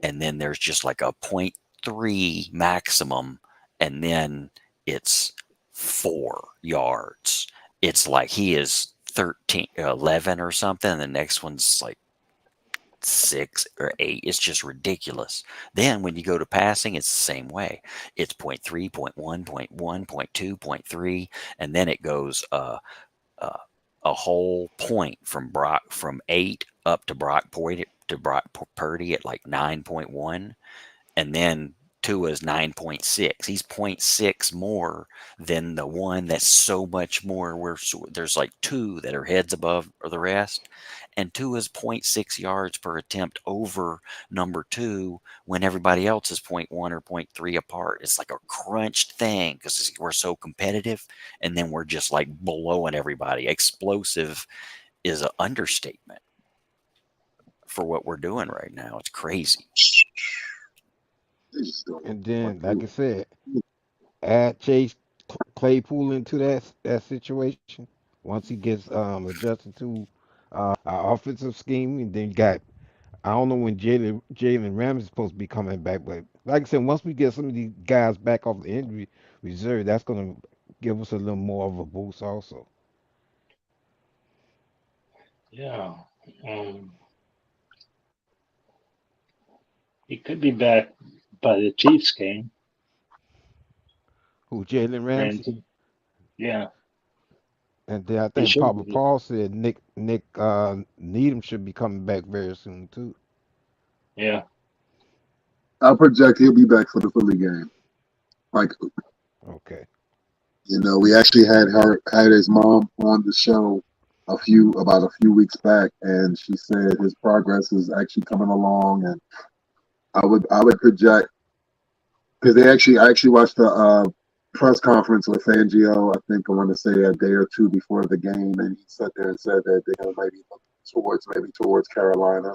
S13: and then there's just like a 0.3 maximum, and then it's 4 yards. It's like he is 11 or something, and the next one's like 6 or 8. It's just ridiculous. Then when you go to passing, it's the same way. It's 0.3, 0.1, 0.1, 0.2, 0.3, and then it goes a whole point from 8 up to Brock Purdy at like 9.1, and then Tua is 9.6. He's 0.6 more than the one that's so much more. There's like 2 that are heads above or the rest. And Tua's 0.6 yards per attempt over number 2 when everybody else is 0.1 or 0.3 apart. It's like a crunched thing because we're so competitive, and then we're just like blowing everybody. Explosive is an understatement for what we're doing right now. It's crazy.
S12: And then, like I said, add Chase Claypool into that situation. Once he gets adjusted to our offensive scheme, and then you got I don't know when Jalen Ramsey's supposed to be coming back, but like I said, once we get some of these guys back off the injury reserve, that's gonna give us a little more of a boost also.
S14: Yeah. Um, he could be back by the Chiefs game.
S12: Who, Jalen Ramsey?
S14: Ramsey. Yeah.
S12: And then I
S14: He
S12: think
S14: should
S12: Papa
S14: be.
S12: Paul said Nick Needham should be coming back very soon too.
S14: Yeah.
S8: I project he'll be back for the Philly game. Like,
S12: Okay.
S8: we actually had his mom on the show about a few weeks back, and she said his progress is actually coming along, and I would project because I actually watched the press conference with Fangio. I think I want to say a day or two before the game, and he sat there and said that they're gonna maybe look towards Carolina.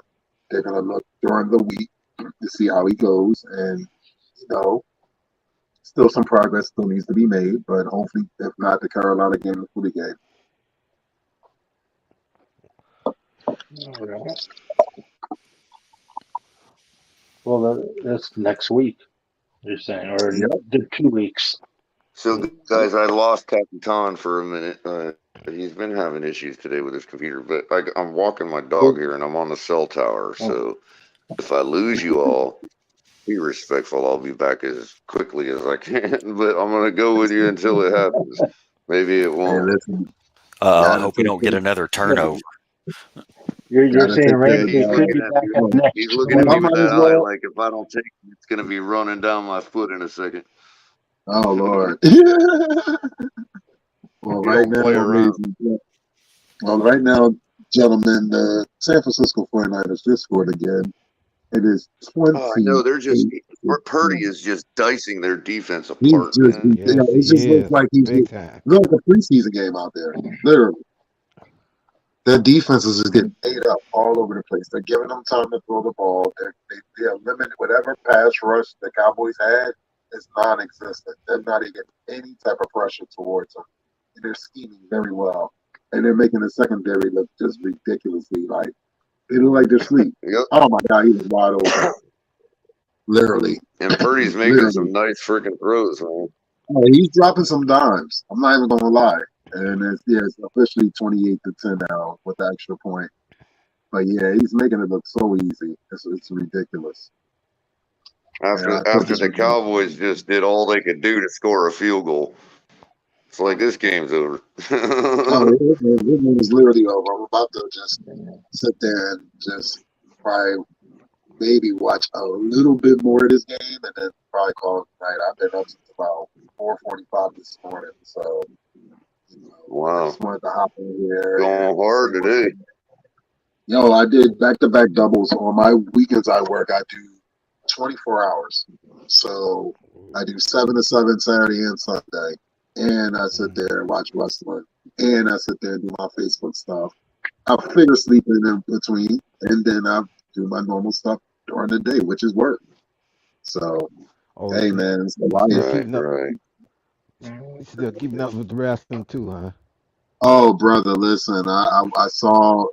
S8: They're gonna look during the week to see how he goes, and still some progress still needs to be made, but hopefully, if not the Carolina game, the Philly game.
S14: All right. Well, that's next week. You're saying, or
S8: Yep.
S14: the 2 weeks.
S7: So, guys, I lost Capitan for a minute. He's been having issues today with his computer, but I'm walking my dog here, and I'm on the cell tower. So, if I lose you all, be respectful. I'll be back as quickly as I can, but I'm gonna go with you until it happens. Maybe it
S8: Hey,
S7: won't.
S8: listen,
S13: I hope we don't get another turnover.
S14: You're saying Ramsey
S7: He's
S14: could be
S7: looking at
S14: back
S7: me.
S14: up next.
S7: He's looking at
S8: I
S7: me with
S8: might
S7: that
S8: as
S7: eye,
S8: well.
S7: like if I don't take it, it's gonna be running down my foot in a second.
S8: Oh Lord. Well,
S7: You don't play around.
S8: right now, gentlemen, the San Francisco 49ers just scored again. It is 20.
S7: Oh, I know. They're just Purdy is just dicing their defense
S8: He's
S7: apart,
S8: just,
S7: man.
S12: Yes,
S8: it just
S12: he
S8: looks
S12: is.
S8: like he's
S12: Big time.
S8: like a preseason game out there. Literally, their defense is just getting ate up all over the place. They're giving them time to throw the ball. They eliminate whatever pass rush the Cowboys had is non-existent. They're not even getting any type of pressure towards them, and they're scheming very well. And they're making the secondary look just ridiculously like they look like they're asleep.
S7: Yep.
S8: Oh my God, he was wide open. Literally.
S7: And Purdy's making some nice freaking throws, man.
S8: Oh, he's dropping some dimes. I'm not even gonna lie. And it's officially 28-10 now with the extra point. But yeah, he's making it look so easy. It's ridiculous.
S7: After the Cowboys just did all they could do to score a field goal. It's like this game's over.
S8: This game is literally over. I'm about to just sit there and just probably maybe watch a little bit more of this game and then probably call it night. I've been up since about 4:45 this morning, so
S7: wow.
S8: I just wanted to hop in here.
S7: Going hard today.
S8: Yo, I did back-to-back doubles. On my weekends I work, I do 24 hours. So I do 7 to 7 Saturday and Sunday. And I sit there and watch wrestling. And I sit there and do my Facebook stuff. I figure sleeping in between. And then I do my normal stuff during the day, which is work. So, hey, man, it's the life.
S12: Still keeping up with the wrestling too, huh?
S8: Oh, brother, listen, I saw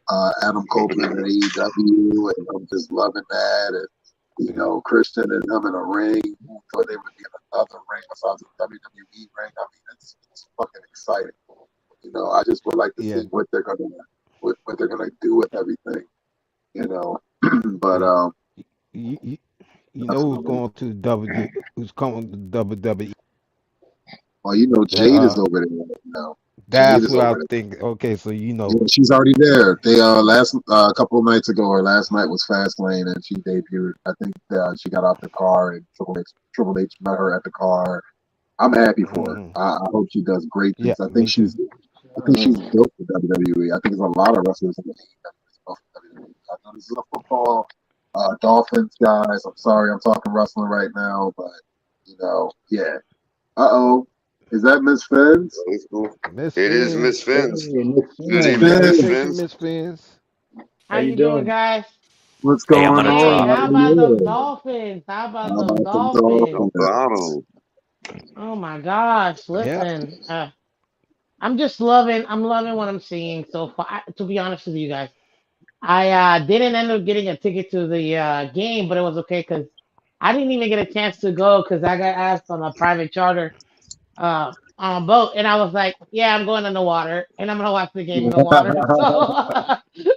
S8: Adam Copeland at AEW, and I'm just loving that. And, Christian and him in a ring, thought they would be in another ring besides the WWE ring. I mean, it's fucking exciting. I just would like to see what they're gonna do with everything. But
S12: you know who's going to who's coming to WWE?
S8: Well, Jade is over there right now.
S12: That's what I was thinking. Okay, so
S8: Yeah, she's already there. They last couple of nights ago, or last night was Fastlane, and she debuted. I think she got out the car, and Triple H met her at the car. I'm happy for her. I hope she does great things. I think she's built for WWE. I think there's a lot of wrestlers in the AEW. I know this is a football Dolphins guys. I'm sorry, I'm talking wrestling right now, but yeah. Is that Miss Fins?
S7: It is Miss Fins. Good evening,
S12: Miss
S7: Fins.
S12: Miss Fins.
S15: How you doing, guys?
S8: What's going on?
S15: How about those Dolphins? How about those Dolphins? Oh my gosh! Listen, I'm just loving. I'm loving what I'm seeing so far. To be honest with you guys, I didn't end up getting a ticket to the game, but it was okay because I didn't even get a chance to go because I got asked on a private charter on a boat, and I was like, "Yeah, I'm going in the water, and I'm gonna watch the game in the water." So,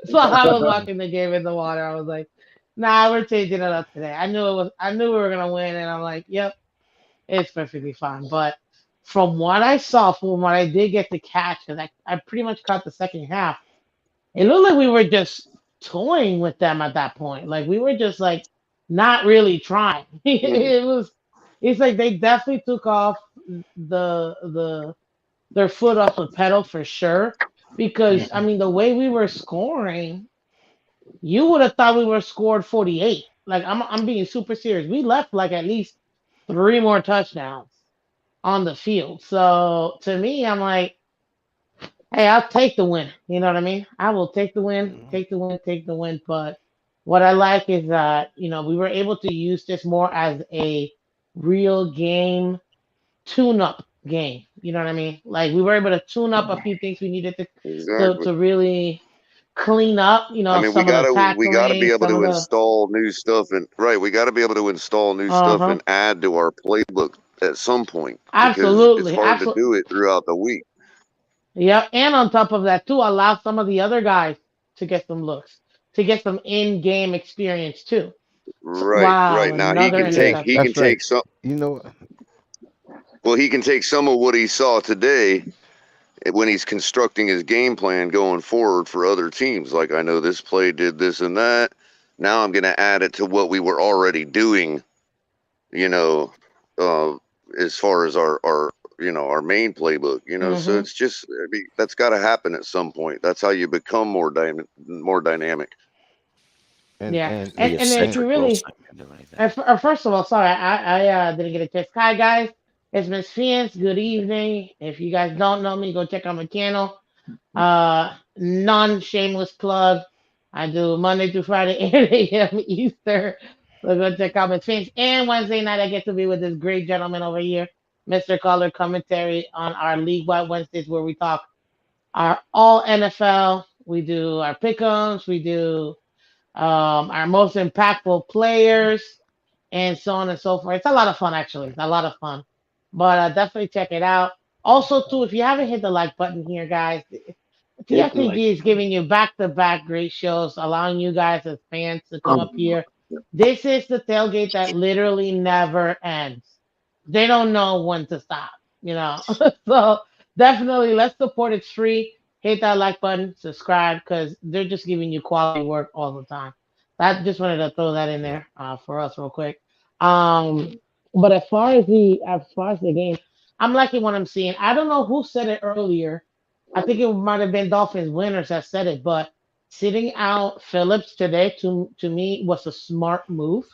S15: so I was watching the game in the water. I was like, "Nah, we're changing it up today." I knew it was. I knew we were gonna win, and I'm like, "Yep, it's perfectly fine." But from what I saw, from what I did get to catch, because I pretty much caught the second half, it looked like we were just toying with them at that point. Like we were just like not really trying. It was. It's like they definitely took off the their foot off the pedal for sure. Because I mean, the way we were scoring, you would have thought we were scored 48. Like I'm being super serious. We left like at least three more touchdowns on the field. So to me, I'm like, hey, I'll take the win. You know what I mean? I will take the win, take the win, take the win. But what I like is that, we were able to use this more as a real game tune-up game. You know what I mean? Like we were able to tune up a few things we needed to to,
S7: Exactly.
S15: to really clean up,
S7: I mean, we
S15: some of the
S7: gotta be
S15: tackling,
S7: able
S15: some of
S7: to
S15: the
S7: install new stuff, and right, we gotta be able to install new stuff
S15: uh-huh.
S7: and add to our playbook at some point because it's
S15: Absolutely.
S7: hard to
S15: Absolutely.
S7: do it throughout the week.
S15: Yeah, and on top of that too, allow some of the other guys to get some looks, to get some in-game experience too. So,
S7: Right,
S15: wow,
S7: right. Now he
S15: another
S7: can
S12: Yeah,
S7: take
S15: interception.
S12: that's right. You know,
S7: he can take some of what he saw today when he's constructing his game plan going forward for other teams. Like, I know this play did this and that. Now I'm going to add it to what we were already doing, you know, uh, as far as our main playbook, so
S15: Hmm.
S7: it's just, I mean, that's got to happen at some point. That's how you become more dynamic.
S12: and
S15: Yeah,
S12: and
S15: and
S13: See
S12: and
S13: if
S15: and if
S12: and
S15: you
S13: Cedric
S15: really,
S13: Wilson can do anything.
S15: first of all, sorry, I didn't get a chance. Hi guys, it's Miss Fiance. Good evening. If you guys don't know me, go check out my channel. Non-shameless plug. I do Monday through Friday, 8 a.m. Eastern. So go check out my Finch. And Wednesday night, I get to be with this great gentleman over here, Mr. Color Commentary on our League Wide Wednesdays, where we talk our all NFL. We do our pick'ems. We do our most impactful players, and so on and so forth. It's a lot of fun, actually. It's a lot of fun. But definitely check it out. Also, too, if you haven't hit the like button here, guys,
S14: Hit the like
S15: TFTG is
S14: button.
S15: giving you back-to-back great shows, allowing you guys as fans to come up
S7: Um,
S15: here. This is the tailgate that literally never ends. They don't know when to stop. So definitely, let's support it free. Hit that like button, subscribe, because they're just giving you quality work all the time. I just wanted to throw that in
S12: yeah,
S15: there for us real quick. Um, but as far as the game, I'm liking what I'm seeing. I don't know who said it earlier. I think it might have been Dolphins winners that said it, but sitting out Phillips today to me was a smart move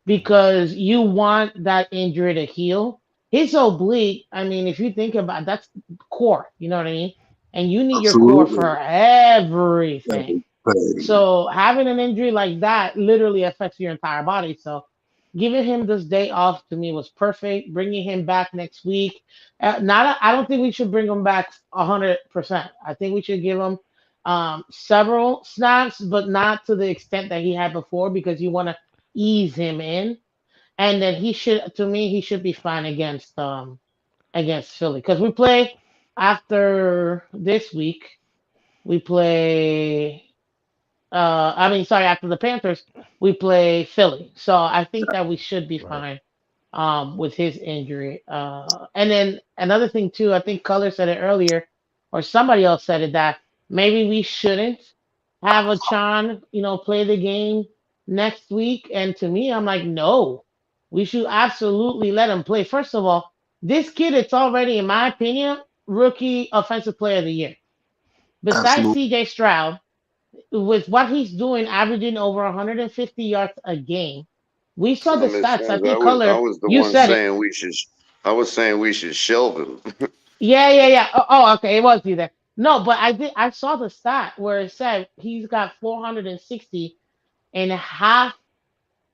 S15: because you want that injury to heal. His oblique, I mean, if you think about it, that's core, you know what I mean? And you need your core
S9: Absolutely.
S15: for everything.
S9: Everything.
S15: So having an injury like that literally affects your entire body. So giving him this day off to me was perfect. Bringing him back next week, not. I don't think we should bring him back 100%. I think we should give him several snaps, but not to the extent that he had before, because you want to ease him in, and then to me, he should be fine against Philly, because we play after this week. We play I mean, sorry, after the Panthers, we play Philly. So I think that we should be
S12: right.
S15: fine with his injury. And then another thing too, I think Color said it earlier, or somebody else said it, that maybe we shouldn't have a Chan, play the game next week. And to me, I'm like, no, we should absolutely let him play. First of all, this kid, it's already, in my opinion, rookie offensive player of the year. Besides
S9: Absolutely.
S15: CJ Stroud, with what he's doing, averaging over 150 yards a game. We saw
S7: I
S15: the
S7: mean,
S15: stats. I
S7: I
S15: think
S7: was I
S15: Color,
S7: was the
S15: you
S7: one
S15: said it.
S7: saying we should. I was saying we should shelve him.
S15: Yeah, yeah, yeah. Oh, okay, it was you there. No, but I saw the stat where it said he's got 460 and half,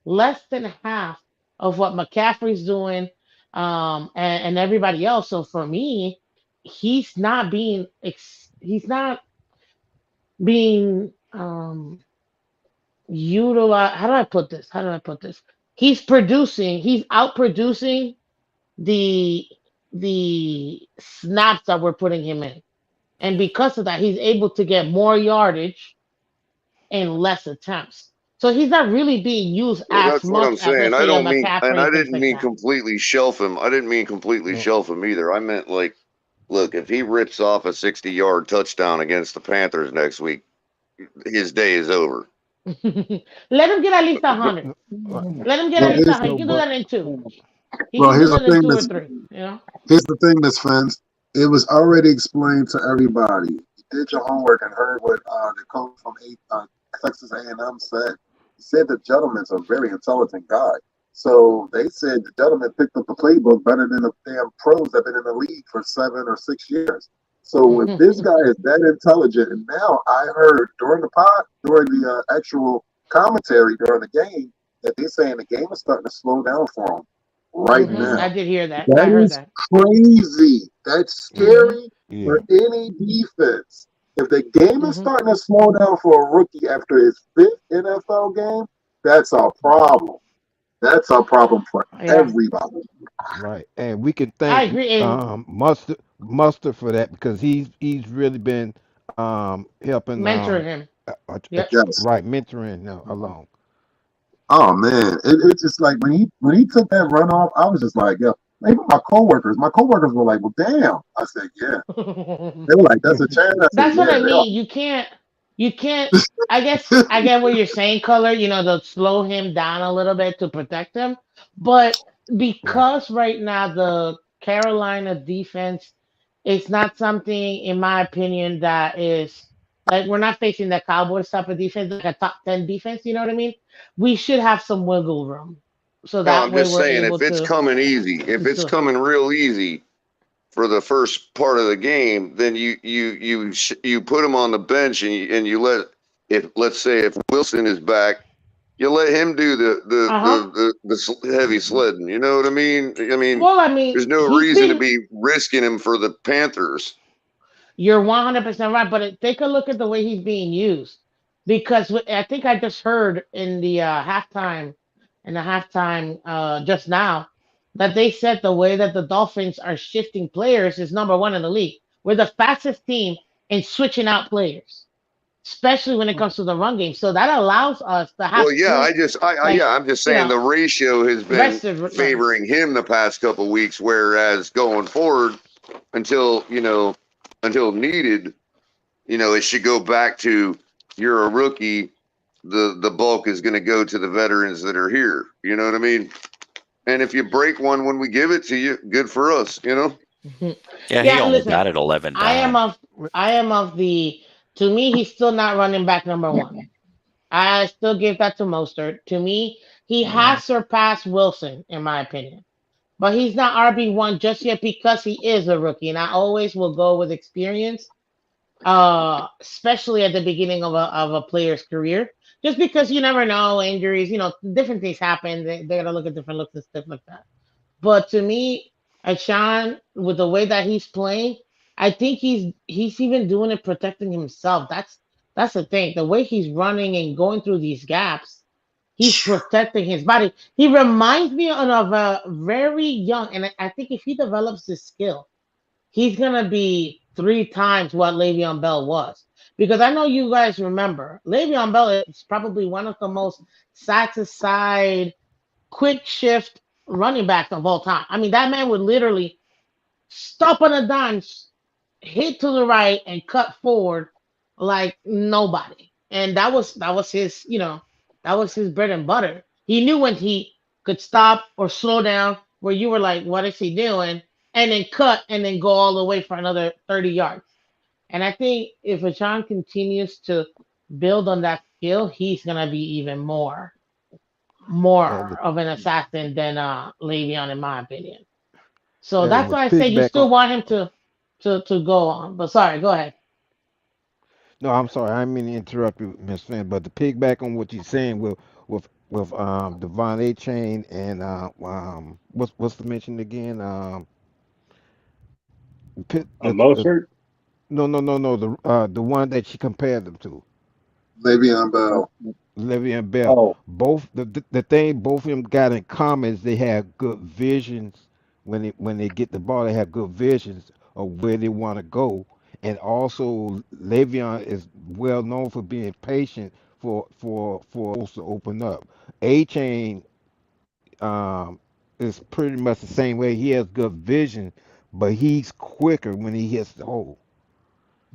S15: less than half of what McCaffrey's doing, and everybody else. So for me, he's not being he's not being utilized. How do I put this? How do I put this? He's producing. He's outproducing the snaps that we're putting him in, and because of that, he's able to get more yardage and less attempts. So he's not really being used
S7: Well,
S15: as
S7: that's what
S15: much
S7: I'm
S15: as,
S7: saying.
S15: let's
S7: I
S15: say, a
S7: don't mean, and
S15: McCaffrey
S7: I
S15: and things
S7: didn't
S15: like
S7: mean
S15: that.
S7: completely shelf him. I didn't mean completely
S12: No,
S7: shelf him either. I meant like, look, if he rips off a 60-yard touchdown against the Panthers next week, his day is over.
S15: Let him get at least
S12: no,
S15: 100.
S12: no,
S15: Let him get
S8: Well,
S15: at least
S8: here's
S15: 100. He
S12: no,
S15: can do
S12: but
S15: that in two. He
S8: well,
S15: can do
S8: here's the
S15: that in
S8: thing,
S15: two or
S8: Miss.
S15: three. You know.
S8: Here's the thing, Miss Fence. It was already explained to everybody. You did your homework and heard what the coach from Texas A&M said. He said the gentleman's a very intelligent guy. So they said the gentleman picked up the playbook better than the damn pros that have been in the league for 7 or 6 years. So if this guy is that intelligent, and now I heard during the actual commentary during the game, that they're saying the game is starting to slow down for him right
S15: I
S8: now.
S15: did hear that. I
S8: That
S15: heard
S8: is
S15: that.
S8: crazy. That's
S12: yeah,
S8: scary
S12: yeah,
S8: for any defense. If the game is
S15: Hmm.
S8: starting to slow down for a rookie after his fifth NFL game, that's a problem. That's a problem for
S15: Yeah,
S8: everybody.
S12: right. And we can
S15: I
S12: thank
S15: agree. And
S12: Mustard for that because he's really been helping
S15: mentor him. Yep.
S8: Yes.
S12: right mentoring along.
S8: Oh man, it's just like when he took that runoff, I was just like, yeah. Even my coworkers were like, well, damn. I said, yeah. They were like, that's a chance. I said,
S15: That's what
S8: yeah,
S15: I
S8: they are.
S15: mean. You can't. I guess I get what you're saying, color. You know, to slow him down a little bit to protect him, but
S12: Right.
S15: because right now the Carolina defense is not something, in my opinion, that is like we're not facing the Cowboys type of defense, like a top 10 defense. You know what I mean? We should have some wiggle room, so
S7: No,
S15: that
S7: I'm
S15: way
S7: just
S15: we're
S7: saying
S15: able
S7: if it's coming easy, if
S15: to
S7: it's
S15: still.
S7: coming real easy for the first part of the game, then you put him on the bench and you let, if let's say if Wilson is back, you let him do
S15: Uh huh.
S7: the heavy sledding. You know what I mean? I mean,
S15: Well, I mean,
S7: there's no
S15: he's
S7: reason to
S15: been.
S7: be risking him for the Panthers.
S15: You're 100% right, but take a look at the way he's being used. Because I think I just heard in the halftime just now, that they said the way that the Dolphins are shifting players is number one in the league. We're the fastest team in switching out players, especially when it comes to the run game. So that allows us to have
S7: Well, yeah,
S15: two,
S7: yeah,
S15: like,
S7: I'm just
S15: you
S7: saying
S15: know,
S7: the ratio has been
S15: rested runners.
S7: favoring him the past couple weeks, whereas going forward, until until needed, it should go back to, you're a rookie. The bulk is going to go to the veterans that are here. You know what I mean? And if you break one when we give it to you, good for us.
S15: Mhm.
S13: Yeah, he
S15: Yeah,
S13: only
S15: listen,
S13: got it 11
S15: I am
S13: times.
S15: of I am of the. To me, he's still not running back number one. I still give that to Mostert. To me, he has surpassed Wilson, in my opinion. But he's not RB1 just yet because he is a rookie. And I always will go with experience, especially at the beginning of a player's career. Just because you never know, injuries, different things happen. They're going to look at different looks and stuff like that. But to me, Sean, with the way that he's playing, I think he's even doing it protecting himself. That's the thing. The way he's running and going through these gaps, he's protecting his body. He reminds me of a very young, and I think if he develops this skill, he's gonna be three times what Le'Veon Bell was. Because I know you guys remember, Le'Veon Bell is probably one of the most side to side quick shift running backs of all time. I mean, that man would literally stop on a dime, hit to the right, and cut forward like nobody. And that was his, that was his bread and butter. He knew when he could stop or slow down, where you were like, "What is he doing?" And then cut, and then go all the way for another 30 yards. And I think if Rashawn continues to build on that skill, he's gonna be even more
S12: And
S15: of an assassin than Le'Veon, in my opinion. So
S12: and
S15: that's
S12: with
S15: why I say you
S12: pigback
S15: still
S12: on.
S15: want him to go on. But sorry, go ahead.
S12: No, I'm sorry, I didn't mean to interrupt you, Miss Fan, but to pigback on what you're saying with Devon A Chain and what's the mention again? Pit, the
S14: Mostert?
S12: no. The one that she compared them to,
S8: Le'Veon Bell.
S12: Le'Veon Bell.
S14: Oh,
S12: Both the thing both of them got in common is they have good visions when they get the ball. They have good visions of where they want to go, and also Le'Veon is well known for being patient for holes to open up. A Chain is pretty much the same way. He has good vision, but he's quicker when he hits the hole.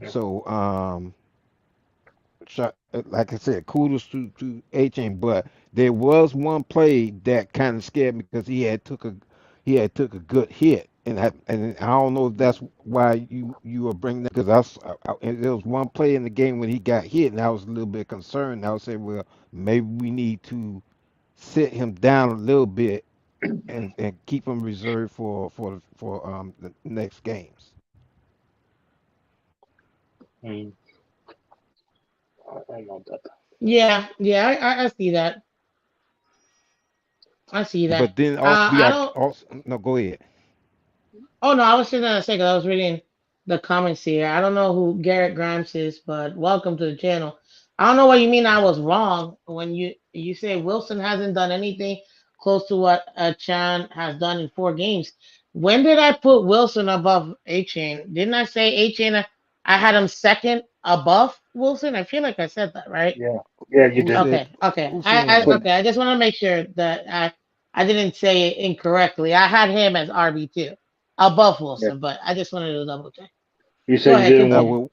S12: So like I said, kudos to A Chain, but there was one play that kind of scared me because he had took a good hit, and I don't know if that's why you were bringing that because and there was one play in the game when he got hit, and I was a little bit concerned. I was saying, well, maybe we need to sit him down a little bit and keep him reserved for the next games.
S14: mm, I don't know that.
S15: Yeah, I see that. I see that.
S12: But then also we
S15: I
S12: are
S15: don't.
S12: also no, go ahead.
S15: Oh no, I was just gonna say 'cause I was reading the comments here. I don't know who Garrett Grimes is, but welcome to the channel. I don't know what you mean. I was wrong when you say Wilson hasn't done anything close to what Chan has done in 4 games. When did I put Wilson above A Chain? Didn't I say A Chain? I had him second above Wilson. I feel like I said that, right?
S14: Yeah, yeah, you
S12: Who
S14: did.
S12: said
S15: Okay, okay.
S12: who said
S15: I
S14: Put
S12: that?
S15: okay. I just want to make sure that I didn't say it incorrectly. I had him as RB2 above
S14: yeah.
S15: Wilson, but I just wanted to double check.
S14: You
S15: Go
S14: said you
S15: ahead,
S14: didn't
S12: Now,
S14: want.
S15: continue.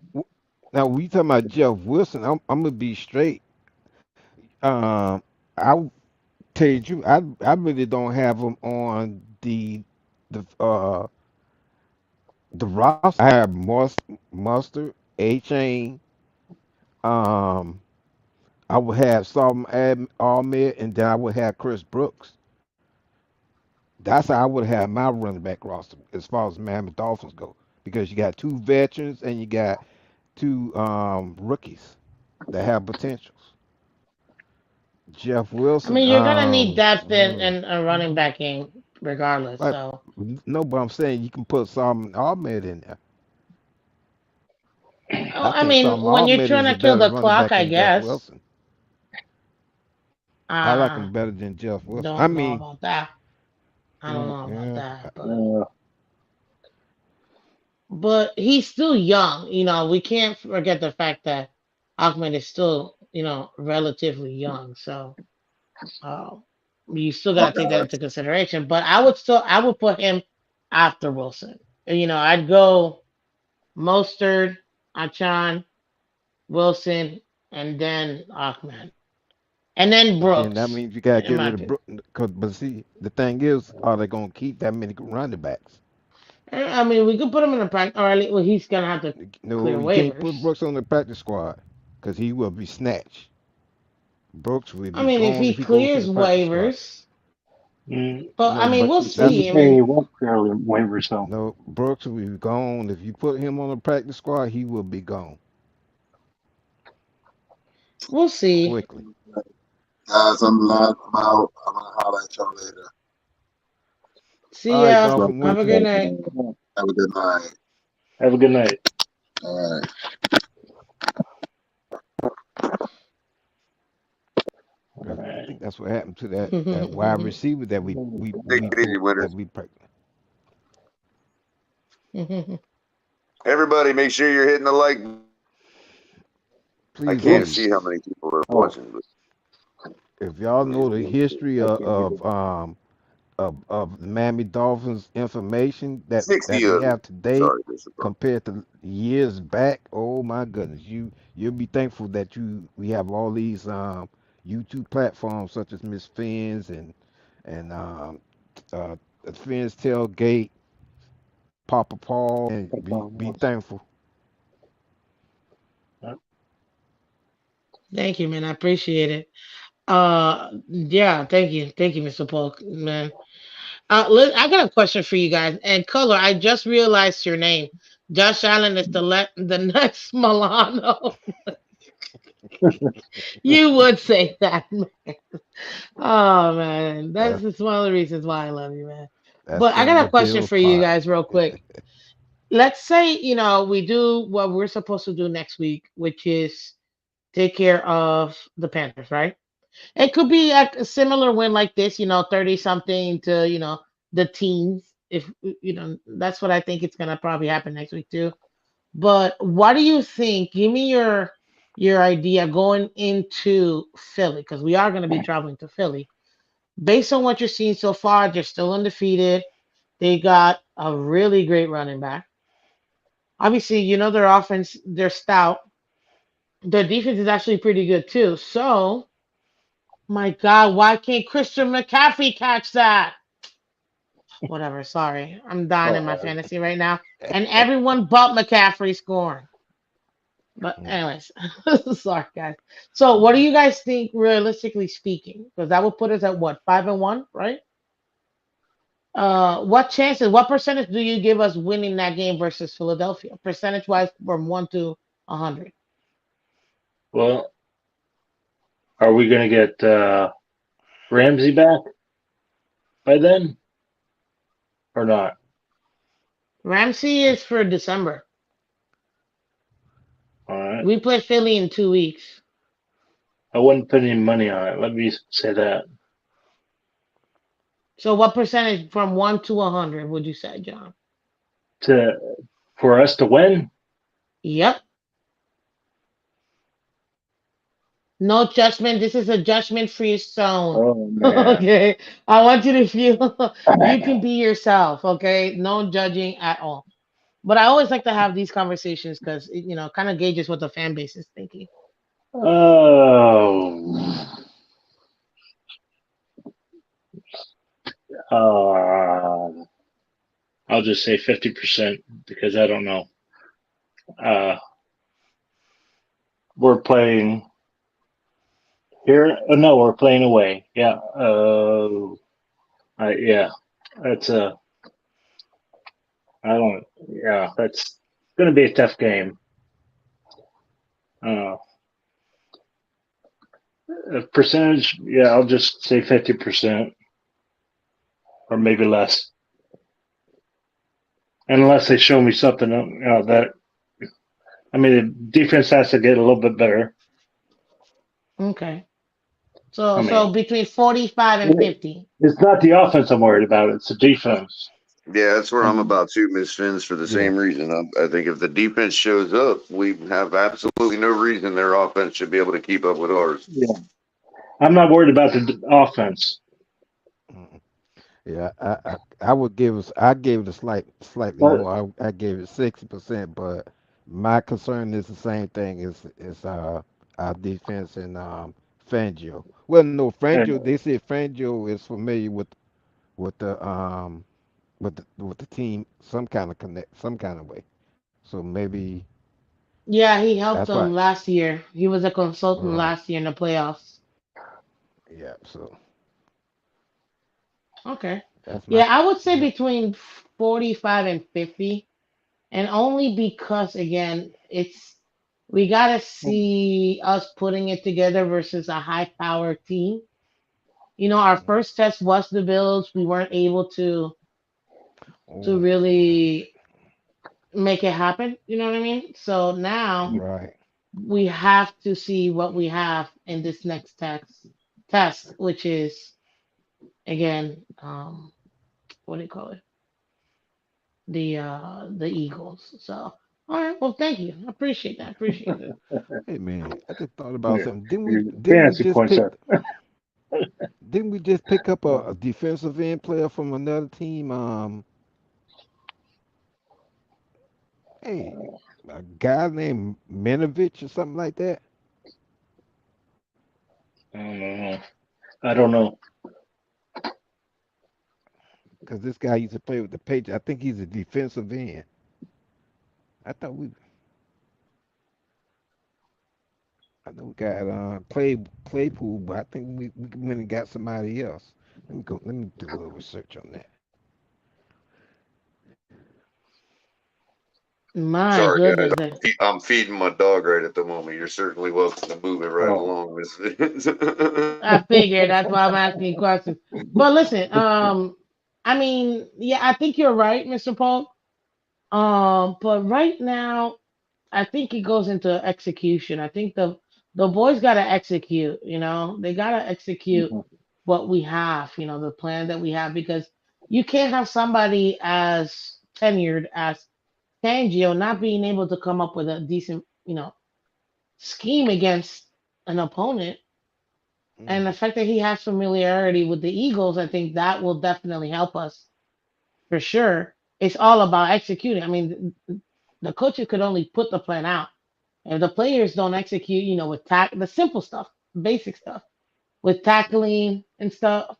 S12: now we talking about Jeff Wilson. I'm gonna be straight. I tell you the truth, I really don't have him on the the roster. I have Mustard, A Chain. Um, I would have Solomon Ahmed, and then I would have Chris Brooks. That's how I would have my running back roster as far as Miami Dolphins go, because you got two veterans and you got two rookies that have potentials. Jeff
S15: I
S12: Wilson,
S15: mean, you're gonna need depth in a running back game regardless.
S12: like
S15: So
S12: no, but I'm saying you can put Solomon Ahmed in there.
S15: oh,
S12: I
S15: I
S12: think
S15: mean,
S12: Solomon
S15: when you're
S12: Ahmed
S15: trying
S12: is a
S15: to kill
S12: better
S15: the
S12: running
S15: clock,
S12: back
S15: I
S12: than Jeff
S15: guess.
S12: Wilson. I like
S15: Uh,
S12: him better than Jeff Wilson. I
S15: don't know
S12: mean,
S15: about that. I don't know about
S12: yeah,
S15: that,
S14: Uh,
S15: but he's still young. We can't forget the fact that Ahmed is still, relatively young. So uh, you still got to take that into consideration. But I would put him after Wilson. I'd go Mostert, Achan, Wilson, and then Ahmed, and then
S12: then that
S15: Brooks.
S12: means you gotta
S15: In
S12: get
S15: my
S12: rid of
S15: opinion,
S12: Brook. But see, the thing is, are they gonna keep that many running backs?
S15: I mean, we could put him in the practice, or well, he's gonna have to clear
S12: No, you can't put
S15: waivers.
S12: Brooks on the practice squad because he will be snatched. Brooks will
S15: I
S12: be
S15: mean, if
S12: gone
S15: he
S12: if he goes to
S15: clears
S12: the practice squad.
S15: waivers, but I
S12: No,
S15: mean,
S12: but
S15: we'll
S12: that's
S15: see.
S14: he's
S15: I
S14: saying he
S15: mean,
S14: won't clear waivers, so
S12: no Brooks will be gone if you put him on the practice squad. He will be gone
S15: we'll see.
S12: quickly.
S8: Guys, I'm out. I'm gonna holler at y'all later.
S15: See
S12: All right,
S15: ya.
S14: yeah.
S12: Dolphin.
S15: Have a good night.
S8: Have a good night.
S14: Have a good night.
S8: All right.
S14: All
S12: I
S14: right.
S12: think that's what happened to that wide receiver that
S7: Take it easy,
S12: that
S7: winners.
S12: we
S7: Everybody, make sure you're hitting the like. I
S12: please
S7: can't
S12: do.
S7: see how many people are
S14: Oh,
S7: watching, but
S12: If y'all know the history
S14: I can't get it.
S12: of the Miami Dolphins information that
S7: 60
S12: we
S7: of them.
S12: have today
S7: Sorry, Bishop.
S12: compared to years back, oh my goodness, you'll be thankful that we have all these YouTube platforms such as Miss Fins and uh, Fins Tailgate, Papa Paul, and be thankful.
S15: Thank you, man. I appreciate it. Yeah, thank you, Mr. Polk, man. I got a question for you guys. And Color, I just realized your name. Josh Allen is the next Milano. You would say that, man. Oh man, that's
S12: That's
S15: just one of the reasons why I love you, man.
S12: that's
S15: But I
S12: one of
S15: got
S12: the
S15: a question
S12: Bills
S15: for you
S12: part.
S15: guys, real quick. let's say we do what we're supposed to do next week, which is take care of the Panthers, right? It could be a similar win like this, 30 something to the teens. If that's what I think it's gonna probably happen next week too. But what do you think? Give me your idea going into Philly because we are going to be traveling to Philly. Based on what you're seeing so far, they're still undefeated. They got a really great running back. Obviously, their offense, they're stout. Their defense is actually pretty good too. So, my God, why can't Christian McCaffrey catch that? Whatever. Sorry, I'm dying in my fantasy right now, and everyone but McCaffrey scoring. But anyways, sorry guys. So what do you guys think realistically speaking? Because that would put us at what, 5-1, right? What chances, what percentage do you give us winning that game versus Philadelphia? Percentage wise from 1 to 100.
S14: Well, are we going to get Ramsey back by then or not?
S15: Ramsey is for December.
S14: All right.
S15: We play Philly in 2 weeks.
S14: I wouldn't put any money on it. Let me say that.
S15: So what percentage from 1 to 100 would you say, John?
S14: For us to win?
S15: Yep. No judgment. This is a judgment-free zone.
S14: Oh man.
S15: Okay. I want you to feel you can be yourself. Okay. No judging at all. But I always like to have these conversations because kind of gauges what the fan base is thinking.
S14: Oh. I'll just say 50% because I don't know. We're playing here. Oh, no, we're playing away. Yeah. Yeah. That's I don't. Yeah, that's going to be a tough game. Percentage, yeah, I'll just say 50% or maybe less, unless they show me something that. I mean, the defense has to get a little bit better.
S15: Okay. So between 45 and 50.
S14: It's not the offense I'm worried about; it's the defense.
S7: Yeah, that's where I'm about to, Miss Fins, for the same reason. I think if the defense shows up, we have absolutely no reason their offense should be able to keep up with ours.
S14: Yeah, I'm not worried about the offense.
S12: Yeah, I would give us. I gave it a slightly more. I gave it 60%, but my concern is the same thing. Is our defense and Fangio. Well, no, Fangio. They said Fangio is familiar with the team, some kind of connect, some kind of way. So maybe
S15: Yeah, he helped
S12: that's why.
S15: them last year. He was a consultant
S12: Right.
S15: last year in the playoffs.
S12: Yeah. So
S15: Okay.
S12: that's my.
S15: Yeah, I would say
S12: Yeah.
S15: between 45 and 50. And only because again, we gotta see us putting it together versus a high power team. Our first test was the Bills. We weren't able to
S12: Oh.
S15: really make it happen. You know what I mean? So now
S12: Right.
S15: we have to see what we have in this next test, which is again, what do you call it? The Eagles. So all right, well thank you. I appreciate that. Appreciate it.
S12: Hey man, I just thought about something. Didn't we
S14: Fantasy
S12: just
S14: points
S12: pick?
S14: up.
S12: Didn't we just pick up a defensive end player from another team? Hey, a guy named Minovich or something like that.
S14: I don't know.
S12: Because this guy used to play with the Patriots. I think he's a defensive end. I thought we. I know we got Claypool, but I think we went and got somebody else. Let me go. Let me do a little research on that.
S15: My
S7: Sorry, guys.
S15: goodness.
S7: I'm feeding my dog right at the moment. You're certainly welcome to move it right along, Miss Fins.
S15: I figured that's why I'm asking questions. But listen, I mean, yeah, I think you're right, Mr. Paul. But right now, I think it goes into execution. I think the boys got to execute. They got to execute
S14: Mhm.
S15: what we have. The plan that we have, because you can't have somebody as tenured as Fangio not being able to come up with a decent, scheme against an opponent. And the
S12: Mm.
S15: fact that he has familiarity with the Eagles, I think that will definitely help us for sure. It's all about executing. I mean, the coaches could only put the plan out. If the players don't execute, with the simple stuff, basic stuff, with tackling and stuff.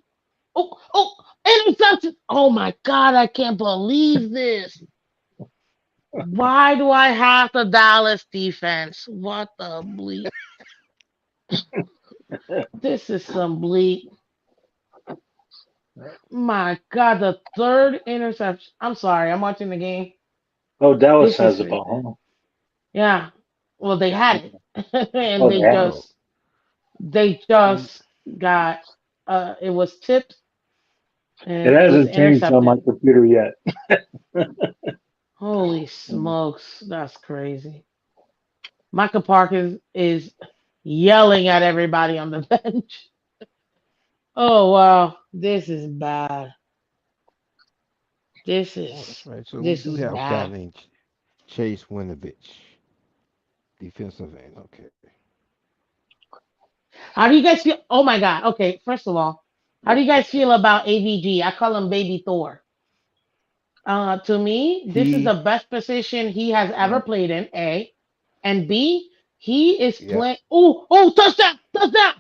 S15: Oh, interception! Oh my God, I can't believe this. Why do I have the Dallas defense? What the bleep? This is some bleep. My God, the third interception. I'm sorry, I'm watching the game.
S14: Oh, Dallas
S15: This
S14: has
S15: is
S14: the ball.
S15: yeah. Well, they had
S14: Huh?
S15: it, and
S14: Oh,
S15: they
S14: yeah.
S12: Oh.
S15: just they just got it was tipped
S14: It
S15: and it was
S14: hasn't changed on my
S15: intercepted.
S14: computer yet.
S15: Holy smokes, that's crazy. Michael Parker is yelling at everybody on the bench. Oh wow, this is bad. This
S12: Oh, that's
S15: is
S12: right. So we
S15: this
S12: do
S15: is
S12: have a guy
S15: bad.
S12: named Chase Winovich, defensive end. Okay.
S15: How do you guys feel? Oh my God. Okay, first of all, how do you guys feel about AVG? I call him Baby Thor. To me, this is the
S12: He,
S15: best position he has ever played in. A and B, he is
S12: yep,
S15: playing. Oh, touchdown, touchdown!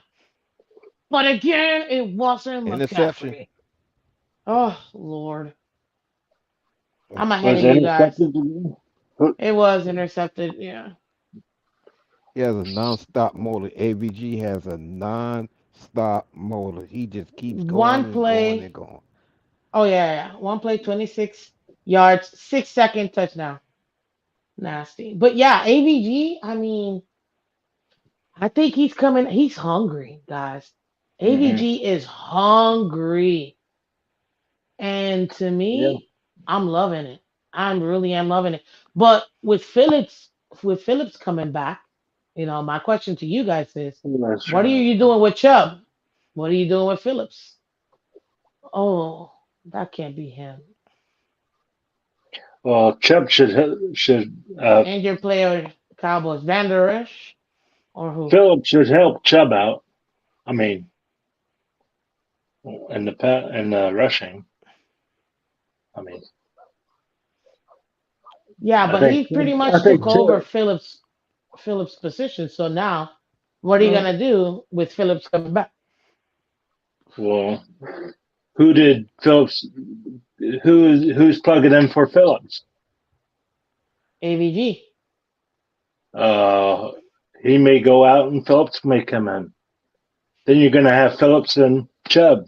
S15: But again, it wasn't
S12: interception.
S15: McCaffrey. Oh Lord, I'm ahead
S14: Was
S15: of
S14: it
S15: you guys.
S14: intercepted?
S15: It was intercepted. Yeah,
S12: He has a non-stop motor. AVG has a non-stop motor. He just keeps
S15: one
S12: going and going
S15: play.
S12: and going.
S15: Oh yeah. One play, 26 yards, 6 second touchdown. Nasty. But yeah, AVG. I mean, I think he's coming. He's hungry, guys.
S14: Hmm.
S15: AVG is hungry. And to
S14: Yeah,
S15: me, I'm loving it. I'm really am loving it. But with Phillips coming back, my question to you guys is,
S14: that's
S15: what are
S14: right.
S15: you doing with Chubb? What are you doing with Phillips? Oh, that can't be him.
S14: Well, Chubb should
S15: And your player, Cowboys, Van Der Esch or who?
S14: Phillips should help Chubb out. I mean, in the rushing. I mean,
S15: Yeah,
S14: I
S15: but
S14: think
S15: he pretty
S14: I
S15: much took
S14: think
S15: over
S14: Chubb.
S15: Phillips' position. So now, what are you
S14: Uh,
S15: gonna do with Phillips coming back?
S14: well, who did Phillips? Who's plugging in for Phillips?
S15: AVG.
S14: Uh, he may go out and Phillips may come in. Then you're going to have Phillips and Chubb.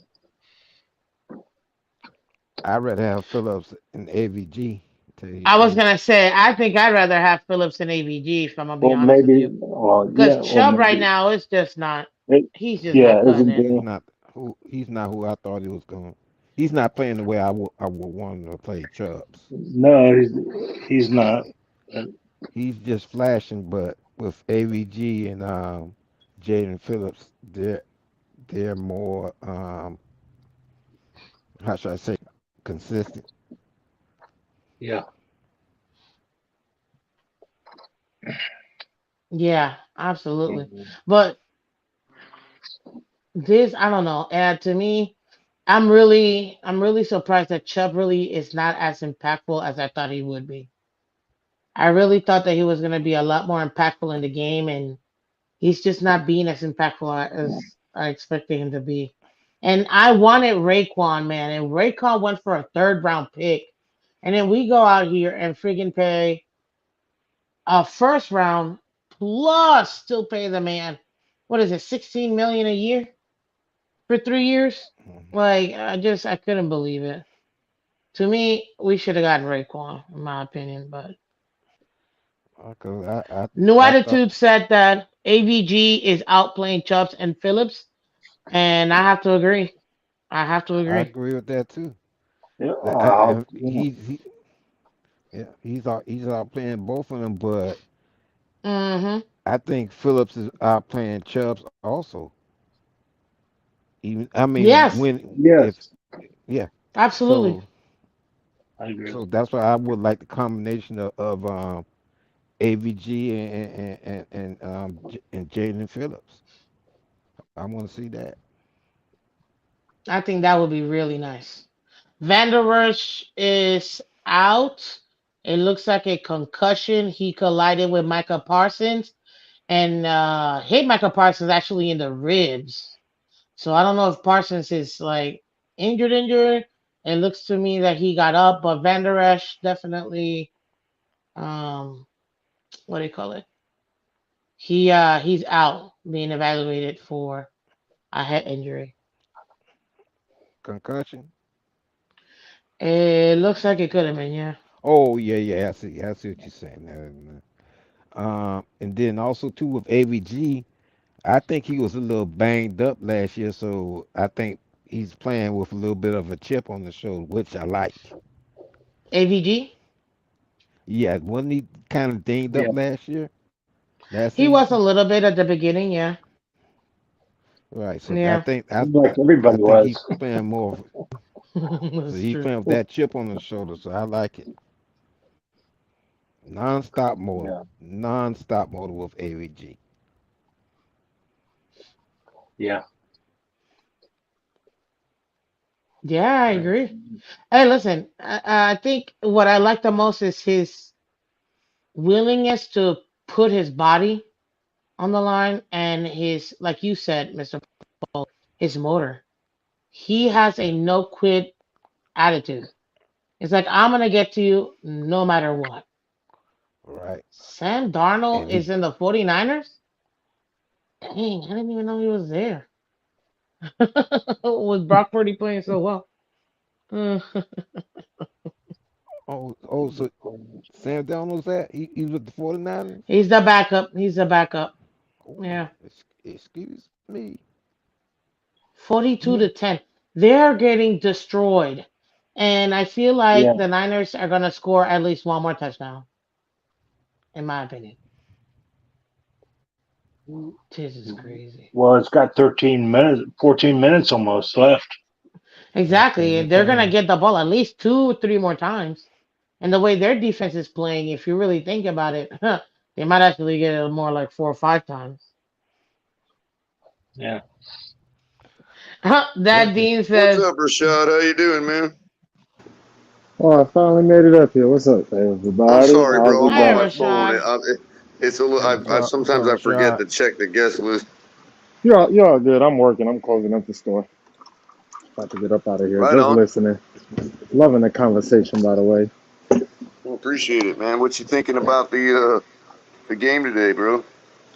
S12: I'd rather have Phillips and AVG. Tell you the
S15: I was
S12: truth.
S15: gonna say I think I'd rather have Phillips than AVG if I'm gonna be
S14: Or
S15: honest with
S14: maybe,
S15: you.
S14: or
S15: Because
S14: yeah, or
S15: Chubb right
S14: maybe
S15: now is just not.
S14: it.
S15: He's just
S14: Yeah,
S15: not cutting
S14: isn't
S15: it.
S12: He's
S14: there?
S12: not who. He's not who I thought he was going. He's not playing the way I would want him to play Chubbs.
S14: No, he's not. Uh,
S12: He's just flashing, but with AVG and Jaden Phillips, they're more how should I say consistent.
S14: Yeah.
S15: Yeah, absolutely.
S14: Mhm.
S15: But this, I don't know. And to me, I'm really surprised that Chubb really is not as impactful as I thought he would be. I really thought that he was gonna be a lot more impactful in the game, and he's just not being as impactful as I expected him to be. And I wanted Raekwon, man, and Raekwon went for a third round pick. And then we go out here and friggin' pay a first round plus still pay the man, what is it, 16 million a year for 3 years?
S12: Mhm.
S15: Like I couldn't believe it. To me, we should have gotten Raekwon, in my opinion. But
S12: Cause
S15: New
S12: I thought
S15: Attitude said that AVG is outplaying Chubbs and Phillips, and I have to agree. I have to
S12: I
S15: agree.
S12: agree with that too.
S14: Yeah.
S12: That
S14: I'll,
S12: and
S14: you know,
S12: Yeah, he's out playing both of them, but
S15: Mm-hmm.
S12: I think Phillips is out playing Chubbs also. Even I mean
S15: Yes,
S12: when if
S14: Yes,
S12: yeah,
S15: absolutely.
S12: so
S14: I agree.
S12: that's why I would like the combination of AVG and Jaden Phillips. I want to see that.
S15: I think that would be really nice. Vander Rush is out. It looks like a concussion. He collided with Micah Parsons and hit Micah Parsons actually in the ribs. So I don't know if Parsons is like injured. It looks to me that he got up, but Van Der Esch definitely what do you call it? He's out being evaluated for a head injury.
S12: Concussion.
S15: It looks like it could have been, yeah.
S12: Oh yeah, I see what you're saying. And then also too with AVG, I think he was a little banged up last year, so I think he's playing with a little bit of a chip on the shoulder, which I like.
S15: AVG?
S12: Yeah, wasn't he kind of dinged up
S14: Yeah.
S12: last
S15: He was
S12: season?
S15: a little bit at the beginning, yeah.
S12: Right. So I
S15: Yeah.
S12: think I
S14: Seems like
S12: I
S14: everybody
S12: think he's
S14: was.
S12: playing more. So
S15: That's
S12: he's
S15: true.
S12: playing with that chip on the shoulder. So I like it. Non-stop motor,
S14: Yeah.
S12: non-stop motor with AVG.
S14: Yeah.
S15: Yeah, I
S12: Right.
S15: agree. Hey, listen, I think what I like the most is his willingness to put his body on the line and his, like you said, Mr. Paul, his motor. He has a no quit attitude. It's like, I'm going to get to you no matter what.
S12: Right.
S15: Sam Darnold
S12: And
S15: is
S12: he
S15: in the 49ers? Dang, I didn't even know he was there. With Brock Purdy playing so well.
S12: so Sam Darnold's that he's with the 49ers?
S15: He's the backup. He's the backup.
S12: Oh,
S15: Yeah.
S12: excuse me.
S15: 42 to 10. They're getting destroyed. And I feel like
S14: Yeah.
S15: the Niners are going to score at least one more touchdown, in my opinion. This is crazy.
S14: Well, it's got 13 minutes, 14 minutes almost left.
S12: Got
S15: Exactly.
S12: plenty of
S15: They're going to
S12: time.
S15: get the ball at least 2 or 3 more times. And the way their defense is playing, if you really think about it, they might actually get it more like 4 or 5 times.
S14: Yeah.
S15: That Dean
S7: What's
S15: says,
S7: up, Rashad? How you doing, man?
S16: Oh, I finally made it up here. What's up,
S7: I'm
S16: everybody?
S7: sorry,
S16: How's
S7: bro.
S16: it
S7: I'm on
S15: "Hey,
S7: my
S16: going?
S7: phone.
S15: Rashad."
S7: It's a little. I
S16: What's
S7: sometimes
S16: up,
S7: I forget
S16: Rashad?
S7: to check the guest list.
S16: You're all good. I'm working. I'm closing up the store. About to get up out of here.
S7: Right
S16: Just
S7: on.
S16: listening. Loving the conversation, by the way.
S7: Appreciate it, man. What you thinking about the game today, bro?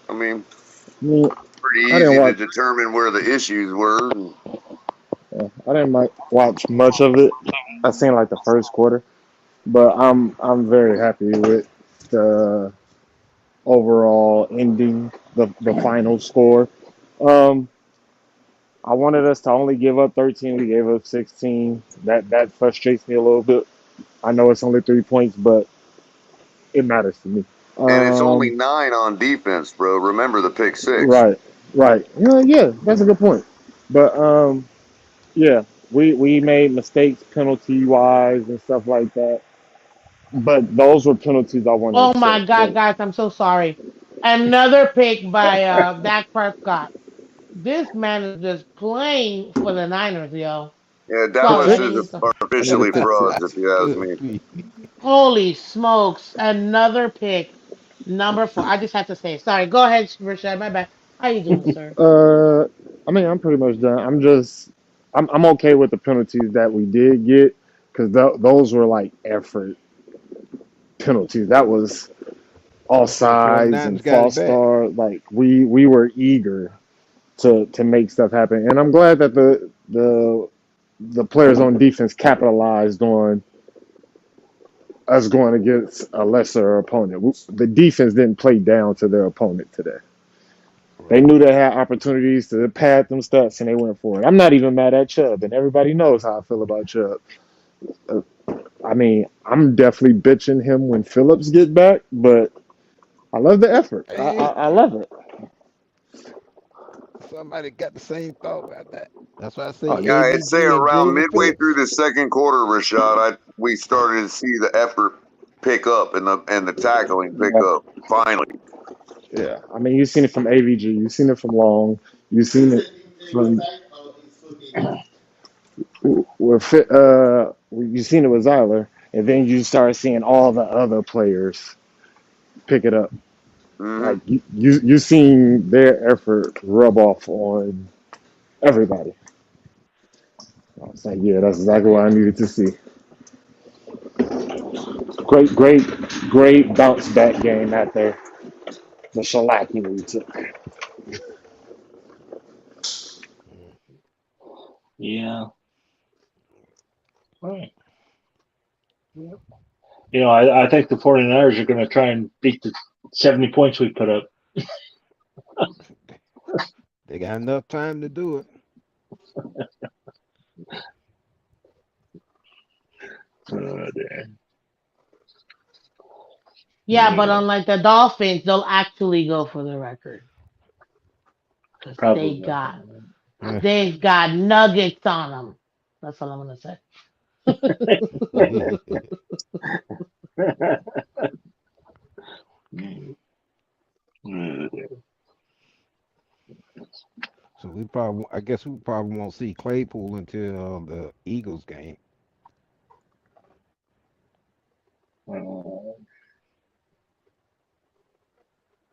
S7: I mean,
S16: I mean,
S7: pretty
S16: I didn't
S7: easy to
S16: watch.
S7: determine where the issues were.
S16: I didn't watch much of it. I seen like the first quarter, but I'm very happy with the overall ending, the final score. Um, I wanted us to only give up 13. We gave up 16. That frustrates me a little bit. I know it's only 3 points, but it matters to me.
S7: And it's only
S16: Um,
S7: 9 on defense, bro. Remember the pick 6.
S16: right, right. Yeah, that's a good point. But yeah, we made mistakes penalty wise and stuff like that. But those were penalties I want to
S15: Oh
S16: accept.
S15: my God, guys, I'm so sorry. Another pick by Dak Prescott. This man is just playing for the Niners, yo.
S7: Yeah,
S15: Sorry, I
S7: Dallas
S15: didn't
S7: is
S15: mean to.
S7: officially frauds, if you ask
S12: Good
S7: me.
S12: grief.
S15: Holy smokes. Another pick. Number 4. I just have to say. Sorry. Go ahead, Rashad. My bad. How you doing, sir?
S16: Uh, I mean, I'm pretty much done. I'm okay with the penalties that we did get because those were like effort penalties. That was
S12: Okay,
S16: offsides and
S12: 49ers got it
S16: false
S12: back.
S16: start. Like we were eager to make stuff happen, and I'm glad that the players on defense capitalized on us going against a lesser opponent. The defense didn't play down to their opponent today. They
S12: Right.
S16: knew they had opportunities to pad them stats, and they went for it. I'm not even mad at Chubb, and everybody knows how I feel about Chubb. Uh, I mean, I'm definitely bitching him when Phillips get back, but I love the effort. I love it.
S12: Somebody got the same thought about that. That's why I say
S16: Oh yeah.
S7: I'd say
S12: AVG and
S7: around
S12: Jaden
S7: midway through
S12: Phillips.
S7: the second quarter, Rashad, we started to see the effort pick up and the tackling pick
S16: Yeah.
S7: up finally.
S16: Yeah. I mean, you've seen it from AVG, you've seen it from Long, you've seen it from you've seen it with Zyler, and then you start seeing all the other players pick it up.
S7: Hmm.
S16: Like you've seen their effort rub off on everybody. I was like, yeah, that's exactly what I needed to see. Great bounce back game out there. The shellacking we took.
S14: Yeah. Right. You know, I think the 49ers are going to try and beat the 70 points we put up.
S12: They got enough time to do it.
S15: Yeah, but unlike the Dolphins, they'll actually go for the record because
S14: Probably.
S15: they got nuggets on them. That's all I'm gonna say.
S12: So I guess we probably won't see Claypool until the Eagles game.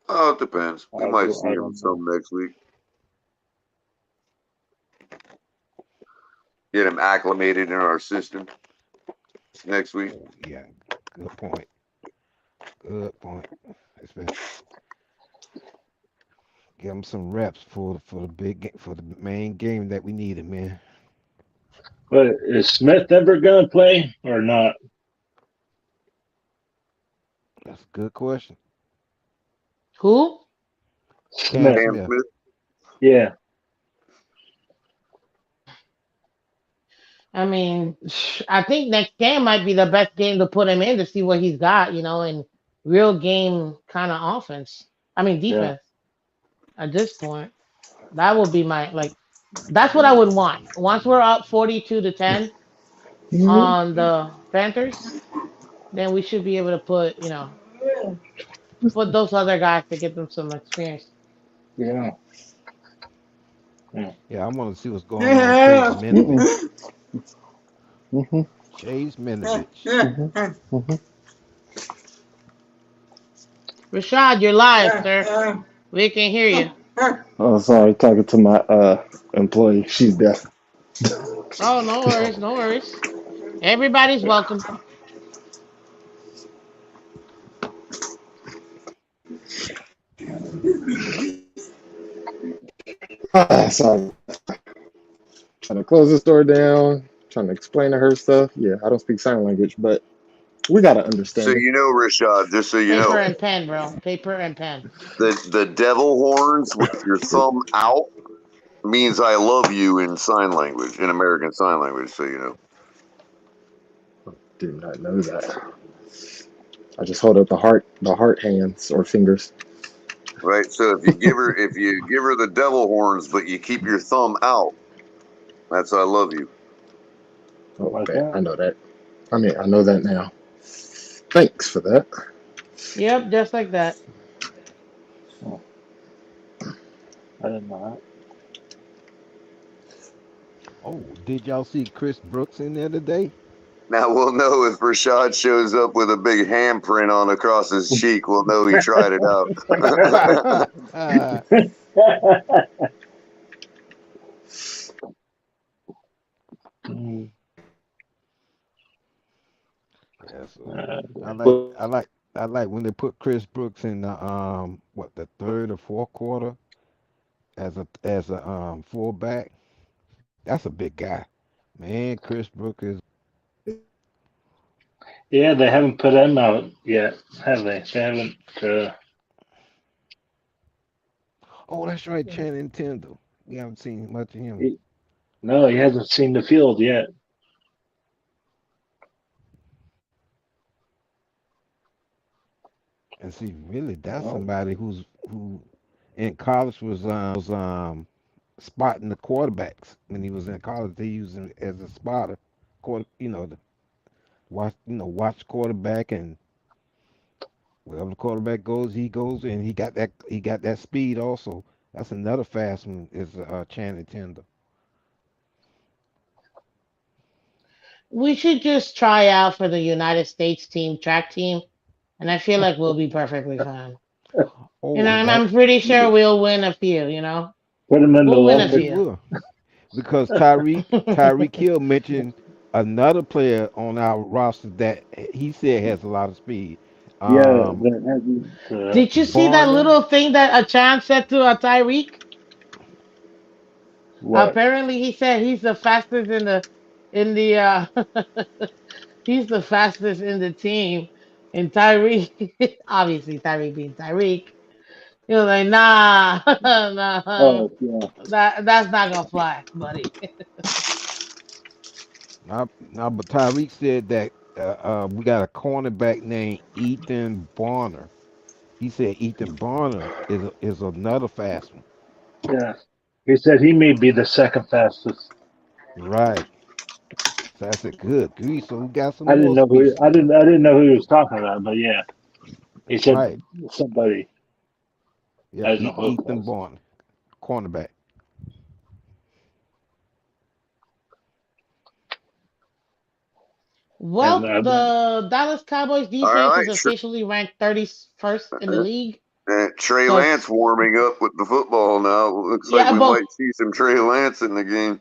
S7: Oh, it depends. We might see
S14: I
S7: him
S14: don't know.
S7: some next week. Get him acclimated in our system next week.
S12: Oh, yeah, good point. Good point. Give him some reps for the main game that we needed, man.
S14: But is Smith ever going to play or not?
S12: That's a good question.
S15: Who?
S12: Cam
S14: Smith.
S7: Cam
S12: Smith.
S7: Smith.
S14: Yeah.
S15: I mean, I think next game might be the best game to put him in to see what he's got, in real game kind of offense. I mean,
S14: Yeah.
S15: defense at this point. That would be that's what I would want. Once we're up 42-10 on the Panthers, then we should be able to put those other guys to get them some experience.
S14: Yeah.
S12: Yeah, I want to see what's going on with Chase Minovich.
S16: Mm-hmm.
S12: Chase Minovich.
S16: Mm-hmm.
S15: Rashad, you're live, sir. We can hear you.
S16: Oh, sorry, talking to my employee. She's deaf.
S15: Oh, no worries, no worries. Everybody's welcome.
S16: Sorry. Trying to close the store down, trying to explain to her stuff. Yeah, I don't speak sign language, but we gotta
S7: So
S16: understand her.
S7: you know, Rashad, just so you
S15: Paper
S7: know,
S15: and pen, bro. Paper and pen.
S7: the devil horns with your thumb out means I love you in sign language, in American Sign Language, so you know.
S16: Did not know that. I just hold up the heart hands or fingers.
S7: Right? So if you give her the devil horns but you keep your thumb out, that's I love you.
S16: Oh,
S14: Like
S16: man,
S14: that?
S16: I know that. I mean, I know that now. Thanks for that.
S15: Yep, just like that.
S14: Oh, I didn't know
S12: Oh, did y'all see Chris Brooks in there today?
S7: Now we'll know if Rashad shows up with a big handprint on across his cheek. We'll know he tried it out.
S14: that.
S12: Yeah, so I like when they put Chris Brooks in the third or fourth quarter as a fullback. That's a big guy, man. Chris Brooks is.
S14: Yeah, they haven't put him out yet, have they? They haven't.
S12: Oh, that's right, Channing Tindall. We haven't seen much of him.
S14: No, he hasn't seen the field yet.
S12: And see, really, that's
S14: Oh,
S12: somebody who in college was spotting the quarterbacks. When he was in college, they used him as a spotter, to watch quarterback, and wherever the quarterback goes, he goes, and he got that speed also. That's another fast one is Channing Tender.
S15: We should just try out for the United States team track team, and I feel like we'll be perfectly fine. You know,
S12: Oh,
S15: I'm
S12: that
S15: pretty sure we'll win a few. You know,
S14: put him in the
S15: we'll win a
S12: yes, you
S14: Olympics.
S15: few.
S12: will, because Tyreek Hill mentioned another player on our roster that he said has a lot of speed.
S14: Yeah,
S12: Um,
S14: that hasn't.
S15: Did you see that
S12: Barner.
S15: little thing that Achan said to Tyreek?
S14: What?
S15: Apparently, he said he's the fastest in the he's the fastest in the team. And Tyreek, obviously Tyreek being Tyreek, he was like, nah, nah,
S14: Oh, yeah.
S15: that's not gonna fly, buddy.
S12: Now, but Tyreek said that we got a cornerback named Ethan Barner. He said Ethan Barner is another fast one.
S14: Yeah. He said he may be the second fastest.
S12: Right. So I said, good grief. So we got some
S14: I didn't
S12: more
S14: know who
S12: speed.
S14: I didn't know who he was talking about, but yeah, he said
S12: Right.
S14: somebody. I
S12: Yep.
S14: didn't know who it
S12: Ethan
S14: was.
S12: Barner, cornerback.
S14: And
S15: Well, the Dallas Cowboys
S7: All
S15: defense
S7: right,
S15: is officially ranked 31st in the league.
S7: Trey
S15: So
S7: Lance warming up with the football now. Looks like
S15: yeah,
S7: we
S15: but
S7: might see some Trey Lance in the game.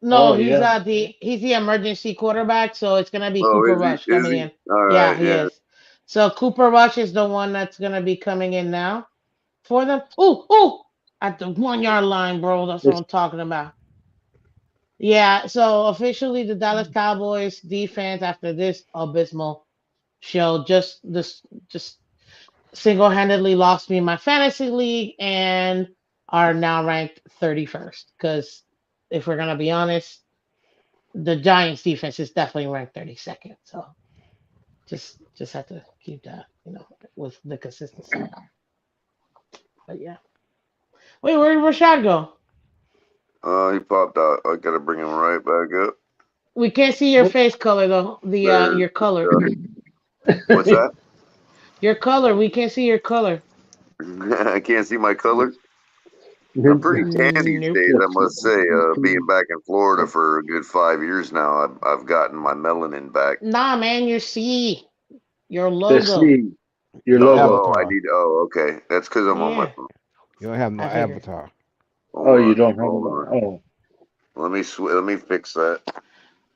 S15: no,
S14: oh
S15: he's
S14: yeah,
S15: the emergency quarterback, so it's gonna be
S7: Oh,
S15: Cooper
S7: is he?
S15: Rush
S7: Is
S15: coming
S7: he?
S15: in.
S7: All
S15: Yeah,
S7: right,
S15: he
S7: yeah.
S15: is. So Cooper Rush is the one that's gonna be coming in now for them. Ooh, ooh, at the 1 yard line, bro. That's what
S14: it's
S15: I'm talking about. Yeah, so officially the Dallas Cowboys defense after this abysmal show just single-handedly lost me my fantasy league and are now ranked 31st. Because if we're gonna be honest, the Giants defense is definitely ranked 32nd. So just have to keep that, with the consistency. But yeah. Wait, where did Rashad go?
S7: He popped out. I gotta bring him right back up.
S15: We can't see your face color though. The
S7: There's
S15: your color.
S7: what's that?
S15: Your color. We can't see your color.
S7: I can't see my color. I'm pretty tan these
S15: Nope.
S7: days, I must say. Being back in Florida for a good 5 years now, I've gotten my melanin back.
S15: Nah, man, your C. Your
S14: the
S15: logo.
S14: C, your
S12: Your
S14: logo.
S7: I
S12: avatar.
S7: need. Oh, okay. That's because I'm on my
S15: Yeah,
S7: phone.
S12: You don't have no
S15: I figured.
S12: avatar.
S14: Oh,
S7: Hold
S14: you
S7: on.
S14: don't have
S7: Hold
S14: it.
S7: on.
S14: Oh,
S7: Let me fix that.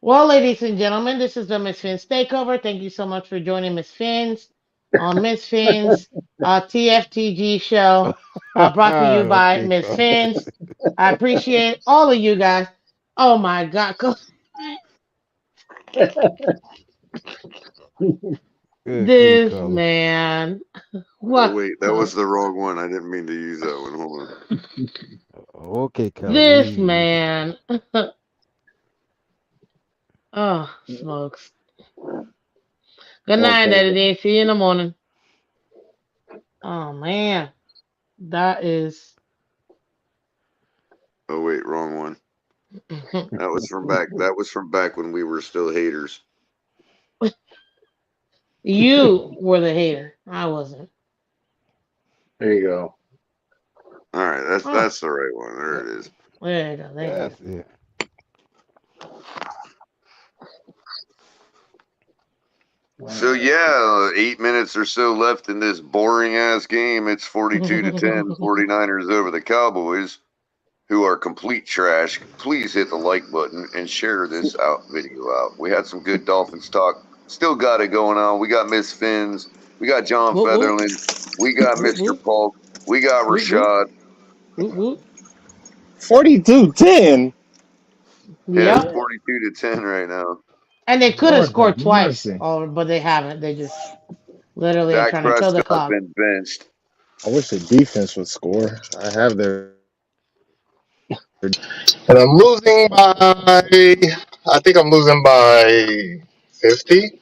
S15: Well, ladies and gentlemen, this is the Miss Finn's Takeover. Thank you so much for joining Miss Finn's on Miss Finn's TFTG show, brought to you by
S12: Okay,
S15: Miss
S12: cuz.
S15: Finn's. I appreciate all of you guys. Oh my God.
S12: Good grief,
S15: This
S12: color.
S15: man.
S7: Oh
S15: What?
S7: wait, that was the wrong one. I didn't mean to use that one. Hold on.
S12: Okay, color.
S15: This
S12: We
S15: man. Oh, smokes. Good night,
S14: okay.
S15: Eddie. See you in the morning. Oh man. That is
S7: Oh wait, wrong one. That was from back. That was from back when we were still haters.
S15: you were the hater. I wasn't.
S14: There you go.
S7: All right,
S15: Oh,
S7: that's the right one. There
S12: That,
S7: it is.
S15: there you go. Thank you.
S12: that's it.
S7: So yeah, 8 minutes or so left in this boring ass game. It's 42-10, 49ers over the Cowboys, who are complete trash. Please hit the like button and share this video out. We had some good Dolphins talk. Still got it going on. We got Miss Finns. We got John
S15: Whoop whoop.
S7: Featherland. We got
S15: Whoop
S7: Mr.
S15: whoop.
S7: Polk. We got
S15: Whoop whoop.
S7: Rashad.
S15: Whoop whoop.
S16: 42-10.
S7: Yeah, it's
S15: Yep.
S7: 42-10 right now.
S15: And they could have
S16: Lord have
S15: scored twice,
S16: mercy.
S15: but they haven't. They just literally are
S7: Dak
S15: trying to kill the
S7: Prescott's
S15: clock.
S7: been benched.
S16: I wish the defense would score. I have their. And I'm losing by. I think I'm losing by 50.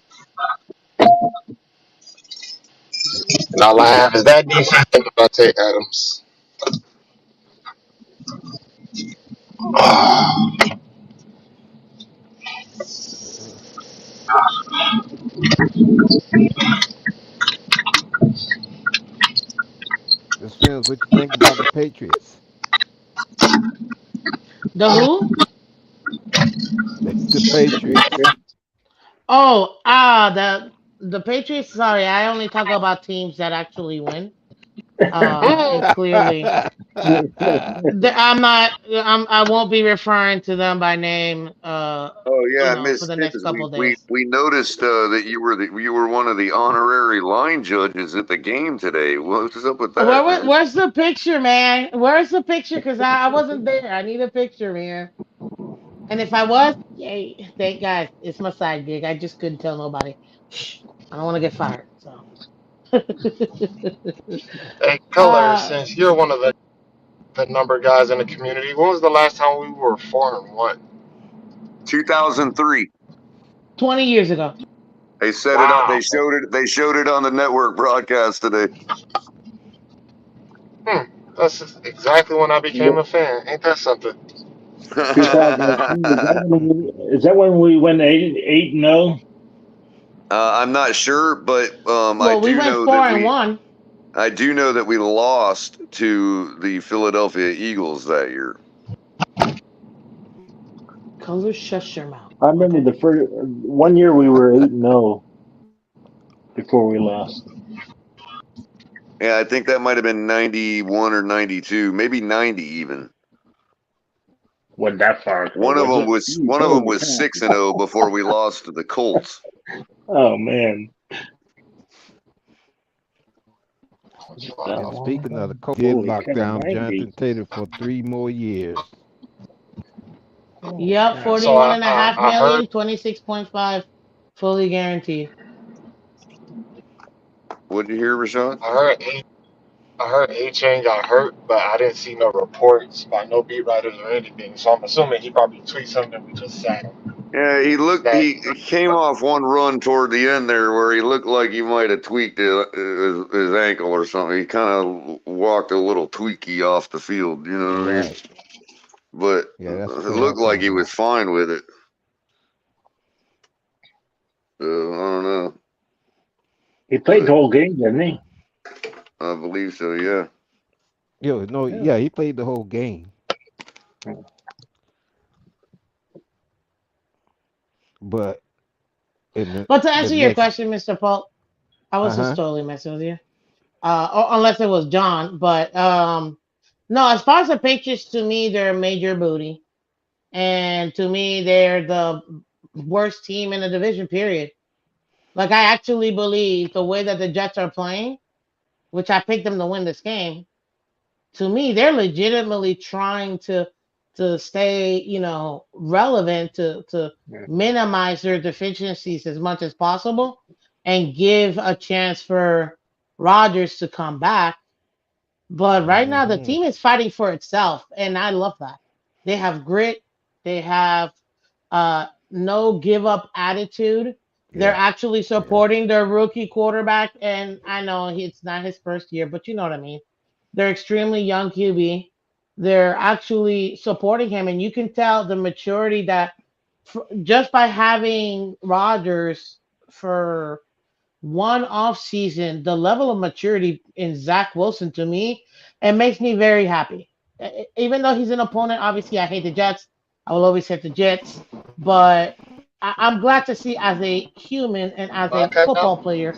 S8: And all I have is that defense and Devontae Adams.
S12: Miss Fields, what you think about the Patriots?
S15: The who?
S12: The Patriots.
S15: Oh, the Patriots. Sorry, I only talk about teams that actually win. And clearly, I'm not. I won't be referring to them by name.
S7: Oh yeah,
S15: For
S7: Miss
S15: the next
S7: Stevens,
S15: couple of
S7: we
S15: days.
S7: we noticed that you were one of the honorary line judges at the game today. What's up with that, man?
S15: Where's the picture, man? Where's the picture? Because I wasn't there. I need a picture, man. And if I was, yay! Thank God, it's my side gig. I just couldn't tell nobody. Shh, I don't want to get fired. So.
S8: Hey, Color,
S15: uh,
S8: since you're one of the number guys in the community, when was the last time we were 4-1?
S7: 2003.
S15: 20 years ago.
S7: They set it up.
S8: Wow.
S7: They showed it. They showed it on the network broadcast today.
S8: That's exactly when I became a fan. Ain't that something?
S14: 2003. Is that when we went 8-0?
S7: I'm not sure, but
S15: Well, we went 4-1.
S7: I do know that we lost to the Philadelphia Eagles that year.
S15: Color, shush your mouth.
S14: I remember the first 1 year we were 8-0 before we lost.
S7: Yeah, I think that might have been 91 or 92, maybe 90 even.
S14: Went that far ago,
S7: One of them
S14: it?
S7: was 6-0 before we lost to the Colts.
S14: Oh man.
S12: And speaking of the Colts, did lock down Jonathan Taylor for 3 more years.
S15: Yep,
S8: So
S15: 41.5 million, 26.5, fully guaranteed.
S7: What did you hear, Rashawn?
S8: I heard A-Chain got hurt, but I didn't see no reports by no beat writers or anything. So I'm assuming he probably tweeted something and we just sat him.
S7: Yeah, he came off one run toward the end there where he looked like he might have tweaked his ankle or something. He kind of walked a little tweaky off the field, you know what I mean? But
S12: that's
S7: it
S12: what
S7: looked
S12: I'm
S7: like he
S12: talking
S7: was fine with it. So, I don't know.
S14: He played the whole game, didn't he?
S7: I believe so, yeah.
S12: He played the whole game. But
S15: to answer your question, Mr. Paul, I was just
S12: Uh-huh.
S15: totally messing with you. Or unless it was John, but no. As far as the Patriots, to me, they're a major booty, and to me, they're the worst team in the division. Period. Like I actually believe the way that the Jets are playing, which I picked them to win this game. To me, they're legitimately trying to stay, relevant to minimize their deficiencies as much as possible and give a chance for Rodgers to come back. But right now the team is fighting for itself and I love that. They have grit, they have no give up attitude. They're actually supporting their rookie quarterback and I know it's not his first year, but you know what I mean. They're extremely young QB. They're actually supporting him, and you can tell the maturity that just by having Rodgers for one off season, the level of maturity in Zach Wilson to me, it makes me very happy. Even though he's an opponent, obviously I hate the Jets. I will always hate the Jets, but I'm glad to see as a human and as a football player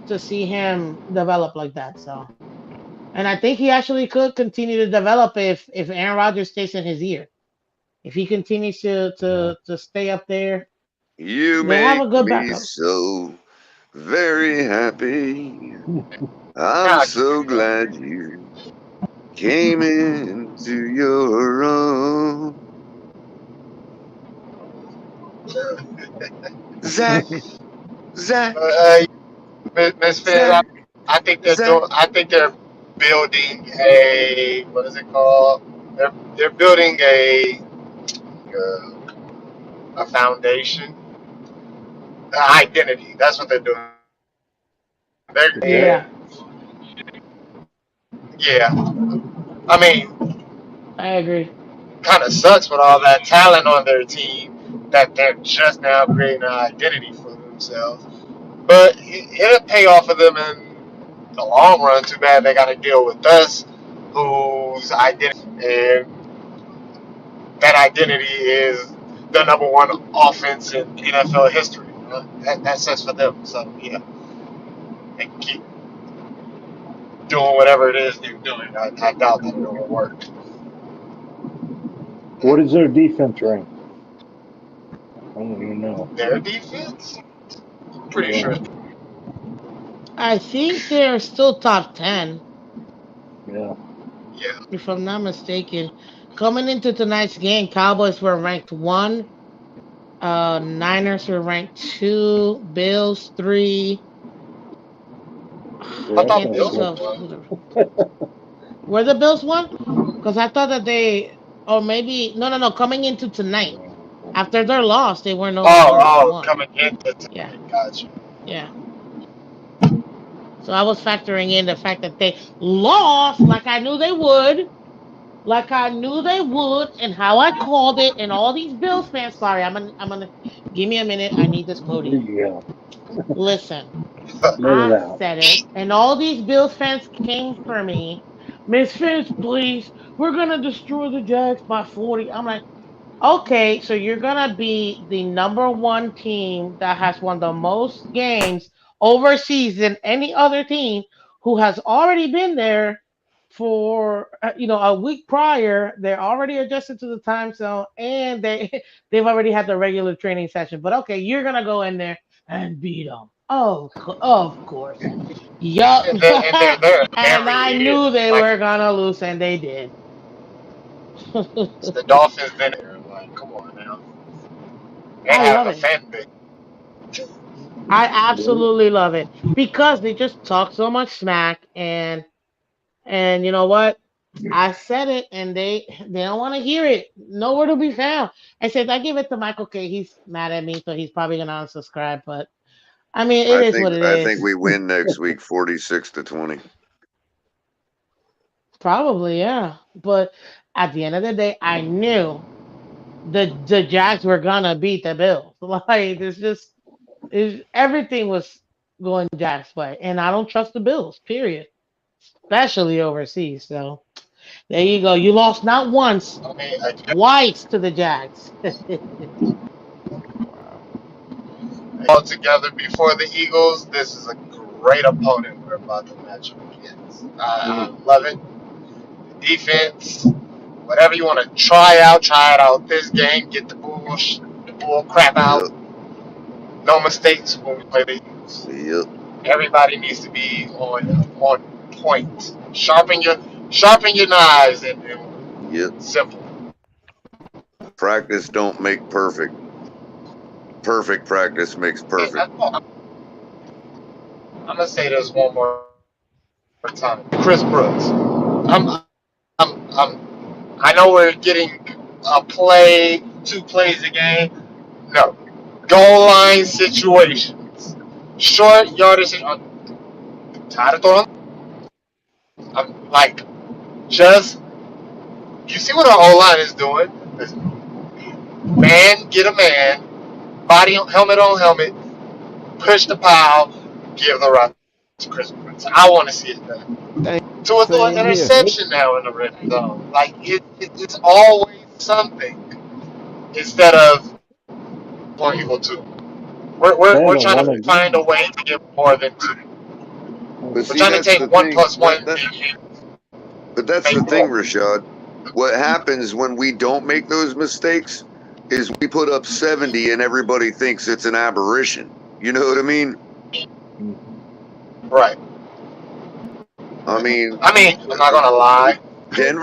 S15: to see him develop like that. So. And I think he actually could continue to develop if Aaron Rodgers stays in his ear. If he continues to stay up there,
S7: You
S15: they have a
S7: make
S15: good
S7: me
S15: backup.
S7: so very happy. I'm so glad you came into your own. Zach,
S8: Miss Fizz,
S7: Zach,
S8: I think they're
S7: Zach.
S8: doing. I think they're building a what is it called? They're building a foundation, identity. That's what they're doing. They're
S15: Yeah.
S17: Yeah, I mean,
S15: I agree.
S17: kind of sucks with all that talent on their team that they're just now creating an identity for themselves. But it'll pay off for them in the long run. Too bad they got to deal with us, whose identity and that identity is the number one offense in NFL history. That sucks for them. So yeah, they can keep doing whatever it is they're doing. I doubt that it'll work.
S14: What is their defense rank? I don't even know.
S17: Their defense, pretty
S14: Yeah,
S17: sure.
S15: I think they're still top 10,
S14: yeah.
S17: Yeah.
S15: if I'm not mistaken. Coming into tonight's game, Cowboys were ranked 1, Niners were ranked 2, Bills 3.
S14: Yeah,
S15: I
S17: I
S14: that
S17: thought
S15: can't
S14: sounds
S15: think
S17: Bills
S14: good.
S17: were
S15: of
S17: one.
S15: who the. Were the Bills 1? Because I thought that or maybe, no, no, no, coming into tonight. After their loss, they were no longer one.
S17: Coming into
S15: Yeah,
S17: tonight. Gotcha.
S15: yeah. So I was factoring in the fact that they lost like I knew they would, and how I called it, and all these Bills fans. Sorry, I'm gonna give me a minute. I need this podium.
S14: Yeah,
S15: Listen,
S14: let it
S15: I
S14: out.
S15: said it, and all these Bills fans came for me. Miss Fitz, please, we're gonna destroy the Jags by 40. I'm like, okay, so you're gonna be the number one team that has won the most games overseas than any other team who has already been there for a week prior. They're already adjusted to the time zone, and they've already had the regular training session. But okay, you're gonna go in there and beat them. Oh, of course. Yup.
S17: And they're there
S15: And
S17: every
S15: I
S17: year.
S15: knew they
S17: Like
S15: were gonna lose, and they did.
S17: the Dolphins, been there. Like, come on now. They
S15: I
S17: have
S15: love
S17: a
S15: it.
S17: fan base.
S15: I
S14: Yeah.
S15: absolutely love it because they just talk so much smack, and you know what? I said it and they don't want to hear it. Nowhere to be found. I said I give it to Michael K. He's mad at me, so he's probably gonna unsubscribe. But I mean, it
S7: I
S15: is
S7: think
S15: what it
S7: I think
S15: is.
S7: we win next week, 46-20.
S15: Probably, yeah. But at the end of the day, I knew the Jags were gonna beat the Bills. Like everything was going Jags way, and I don't trust the Bills. Period. Especially overseas. So there you go. You lost not once,
S17: I mean,
S15: twice to the Jags.
S12: Wow.
S17: all together before the Eagles. This is a great opponent we're about to match up against. I love it. Defense, whatever you want to try it out this game. Get the bull crap out.
S7: Yep.
S17: No mistakes when we play the Eagles.
S7: Yep.
S17: Everybody needs to be on point. Sharpen your knives and
S7: Yep.
S17: simple.
S7: Practice don't make perfect. Perfect practice makes
S17: Hey,
S7: perfect.
S17: I'm gonna say this one more time. Chris Brooks. I know we're getting two plays a game. No, goal line situations, short yardage. I'm tired of throwing. I'm like, just you see what our O line is doing? Is man get a man, body helmet on helmet, push the pile, give the rock to Chris Brooks. I want to see it done.
S12: Thank.
S17: To a throw an
S12: Same here.
S17: interception now in the red zone. Like it's always something instead of one equal two.
S14: They
S17: We're
S14: haven't
S17: trying
S14: won a
S17: to find a
S14: game.
S17: way to get more than two.
S7: But
S17: We're
S7: see,
S17: trying to
S7: that's the
S17: take one
S7: thing.
S17: plus one and
S7: But that's the
S17: make
S7: thing,
S17: more.
S7: Rashad. What happens when we don't make those mistakes is we put up 70 and everybody thinks it's an aberration. You know what I mean?
S17: Right.
S7: I mean,
S17: I'm not gonna lie.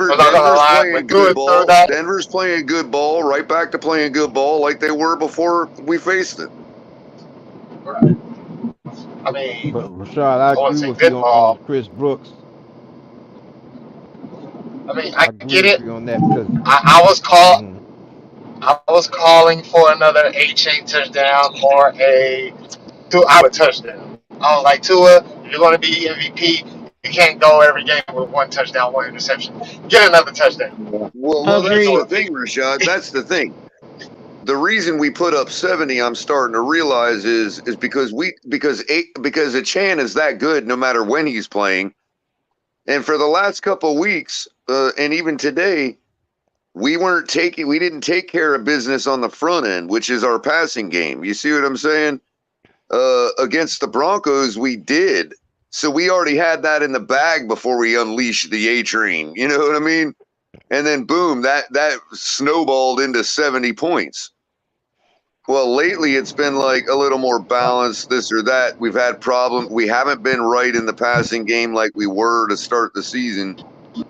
S17: I'm not gonna
S7: Denver's
S17: lie.
S7: playing
S17: When
S7: good
S17: Tua threw
S7: ball.
S17: that,
S7: Denver's playing good ball, right back to playing good ball like they were before we faced it.
S17: right. I mean,
S12: But Rashad, I
S17: I wouldn't
S12: agree
S17: say
S12: with you
S17: good
S12: on
S17: ball.
S12: Chris Brooks.
S17: I mean,
S12: I
S17: I
S12: agree
S17: get
S12: with
S17: it.
S12: you on that because mhm.
S17: I was calling for another A-chain touchdown or a touchdown. I was like, Tua, if you're going to be MVP, can't go every game with 1 touchdown, 1 interception. Get another touchdown.
S7: Well, that's the
S15: Agreed.
S7: thing, Rashad. That's the thing. The reason we put up 70, I'm starting to realize is because Achan is that good no matter when he's playing. And for the last couple of weeks, and even today, we didn't take care of business on the front end, which is our passing game. You see what I'm saying? Against the Broncos, we did. So we already had that in the bag before we unleashed the A train. You know what I mean? And then boom, that snowballed into 70 points. Well, lately it's been like a little more balanced, this or that. We've had problems. We haven't been right in the passing game like we were to start the season,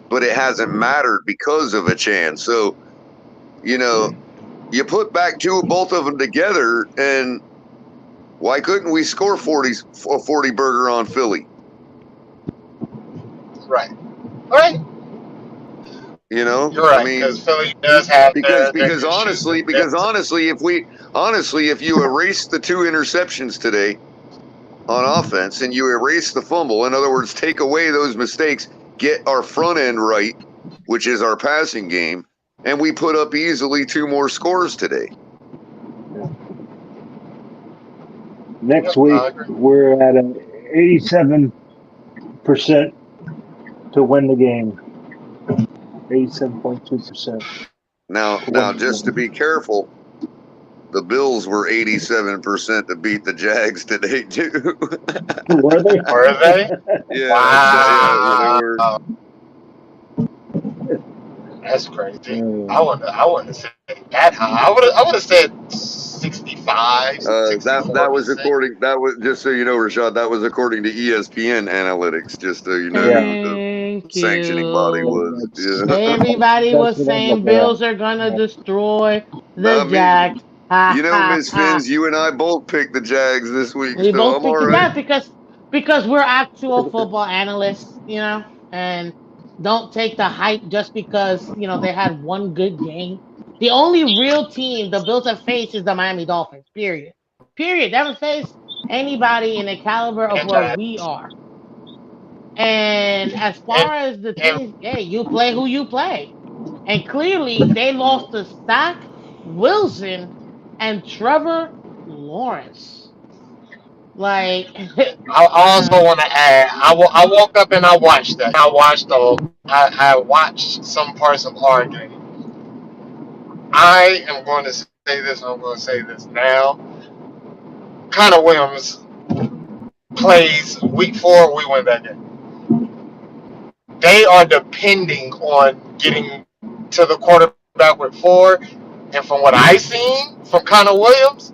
S7: but it hasn't mattered because of Achan. So, you put back both of them together, and why couldn't we score 40 burger on Philly?
S17: Right. All right.
S7: You're
S17: right, because Philly does have
S7: because honestly, if you erase the 2 interceptions today on offense and you erase the fumble, in other words, take away those mistakes, get our front end right, which is our passing game, and we put up easily 2 more scores today.
S14: Next week, we're at an 87% to win the game. 87.2%.
S7: Now, just to be careful, the Bills were 87% to beat the Jags today too.
S14: Were they?
S17: Were they?
S7: Yeah.
S17: Wow.
S7: They were.
S17: That's crazy. I wouldn't have said that high. I would have said 65.
S7: That was according. That was just so you know, Rashad. That was according to ESPN analytics. Just so you know who the sanctioning body was. Yeah.
S15: Everybody was saying Bills are gonna destroy the Jags.
S7: Miss Fins, you and I both picked the Jags this week,
S15: We
S7: so
S15: both
S7: I'm
S15: picked
S7: all
S15: the
S7: right.
S15: Jags because we're actual football analysts, and don't take the hype just because they had one good game. The only real team the Bills have faced is the Miami Dolphins. Period. Period. They haven't faced anybody in the caliber of where we are. And as far as the teams, hey, you play who you play. And clearly they lost to Zach Wilson and Trevor Lawrence. Like,
S17: I also want to add. I woke up and I watched that. I watched some parts of our game. I am going to say this. I'm going to say this now. Connor Williams plays week 4. We win that game. They are depending on getting to the quarterback with 4, and from what I seen from Connor Williams,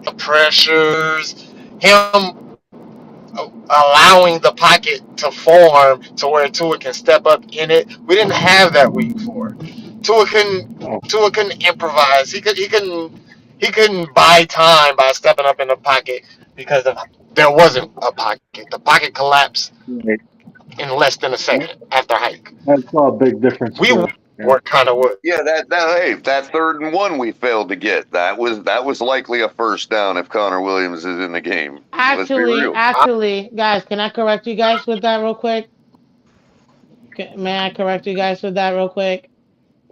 S17: the pressures, him allowing the pocket to form to where Tua can step up in it. We didn't have that week 4. Tua couldn't improvise. He couldn't buy time by stepping up in the pocket because there wasn't a pocket. The pocket collapsed
S14: Right.
S17: in less than a second after hike.
S14: I saw a big difference
S17: We
S14: too.
S17: were kind of what.
S7: Yeah, that 3rd and 1 we failed to get. That was likely a first down if Connor Williams is in the game. Let's be real.
S15: actually, guys, can I correct you guys with that real quick? May I correct you guys with that real quick?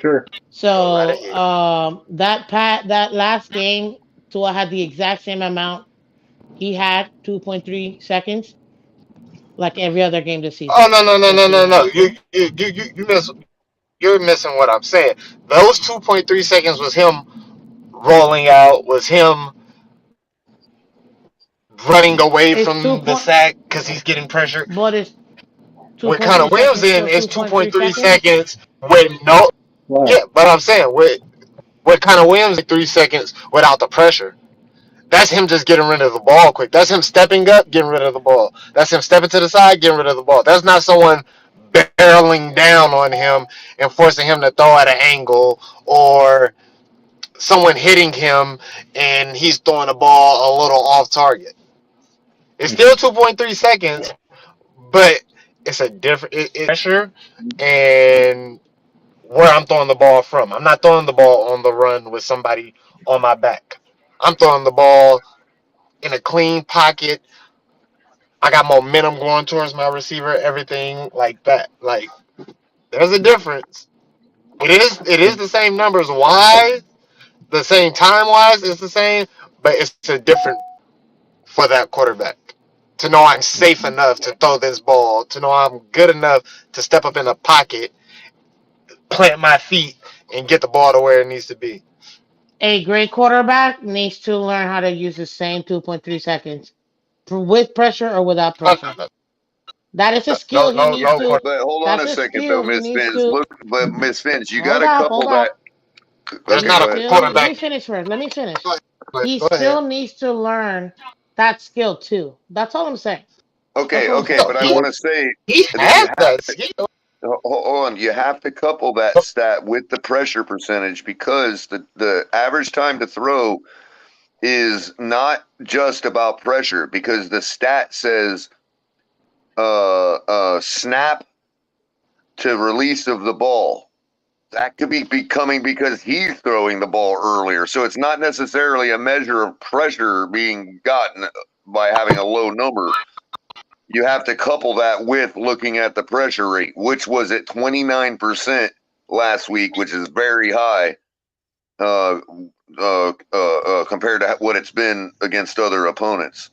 S14: Sure.
S15: So, that last game, Tua had the exact same amount. He had 2.3 seconds, like every other game this season.
S17: Oh no! You're missing what I'm saying. Those 2.3 seconds was him rolling out, was him running away
S15: It's
S17: from the sack because he's getting pressure.
S15: But it's
S17: With Connor
S15: 2.3
S17: Williams
S15: seconds.
S17: in,
S15: So
S17: it's
S15: 2.3
S17: 2.3
S15: seconds.
S17: seconds with no.
S14: Right.
S17: Yeah, but I'm saying with Connor Williams in 3 seconds without the pressure. That's him just getting rid of the ball quick. That's him stepping up, getting rid of the ball. That's him stepping to the side, getting rid of the ball. That's not someone barreling down on him and forcing him to throw at an angle, or someone hitting him and he's throwing the ball a little off target. It's still 2.3 seconds, but it's a different pressure and where I'm throwing the ball from. I'm not throwing the ball on the run with somebody on my back. I'm throwing the ball in a clean pocket. I got momentum going towards my receiver, everything like that. Like there's a difference. It is the same numbers wise, the same time wise, it's the same, but it's a different for that quarterback. To know I'm safe enough to throw this ball, to know I'm good enough to step up in the pocket, plant my feet, and get the ball to where it needs to be.
S15: A great quarterback needs to learn how to use the same 2.3 seconds with pressure or without
S17: No,
S15: pressure. That is a
S17: no,
S15: skill he
S17: no,
S15: needs
S17: no.
S15: to.
S7: But hold on
S15: That's
S7: a
S15: a
S7: second though,
S15: skill he
S7: Miss
S15: needs
S7: Fins.
S15: to.
S7: Look, but Miss Fins, you got
S15: Hold
S7: to
S15: up, hold
S7: couple that.
S15: up.
S17: There's
S7: Okay,
S15: He
S17: not
S7: go
S17: a
S7: ahead.
S15: still. Let
S17: quarterback.
S15: me finish first. Let me finish. He
S17: Go ahead.
S15: still needs to learn that skill too. That's all I'm saying. That's
S7: Okay,
S15: all I'm
S7: okay,
S15: saying.
S17: No,
S7: but I
S17: he
S7: want to say
S17: he
S7: that you
S17: has
S7: have
S17: that skill.
S7: hold on, you have to couple that stat with the pressure percentage because the average time to throw is not just about pressure because the stat says snap to release of the ball. That could be coming because he's throwing the ball earlier. So it's not necessarily a measure of pressure being gotten by having a low number. You have to couple that with looking at the pressure rate, which was at 29% last week, which is very high compared to what it's been against other opponents.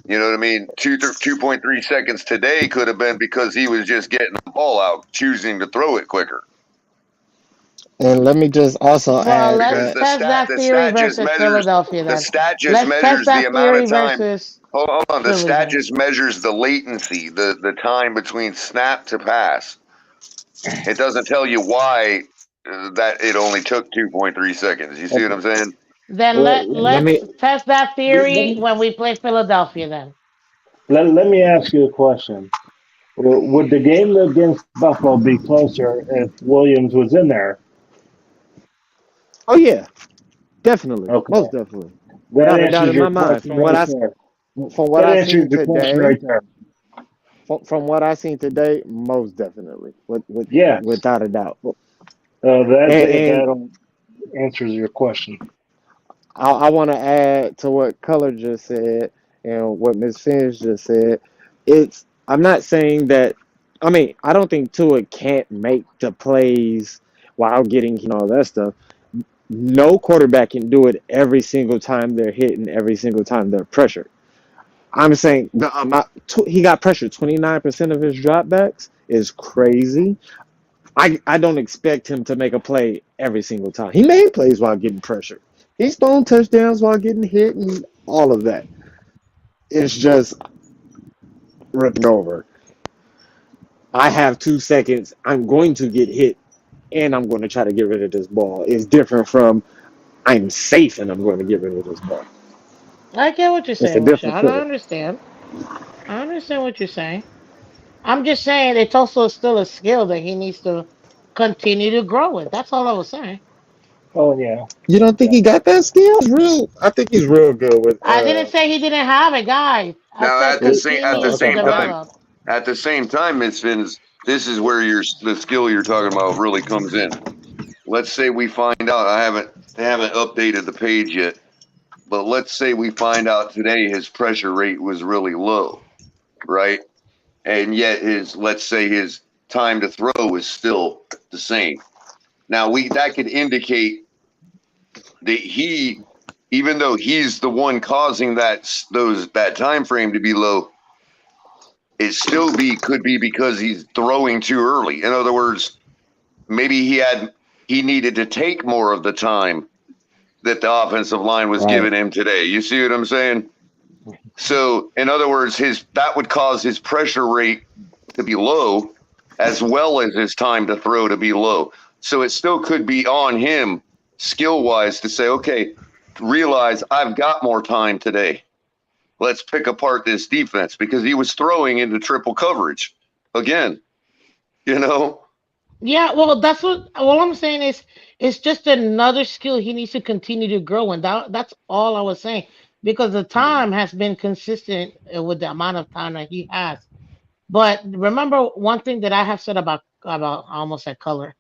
S7: You know what I mean? 2.3 seconds today could have been because he was just getting the ball out, choosing to throw it quicker.
S16: And let me just also
S15: Well,
S16: add
S7: Because
S15: let's
S16: that.
S15: test that theory versus Philadelphia
S7: the
S15: then.
S7: stat just
S15: Let's test
S7: measures the
S15: that
S7: amount
S15: theory
S7: of time.
S15: versus
S7: Hold on, the
S15: Philly
S7: stat
S15: then.
S7: just measures the latency, the time between snap to pass. It doesn't tell you why that it only took 2.3 seconds. You see what
S16: Okay.
S7: I'm saying?
S15: Then
S16: Well, let
S15: let's
S16: me.
S15: test that
S14: Let
S15: theory
S14: me
S15: when we play Philadelphia then.
S14: let me ask you a question. Would the game against Buffalo be closer if Williams was in there?
S16: Oh yeah, definitely,
S14: Okay,
S16: most definitely,
S14: that
S16: without a doubt
S14: answers
S16: in
S14: your
S16: my mind.
S14: question right there.
S16: From what
S14: That
S16: I
S14: answers
S16: seen
S14: the question
S16: today,
S14: right there.
S16: from what I seen today, most definitely,
S14: Yes,
S16: without a doubt.
S14: that
S16: And
S14: answers your question.
S16: I want to add to what Color just said and what Miss Finch just said. I'm not saying that. I mean, I don't think Tua can't make the plays while getting all that stuff. No quarterback can do it every single time they're hitting, every single time they're pressured. I'm saying the amount he got pressured. 29% of his dropbacks is crazy. I don't expect him to make a play every single time. He made plays while getting pressured. He's thrown touchdowns while getting hit and all of that. It's just ripping over. I have 2 seconds. I'm going to get hit and I'm going to try to get rid of this ball. It's different from I'm safe and I'm going to get rid of this ball.
S15: I get what you're
S16: It's a
S15: saying,
S16: different
S15: Rashawn. I
S16: feeling.
S15: understand. I understand what you're saying. I'm just saying it's also still a skill that he needs to continue to grow with. That's all I was saying.
S14: Oh yeah,
S16: You don't think
S14: yeah.
S16: he got that skill? Real. I think he's real good with.
S15: I didn't say he didn't have it, guys. I
S7: Now
S15: said
S7: at the
S15: continue to
S16: Okay,
S7: same
S16: okay.
S7: time,
S15: develop.
S7: Miss Fins, this is where the skill you're talking about really comes in. Let's say we find out they haven't updated the page yet, but let's say we find out today his pressure rate was really low, right? And yet let's say his time to throw is still the same. Now that could indicate that even though he's the one causing that time frame to be low, it still could be because he's throwing too early. In other words, maybe he needed to take more of the time that the offensive line was
S14: Right.
S7: giving him today. You see what I'm saying? So, in other words, that would cause his pressure rate to be low, as well as his time to throw to be low. So it still could be on him, skill wise, to say, okay, realize I've got more time today. Let's pick apart this defense because he was throwing into triple coverage again. You know,
S15: Yeah, well, that's what. All I'm saying is, it's just another skill he needs to continue to grow, and that's all I was saying. Because the time has been consistent with the amount of time that he has. But remember, one thing that I have said about I almost said color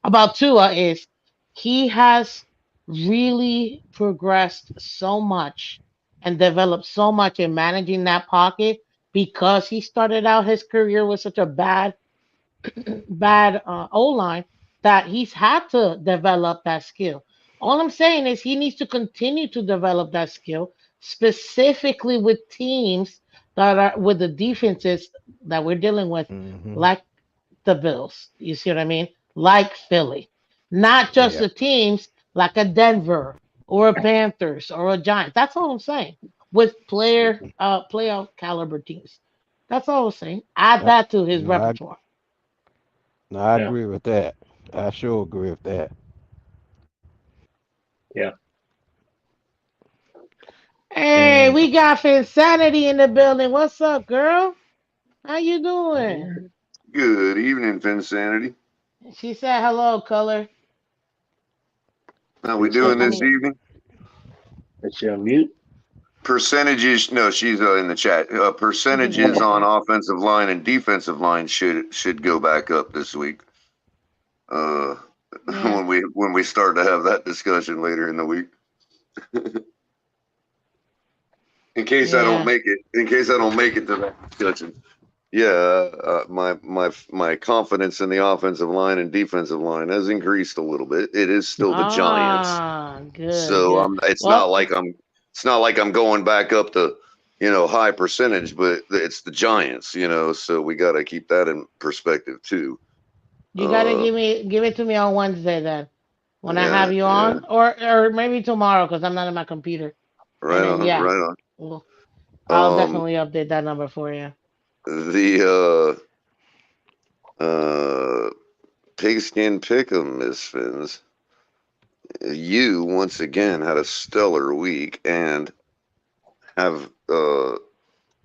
S15: about Tua is he has really progressed so much and developed so much in managing that pocket because he started out his career with such a bad O line that he's had to develop that skill. All I'm saying is he needs to continue to develop that skill, specifically with teams that are with the defenses that we're dealing with,
S12: Mm-hmm.
S15: like the Bills. You see what I mean? Like Philly, not just
S12: Yeah.
S15: the teams like a Denver or a Panthers or a Giants. That's all I'm saying. With playoff caliber teams. That's all I'm saying. Add
S12: I,
S15: that to his
S12: no, I
S15: repertoire.
S12: no, I
S14: Yeah.
S12: agree with that. I sure agree with that.
S14: Yeah.
S15: Hey,
S12: And
S15: we got Insanity in the building. What's up, girl? How you doing?
S7: Good evening, Finsanity.
S15: She said hello, color.
S7: How we
S14: Is
S7: doing
S15: I
S7: this
S15: mean,
S7: evening?
S14: she on mute?
S7: Percentages? No, she's in the chat.
S15: she's in the
S7: Percentages
S15: chat,
S7: on
S15: yeah.
S7: offensive line and defensive line should go back up this week. Uh,
S15: Yeah.
S7: when we start to have that discussion later in the week. In case I don't
S15: Yeah.
S7: make it, to that discussion. Yeah, my confidence in the offensive line and defensive line has increased a little bit. It is still the Giants,
S15: Ah, good,
S7: so
S15: good.
S7: it's not
S15: Well,
S7: like I'm going back up to high percentage, but it's the Giants, so we got to keep that in perspective too.
S15: you gotta give it to me on Wednesday then, when I have
S7: Yeah,
S15: you
S7: yeah,
S15: on, or maybe tomorrow because I'm not at my computer. And
S7: right
S15: then
S7: on,
S15: yeah,
S7: right
S15: well, I'll
S7: on.
S15: definitely update that number for you.
S7: The pigskin pick'em, Miss Fins. You once again had a stellar week and have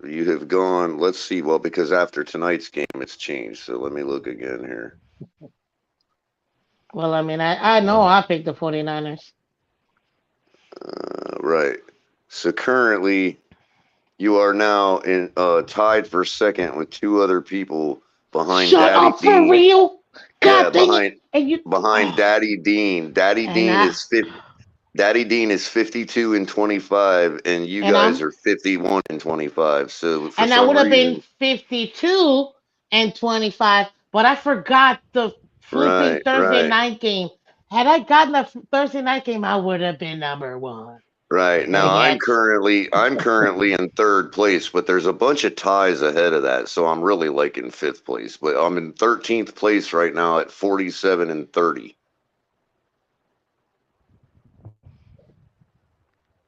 S7: you have gone. Let's see. Well, because after tonight's game, it's changed. So let me look again here.
S15: Well, I mean, I know I picked the 49ers.
S7: Right. So currently, you are now in tied for second with two other people behind
S15: Shut
S7: Daddy
S15: up for
S7: Dean.
S15: real?
S7: Yeah,
S15: God dang it! And you,
S7: behind
S15: oh,
S7: Daddy Dean. Daddy
S15: and
S7: Dean
S15: I
S7: is 52 and 25, and you
S15: and
S7: guys
S15: I'm
S7: are 51 and 25. So for
S15: and I
S7: some
S15: would have been
S7: reason,
S15: 52 and 25, but I forgot the flipping
S7: right,
S15: Thursday
S7: right,
S15: night game. Had I gotten the Thursday night game, I would have been number one.
S7: right. Now
S15: Dang it!
S7: I'm currently in third place, but there's a bunch of ties ahead of that, so I'm really like in fifth place. But I'm in 13th place right now at 47 and 30.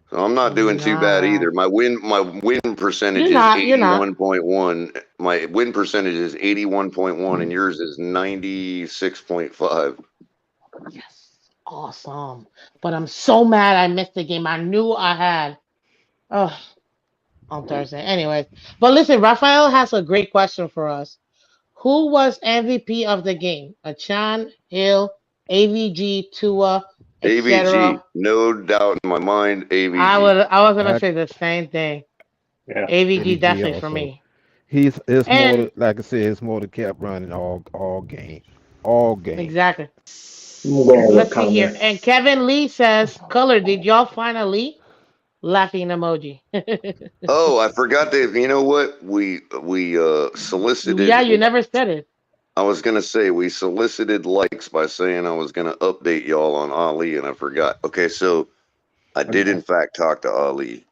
S7: So I'm not doing too bad
S15: Nah,
S7: either. My win percentage
S15: you're
S7: is
S15: not. You're not.
S7: 81.1. My win percentage is 81.1 and yours is 96.5.
S15: Yes, awesome. But I'm so mad I missed the game. I knew I had. Oh, on Thursday. Anyways, but listen, Rafael has a great question for us. Who was MVP of the game? Achan, Hill, AVG, Tua,
S7: AVG,
S15: etc.
S7: no doubt in my mind,
S15: I
S7: AVG.
S15: would. I was gonna
S12: I
S15: say the same thing.
S14: Yeah.
S15: AVG
S12: AVG
S15: definitely for
S12: also.
S15: me.
S12: It's more
S15: And
S12: to, like I said, it's more to kept running all game.
S15: exactly.
S14: I'm going with
S15: Let's see
S14: Connor.
S15: here. And Kevin Lee says, "Color, did y'all finally?" Laughing emoji.
S7: Oh, I forgot that. You know what? We
S15: Yeah,
S7: solicited.
S15: you never said it.
S7: I was gonna say we solicited likes by saying I was gonna update y'all on Ali, and I forgot. Okay, so I did in fact talk to Ali.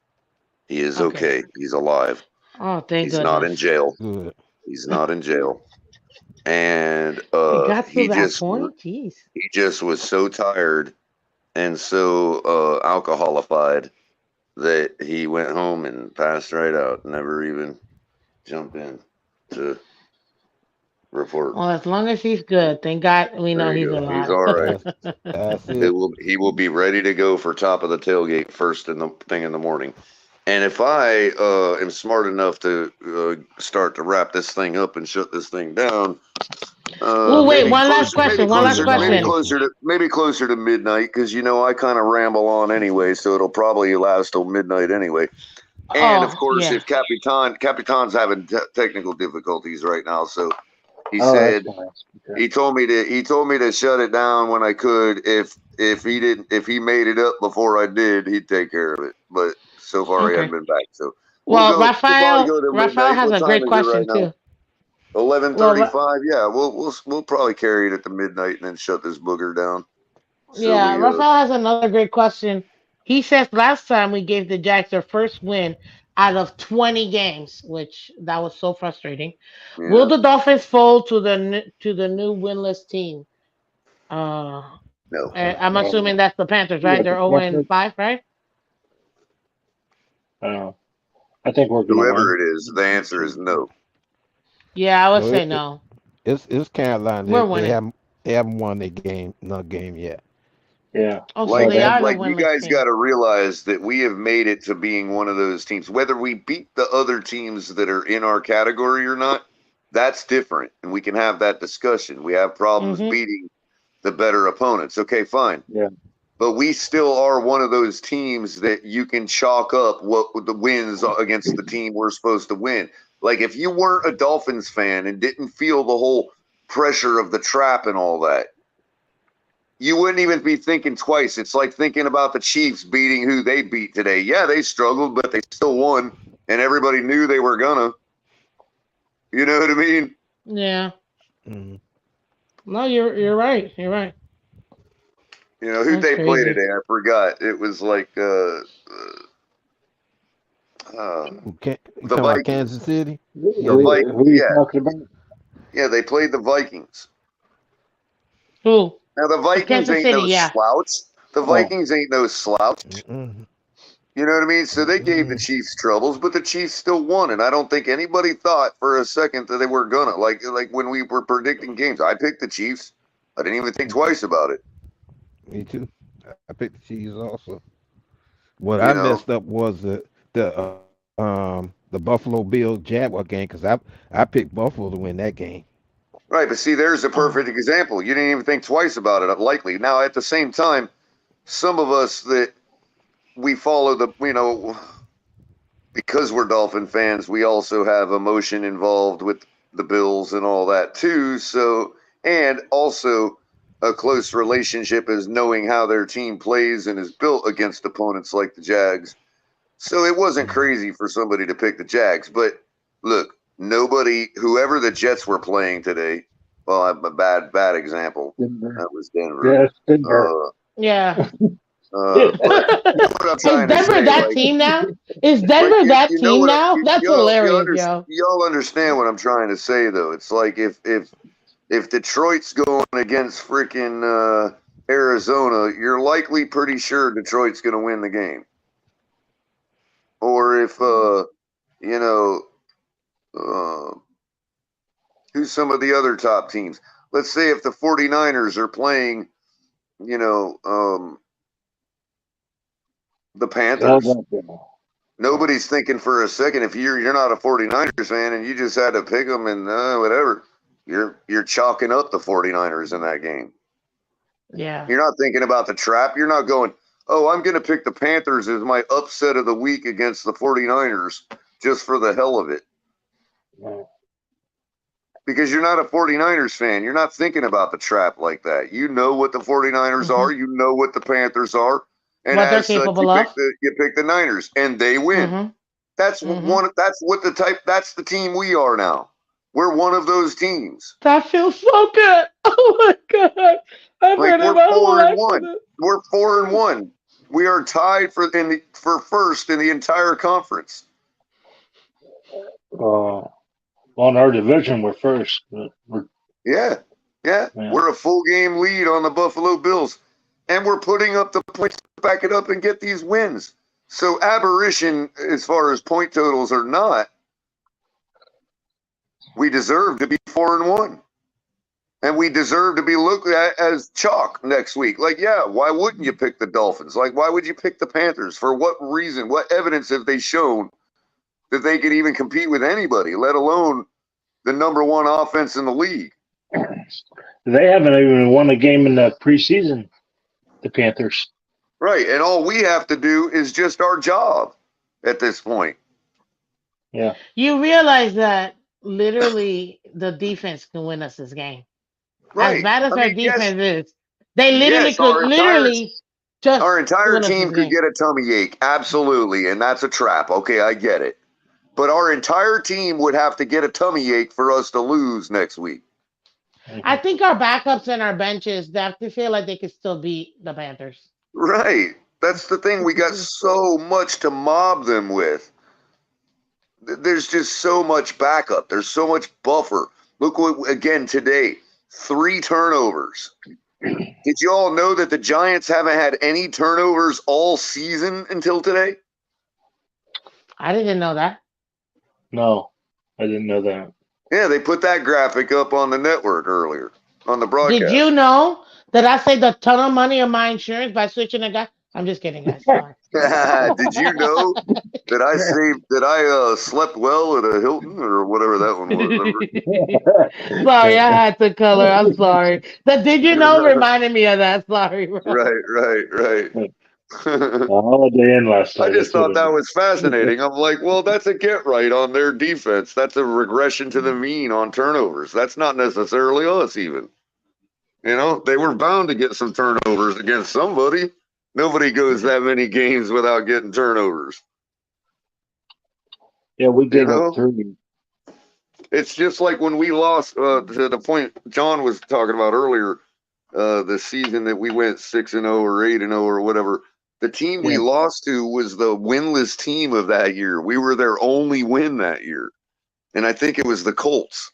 S7: He is
S15: Okay.
S7: okay. He's alive.
S15: Oh, thank
S7: He's not in
S15: goodness.
S7: jail.
S12: Good.
S7: He's not in jail. And
S15: It got to that point. Jeez.
S7: he just was so tired and so alcoholified that he went home and passed right out. Never even jumped in to report.
S15: Well, as long as he's good, thank God we know
S7: There
S15: he's
S7: you go. He's
S15: alive.
S7: all right.
S12: That's it.
S7: He will be ready to go for top of the tailgate first in the thing in the morning. And if I am smart enough to start to wrap this thing up and shut this thing down,
S15: Oh, wait, one last question. One last question.
S7: maybe closer to midnight, because I kind of ramble on anyway, so it'll probably last till midnight anyway. And of
S15: Oh,
S7: course,
S15: yeah.
S7: if Capitan's having technical difficulties right now, so he
S14: Oh, that's
S7: said
S14: fine. Okay.
S7: he told me to shut it down when I could. If he made it up before I did, he'd take care of it. But so far he
S15: Okay.
S7: hadn't been back. So
S15: Well,
S7: We'll probably
S15: Raphael
S7: go to
S15: Raphael
S7: midnight.
S15: has
S7: What
S15: a
S7: time
S15: great
S7: is it right
S15: question
S7: now?
S15: too. Well,
S7: 11:35. Yeah, we'll probably carry it at the midnight and then shut this booger down. So
S15: yeah,
S7: we
S15: Raphael has another great question. He says last time we gave the Jags their first win out of 20 games, which that was so frustrating. Will
S7: yeah.
S15: the Dolphins fold to the new winless team? Uh,
S7: No.
S15: I'm assuming that's the Panthers, right? They're 0 and 5, right?
S14: I think we're going to
S7: Whoever
S14: win.
S7: it is, the answer is no.
S15: Yeah, I would
S12: No,
S15: say no.
S12: it's Carolina.
S15: We're winning.
S12: They haven't won their game, no game yet.
S14: Yeah.
S15: Oh, so
S7: Like
S15: they are the
S7: like you
S15: winless
S7: guys
S15: team.
S7: got to realize that we have made it to being one of those teams. Whether we beat the other teams that are in our category or not, that's different, and we can have that discussion. We have problems
S15: Mm-hmm.
S7: beating the better opponents. Okay, fine.
S14: Yeah.
S7: But we still are one of those teams that you can chalk up what the wins against the team we're supposed to win. Like if you weren't a Dolphins fan and didn't feel the whole pressure of the trap and all that, you wouldn't even be thinking twice. It's like thinking about the Chiefs beating who they beat today. Yeah, they struggled, but they still won, and everybody knew they were gonna. You know what I mean?
S15: Yeah.
S12: Mm.
S15: No, you're right. You're right.
S7: You know who
S15: That's
S7: they play
S15: crazy.
S7: today? I forgot. It was like
S12: You
S7: the
S12: talking about
S7: Vikings.
S12: Kansas City?
S7: The
S12: Yeah, they
S7: Vikings.
S14: Who are you
S7: Yeah,
S14: talking about?
S7: yeah. They played the Vikings.
S15: Who?
S7: Now the
S15: Oh,
S7: Vikings
S15: Kansas
S7: ain't
S15: City.
S7: no
S15: Yeah.
S7: slouch. The
S14: Oh,
S7: Vikings ain't no slouch.
S12: Mm-mm.
S7: You know what I mean? So they gave the
S12: Mm-mm.
S7: Chiefs troubles, but the Chiefs still won, and I don't think anybody thought for a second that they were gonna. Like when we were predicting games, I picked the Chiefs. I didn't even think twice about it.
S12: Me too. I picked the Chiefs also. What I
S7: You know,
S12: messed up was the Buffalo Bills Jaguar game because I picked Buffalo to win that game.
S7: right? But see, there's a
S15: Oh.
S7: perfect example. You didn't even think twice about it. Likely. Now, at the same time, some of us that we follow because we're Dolphin fans, we also have emotion involved with the Bills and all that too. So, and also a close relationship is knowing how their team plays and is built against opponents like the Jags. So it wasn't crazy for somebody to pick the Jags. But look, whoever the Jets were playing today, well, I'm a bad example.
S14: Denver.
S7: That was Denver.
S14: Yes, Denver.
S15: Yeah.
S7: But you know what I'm
S15: Is
S7: trying to
S15: Denver
S7: say?
S15: that team now? Is
S7: Like
S15: Denver that
S7: you know
S15: team
S7: what
S15: now? That's hilarious, yo.
S7: y'all understand what I'm trying to say though. It's like if Detroit's going against freaking Arizona, you're likely pretty sure Detroit's going to win the game. Or if you know who's some of the other top teams? Let's say if the 49ers are playing, you know, the Panthers.
S14: Philadelphia.
S7: Nobody's thinking for a second if you're not a 49ers fan and you just had to pick them and whatever, you're chalking up the 49ers in that game.
S15: Yeah.
S7: You're not thinking about the trap. You're not going, "Oh, I'm going to pick the Panthers as my upset of the week against the 49ers just for the hell of it."
S14: Yeah.
S7: Because you're not a 49ers fan. You're not thinking about the trap like that. You know what the 49ers
S15: Hmm.
S7: are, you know what the Panthers are, and
S15: What they're
S7: as such
S15: capable of.
S7: you pick the Niners and they win.
S15: Hmm.
S7: That's
S15: Hmm.
S7: that's the team we are now. We're one of those teams.
S15: That feels so good. Oh my god. I've
S7: Like
S15: heard it my whole life for this.
S7: We're 4-1. We are tied for first in the entire conference.
S14: On our division, we're first. We're,
S7: Yeah. We're a full game lead on the Buffalo Bills. And we're putting up the points to back it up and get these wins. So aberration as far as point totals are not. We deserve to be 4-1. And we deserve to be looked at as chalk next week. Like, yeah, why wouldn't you pick the Dolphins? Like, why would you pick the Panthers? For what reason? What evidence have they shown that they could even compete with anybody, let alone the number one offense in the league?
S14: they haven't even won a game in the preseason, the Panthers.
S7: Right. And all we have to do is just our job at this point.
S14: Yeah.
S15: You realize that literally the defense can win us this game. As
S7: Right.
S15: bad as
S7: I
S15: our
S7: mean,
S15: defense is, they literally
S7: yes,
S15: could literally just
S7: our entire
S15: win us
S7: team
S15: this
S7: could
S15: game.
S7: get a tummy ache. Absolutely. And that's a trap. Okay, I get it. but our entire team would have to get a tummy ache for us to lose next week.
S15: I think our backups and our benches, they have to feel like they could still beat the Panthers.
S7: Right. That's the thing. We got so much to mob them with. There's just so much backup. There's so much buffer. Look what, again, today, 3 turnovers. Did you all know that the Giants haven't had any turnovers all season until today?
S15: I didn't know that.
S14: No, I didn't know that.
S7: Yeah, they put that graphic up on the network earlier on the broadcast.
S15: Did you know that I saved a ton of money on my insurance by switching a guy? I'm just kidding, guys. Sorry.
S7: Did you know that I slept well at a Hilton or whatever that one was?
S15: Sorry, I had to color. I'm sorry. The did you know reminded me of that. Sorry, bro.
S7: Right.
S14: Holiday Inn last night.
S7: I just thought that was fascinating. I'm like, well, that's a get right on their defense. That's a regression to the mean on turnovers. That's not necessarily us even. You know, they were bound to get some turnovers against somebody. Nobody goes that many games without getting turnovers.
S14: Yeah, we gave up 3.
S7: It's just like when we lost to the point John was talking about earlier, the season that we went 6-0 or 8-0 or whatever. The team we lost to was the winless team of that year. We were their only win that year. And I think it was the Colts.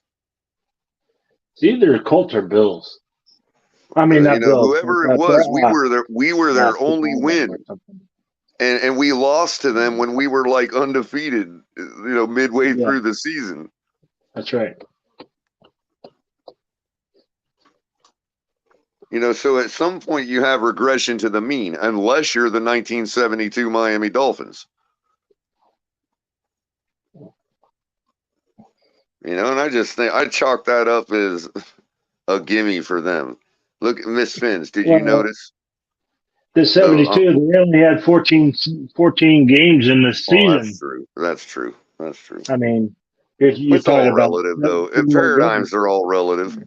S14: It's either Colts or Bills. I mean, not Bills.
S7: Whoever it was, we were their only win. And we lost to them when we were like undefeated, midway through the season.
S14: That's right.
S7: So at some point you have regression to the mean, unless you're the 1972 Miami Dolphins. And I just think I chalk that up as a gimme for them. Look at Miss Fins. Did you notice?
S14: The 72, they only had 14 games in the season.
S7: That's true.
S14: I mean, you're
S7: talking
S14: all
S7: about relative, though. And paradigms are all relative,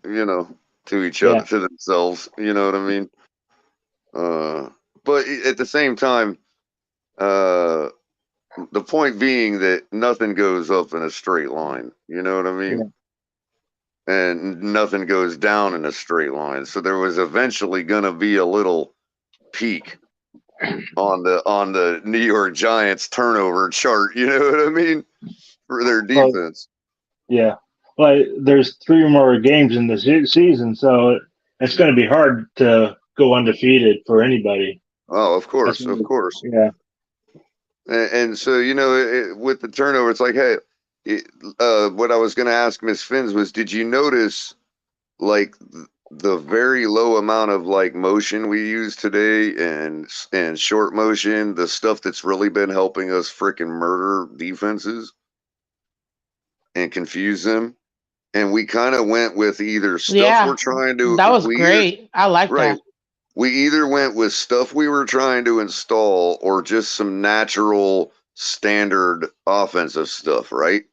S7: to each other, to themselves. You know what I mean? But at the same time, the point being that nothing goes up in a straight line. You know what I mean? And nothing goes down in a straight line. So there was eventually going to be a little peak on the New York Giants turnover chart. You know what I mean? For their defense.
S14: Yeah. Well, there's 3 more games in the season, so it's going to be hard to go undefeated for anybody.
S7: Oh, of course.
S14: Yeah.
S7: And so, with the turnover, it's like, hey, what I was going to ask Miss Fins was, did you notice, like, the very low amount of, like, motion we use today and short motion, the stuff that's really been helping us freaking murder defenses and confuse them? And we kind of went with either stuff we're trying to...
S15: That was great. I like that.
S7: We either went with stuff we were trying to install or just some natural standard offensive stuff, right?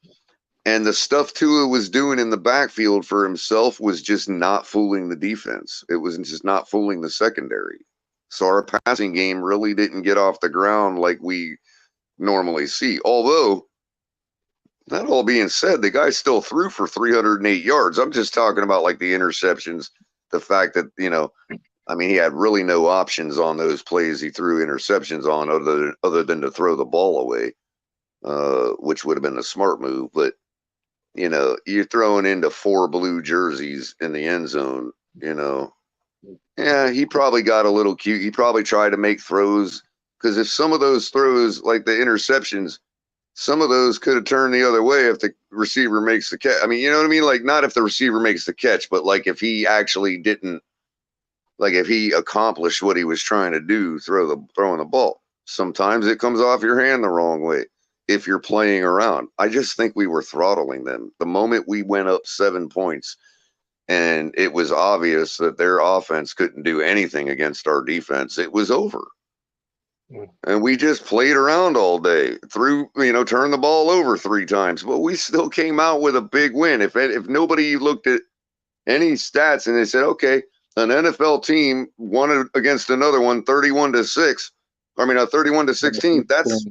S7: And the stuff Tua was doing in the backfield for himself was just not fooling the defense. It was just not fooling the secondary. So our passing game really didn't get off the ground like we normally see. Although, that all being said, the guy still threw for 308 yards. I'm just talking about like the interceptions, the fact that, he had really no options on those plays he threw interceptions on other than to throw the ball away, which would have been a smart move. But, you're throwing into 4 blue jerseys in the end zone, Yeah, he probably got a little cute. He probably tried to make throws because if some of those throws, like the interceptions, some of those could have turned the other way if the receiver makes the catch. I mean, you know what I mean? Like, not if the receiver makes the catch, but like if he actually didn't, like if he accomplished what he was trying to do, throwing the ball. Sometimes it comes off your hand the wrong way if you're playing around. I just think we were throttling them. The moment we went up 7 points and it was obvious that their offense couldn't do anything against our defense, it was over. And we just played around all day, turned the ball over 3 times, but we still came out with a big win. If nobody looked at any stats and they said, okay, an NFL team won against another one 31-6, 31-16, that's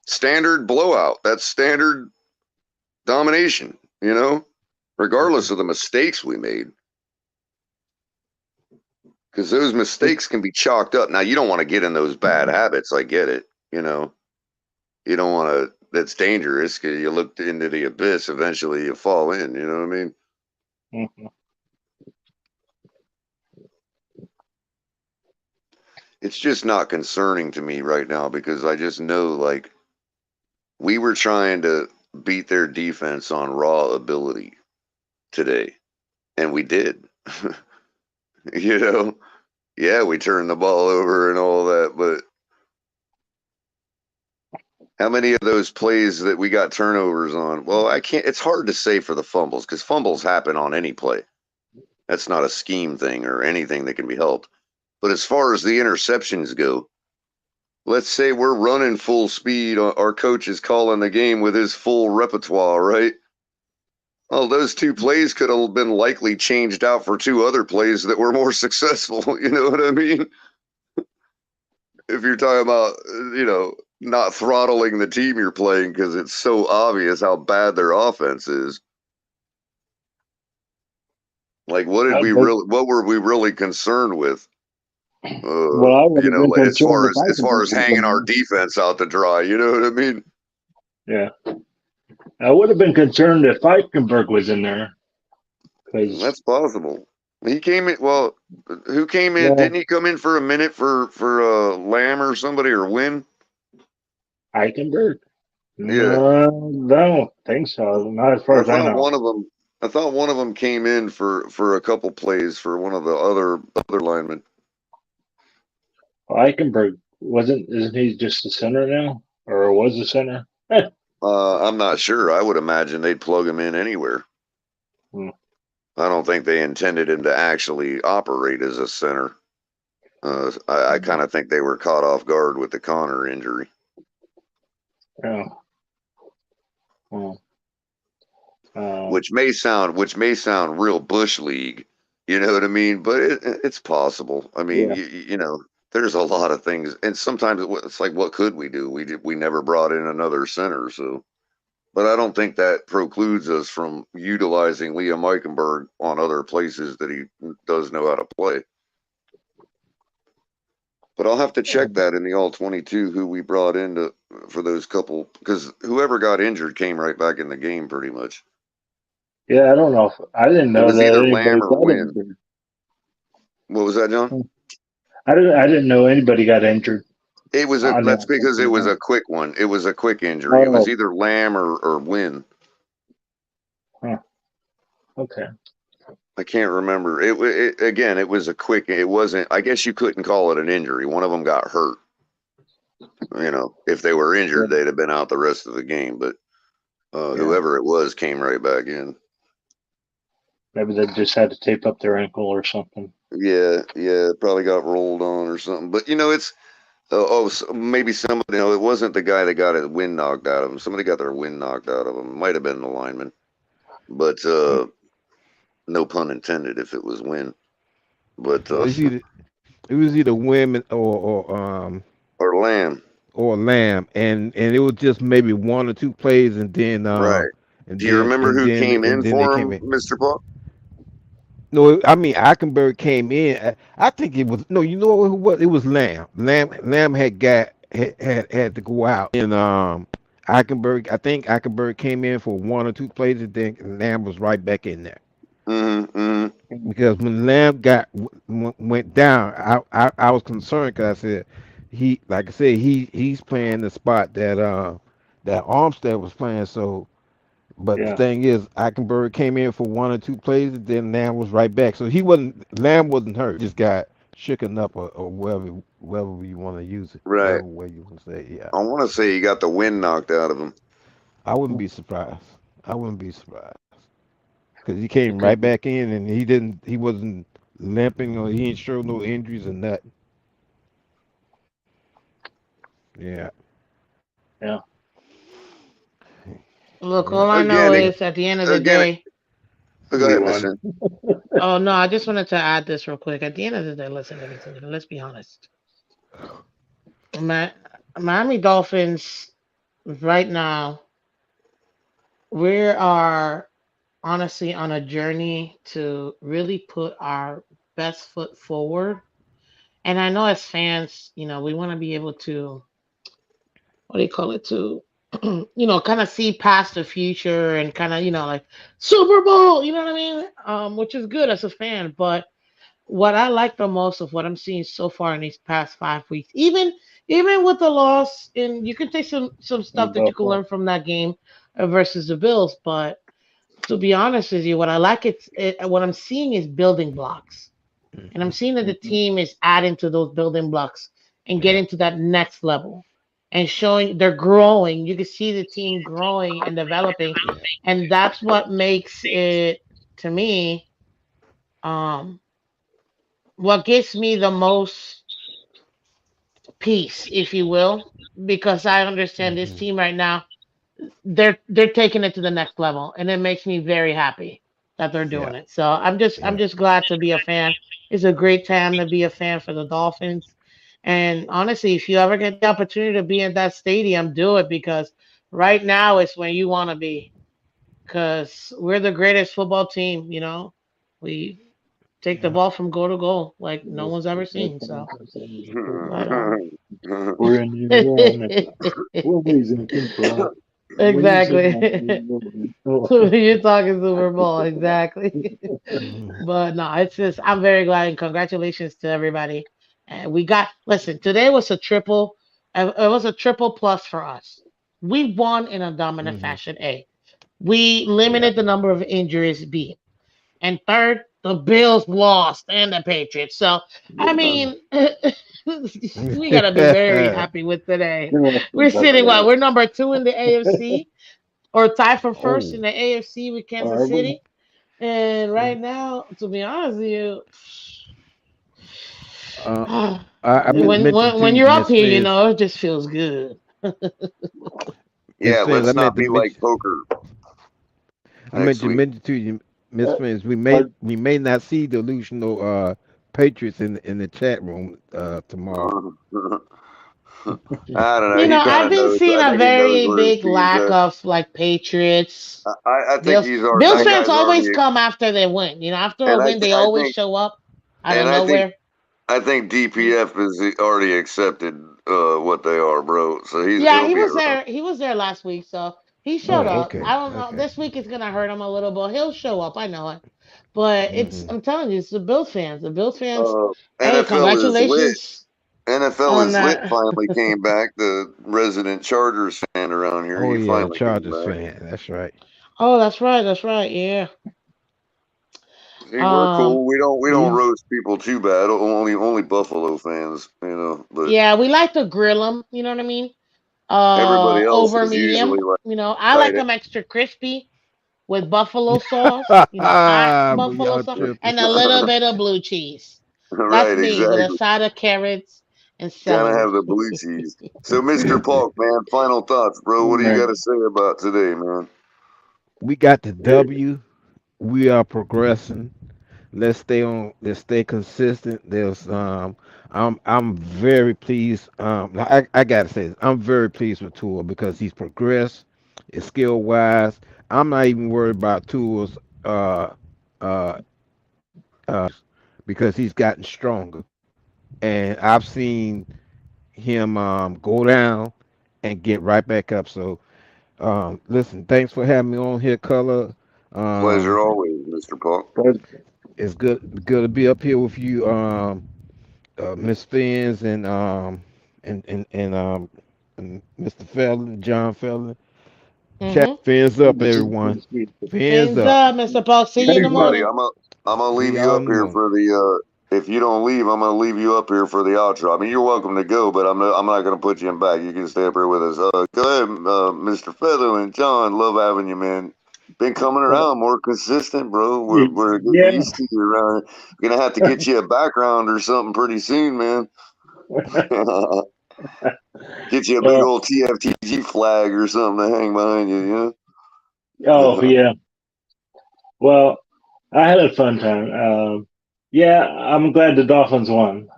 S7: standard blowout. That's standard domination, regardless of the mistakes we made. Because those mistakes can be chalked up. Now, you don't want to get in those bad habits. I get it. You don't want to, that's dangerous because you look into the abyss. Eventually you fall in. You know what I mean?
S14: Mm-hmm.
S7: It's just not concerning to me right now because I just know, like, we were trying to beat their defense on raw ability today. And we did. Yeah, we turned the ball over and all that, but how many of those plays that we got turnovers on? Well, it's hard to say for the fumbles because fumbles happen on any play. That's not a scheme thing or anything that can be helped. But as far as the interceptions go, let's say we're running full speed. Our coach is calling the game with his full repertoire, right? Well, those 2 plays could have been likely changed out for 2 other plays that were more successful. You know what I mean? If you're talking about, not throttling the team you're playing because it's so obvious how bad their offense is. Like, what were we really concerned with?
S14: Well, I would have been
S7: as far as
S14: concerned
S7: hanging our defense out to dry, you know what I mean?
S14: Yeah. I would have been concerned if Eichenberg was in there.
S7: That's possible. He came in. Well, who came in? Didn't he come in for a minute for Lamb or somebody or Wynn?
S14: Eichenberg?
S7: Yeah.
S14: No, I don't think so. Not as far as I know.
S7: I thought one of them came in for a couple plays for one of the other linemen.
S14: Eichenberg isn't he just the center now, or was the center?
S7: I'm not sure. I would imagine they'd plug him in anywhere. I don't think they intended him to actually operate as a center. I kind of think they were caught off guard with the Connor injury.
S14: Yeah. Well,
S7: which may sound real bush league, you know what I mean? But it's possible. I mean,
S14: yeah.
S7: There's a lot of things, and sometimes it's like, what could we do? We never brought in another center, so. But I don't think that precludes us from utilizing Liam Eichenberg on other places that he does know how to play. But I'll have to check that in the all-22 who we brought in for those couple, because whoever got injured came right back in the game pretty much.
S14: Yeah, I don't know. I didn't know that
S7: either
S14: anybody
S7: Lamb or
S14: got
S7: Wynn.
S14: injured.
S7: What was that, John?
S14: I didn't know anybody got injured.
S7: It was that's because it was a quick one. It was a quick injury.
S14: Oh.
S7: It was either Lamb or Wynn.
S14: Huh. Okay.
S7: I can't remember. It was a quick. It wasn't. I guess you couldn't call it an injury. One of them got hurt. If they were injured, they'd have been out the rest of the game. But whoever it was came right back in.
S14: Maybe they just had to tape up their ankle or something.
S7: Yeah, probably got rolled on or something. But it's maybe somebody. It wasn't the guy that got his wind knocked out of him. Somebody got their wind knocked out of him. Might have been the lineman, but no pun intended if it was Wynn. But
S12: it was either Wynn or
S7: Lamb.
S12: Or Lamb, and it was just maybe 1 or 2 plays, and then
S7: right.
S12: And
S7: do you remember who came in for him, Mr. Paul?
S12: No, I mean Eichenberg came in. I think it was no. You know who was? It was Lamb. Lamb had to go out, and Eichenberg. I think Eichenberg came in for 1 or 2 plays, and then Lamb was right back in there.
S7: Mm-hmm.
S12: Because when Lamb went down, I was concerned because I said he's playing the spot that Armstead was playing. So, but the thing is, Eichenberg came in for 1 or 2 plays, and then Lamb was right back. So Lamb wasn't hurt. Just got shooken up or wherever you want to use it.
S7: Right.
S12: Whatever way you want to say it. Yeah.
S7: I want to say he got the wind knocked out of him.
S12: I wouldn't be surprised. Because he came right back in, and he wasn't limping, or he didn't show no injuries or nothing. Yeah.
S14: Yeah.
S15: Look, all I know is at the end of the day.
S7: Go ahead, listen.
S15: Oh no, I just wanted to add this real quick. At the end of the day, listen, let's be honest. Miami Dolphins right now we are honestly on a journey to really put our best foot forward. And I know as fans, we want to be able to, what do you call it, to, kind of see past the future and kind of, like Super Bowl, you know what I mean? Which is good as a fan. But what I like the most of what I'm seeing so far in these past 5 weeks, even with the loss, and you can take some stuff that you can learn from that game versus the Bills. But to be honest with you, what I like what I'm seeing is building blocks, and I'm seeing that the team is adding to those building blocks and
S12: Yeah.
S15: getting to that next level, and showing they're growing. You can see the team growing and developing,
S12: Yeah.
S15: and that's what makes it to me. Um, what gives me the most peace, if you will, because I understand this
S12: Hmm.
S15: team right now, they're taking it to the next level, and it makes me very happy that they're
S12: Yeah.
S15: doing it. So I'm
S12: Yeah.
S15: just glad to be a fan. It's a great time to be a fan for the Dolphins. And honestly, if you ever get the opportunity to be in that stadium, do it, because right now is when you want to be. Because we're the greatest football team. We take the
S12: Yeah.
S15: ball from goal to goal like no
S14: Yes,
S15: one's ever
S14: that's
S15: seen.
S14: fine.
S15: So,
S14: That's fine.
S15: but
S14: We're in Iran. We're raising people. When you say
S15: exactly.
S14: that,
S15: You're talking Super Bowl, exactly.
S12: Hmm.
S15: But no, it's just I'm very glad, and congratulations to everybody. And we got listen. Today was a triple. It was a triple plus for us. We won in a dominant
S12: Hmm.
S15: fashion. A. We
S12: Yeah.
S15: limited the number of injuries. B. And third, the Bills lost and the Patriots. So I mean, we gotta be very happy with today. We're sitting what? We're number two in the AFC, or tied for first in
S12: Oh.
S15: the AFC with Kansas
S14: are we?
S15: City. And right now, to be honest with you,
S12: Uh, I mentioned to
S15: when
S12: you,
S15: you're up
S12: Miss
S15: here,
S12: Fans.
S15: it just feels good.
S12: Miss
S7: Yeah,
S12: Fans, I
S7: let's
S12: meant
S7: not
S12: to
S7: be like
S12: mention.
S7: poker
S12: I meant
S7: next
S12: to
S7: week.
S12: mention to you, Miss
S14: Uh,
S12: Fans.
S14: are,
S12: We may not see the delusional Patriots in the chat room tomorrow.
S7: I don't know. He kind
S15: I've
S7: of
S15: been
S7: knows.
S15: seeing
S7: I
S15: a
S7: think he knows
S15: very
S7: where his
S15: big
S7: team's
S15: lack
S7: at.
S15: of like Patriots.
S7: I think
S15: Bills
S7: that
S15: fans
S7: guy's
S15: always
S7: already,
S15: come after they win. After a
S7: and
S15: win, they
S7: I
S15: always
S7: think,
S15: show up out of
S7: and
S15: nowhere.
S7: I think DPF is already accepted what they are, bro. So
S15: Yeah,
S7: he'll
S15: he
S7: be
S15: was
S7: around.
S15: there. He was there last week, so he showed
S12: Oh,
S15: up.
S12: okay,
S15: I don't know.
S12: okay.
S15: This week is gonna hurt him a little, but he'll show up. I know it. But
S12: Hmm.
S15: I'm telling you, it's the Bills fans. The Bills fans.
S7: Uh,
S15: Hey,
S7: NFL is lit.
S15: congratulations
S7: NFL
S15: on
S7: is lit.
S15: that.
S7: Finally came back. The resident Chargers fan around here,
S12: Oh
S7: he
S12: yeah,
S7: finally came
S12: Chargers
S7: back.
S12: fan. That's right.
S15: Oh, that's right. That's right. Yeah.
S7: See, we're
S15: Um.
S7: cool. We don't
S14: yeah.
S7: roast people too bad. Only Buffalo fans, But
S15: Yeah, we like to grill them. You know what I mean?
S7: everybody else
S15: Over
S7: is usually
S15: medium.
S7: like,
S15: I like
S7: right.
S15: them extra crispy with buffalo sauce. Hot
S12: But
S15: buffalo
S12: y'all
S15: sauce
S12: tripping.
S15: and a little bit of blue cheese. That's
S7: Right,
S15: me with a
S7: exactly.
S15: side of carrots and
S7: Gotta
S15: celery.
S7: have the blue cheese. So, Mr. Polk, man, final thoughts, bro. What do you got to say about today, man?
S12: We got the
S14: Yeah.
S12: W. We are progressing. Let's stay on. Let's stay consistent. I'm very pleased. I gotta say this. I'm very pleased with Tua because he's progressed. His skill wise. I'm not even worried about Tua's uh uh because he's gotten stronger. And I've seen him go down and get right back up. So listen, thanks for having me on here, Color.
S7: Pleasure
S12: Um,
S7: always, Mr. Polk.
S14: But
S12: it's good to be up here with you, Miss Fins and Mr. Felton, John Felton. Chat
S15: Mm-hmm.
S12: fins up, everyone. Fins
S15: Fins
S12: up.
S15: up, Mr. Paul. See you in
S7: Hey,
S15: the
S7: buddy,
S15: morning.
S7: I'm gonna
S12: See
S7: leave you
S12: y'all in
S7: up
S12: the
S7: here
S12: morning.
S7: for the. If you don't leave, I'm gonna leave you up here for the outro. I mean, you're welcome to go, but I'm not gonna put you in back. You can stay up here with us. Go ahead, Mr. Feather and John. Love having you, man. Been coming around more consistent, bro. We're getting
S14: yeah.
S7: used to you around. We're gonna have to get you a background or something pretty soon, man. Get you a big
S14: Uh,
S7: old TFTG flag or something to hang behind you,
S14: oh yeah. Well, I had a fun time. Yeah, I'm glad the Dolphins won.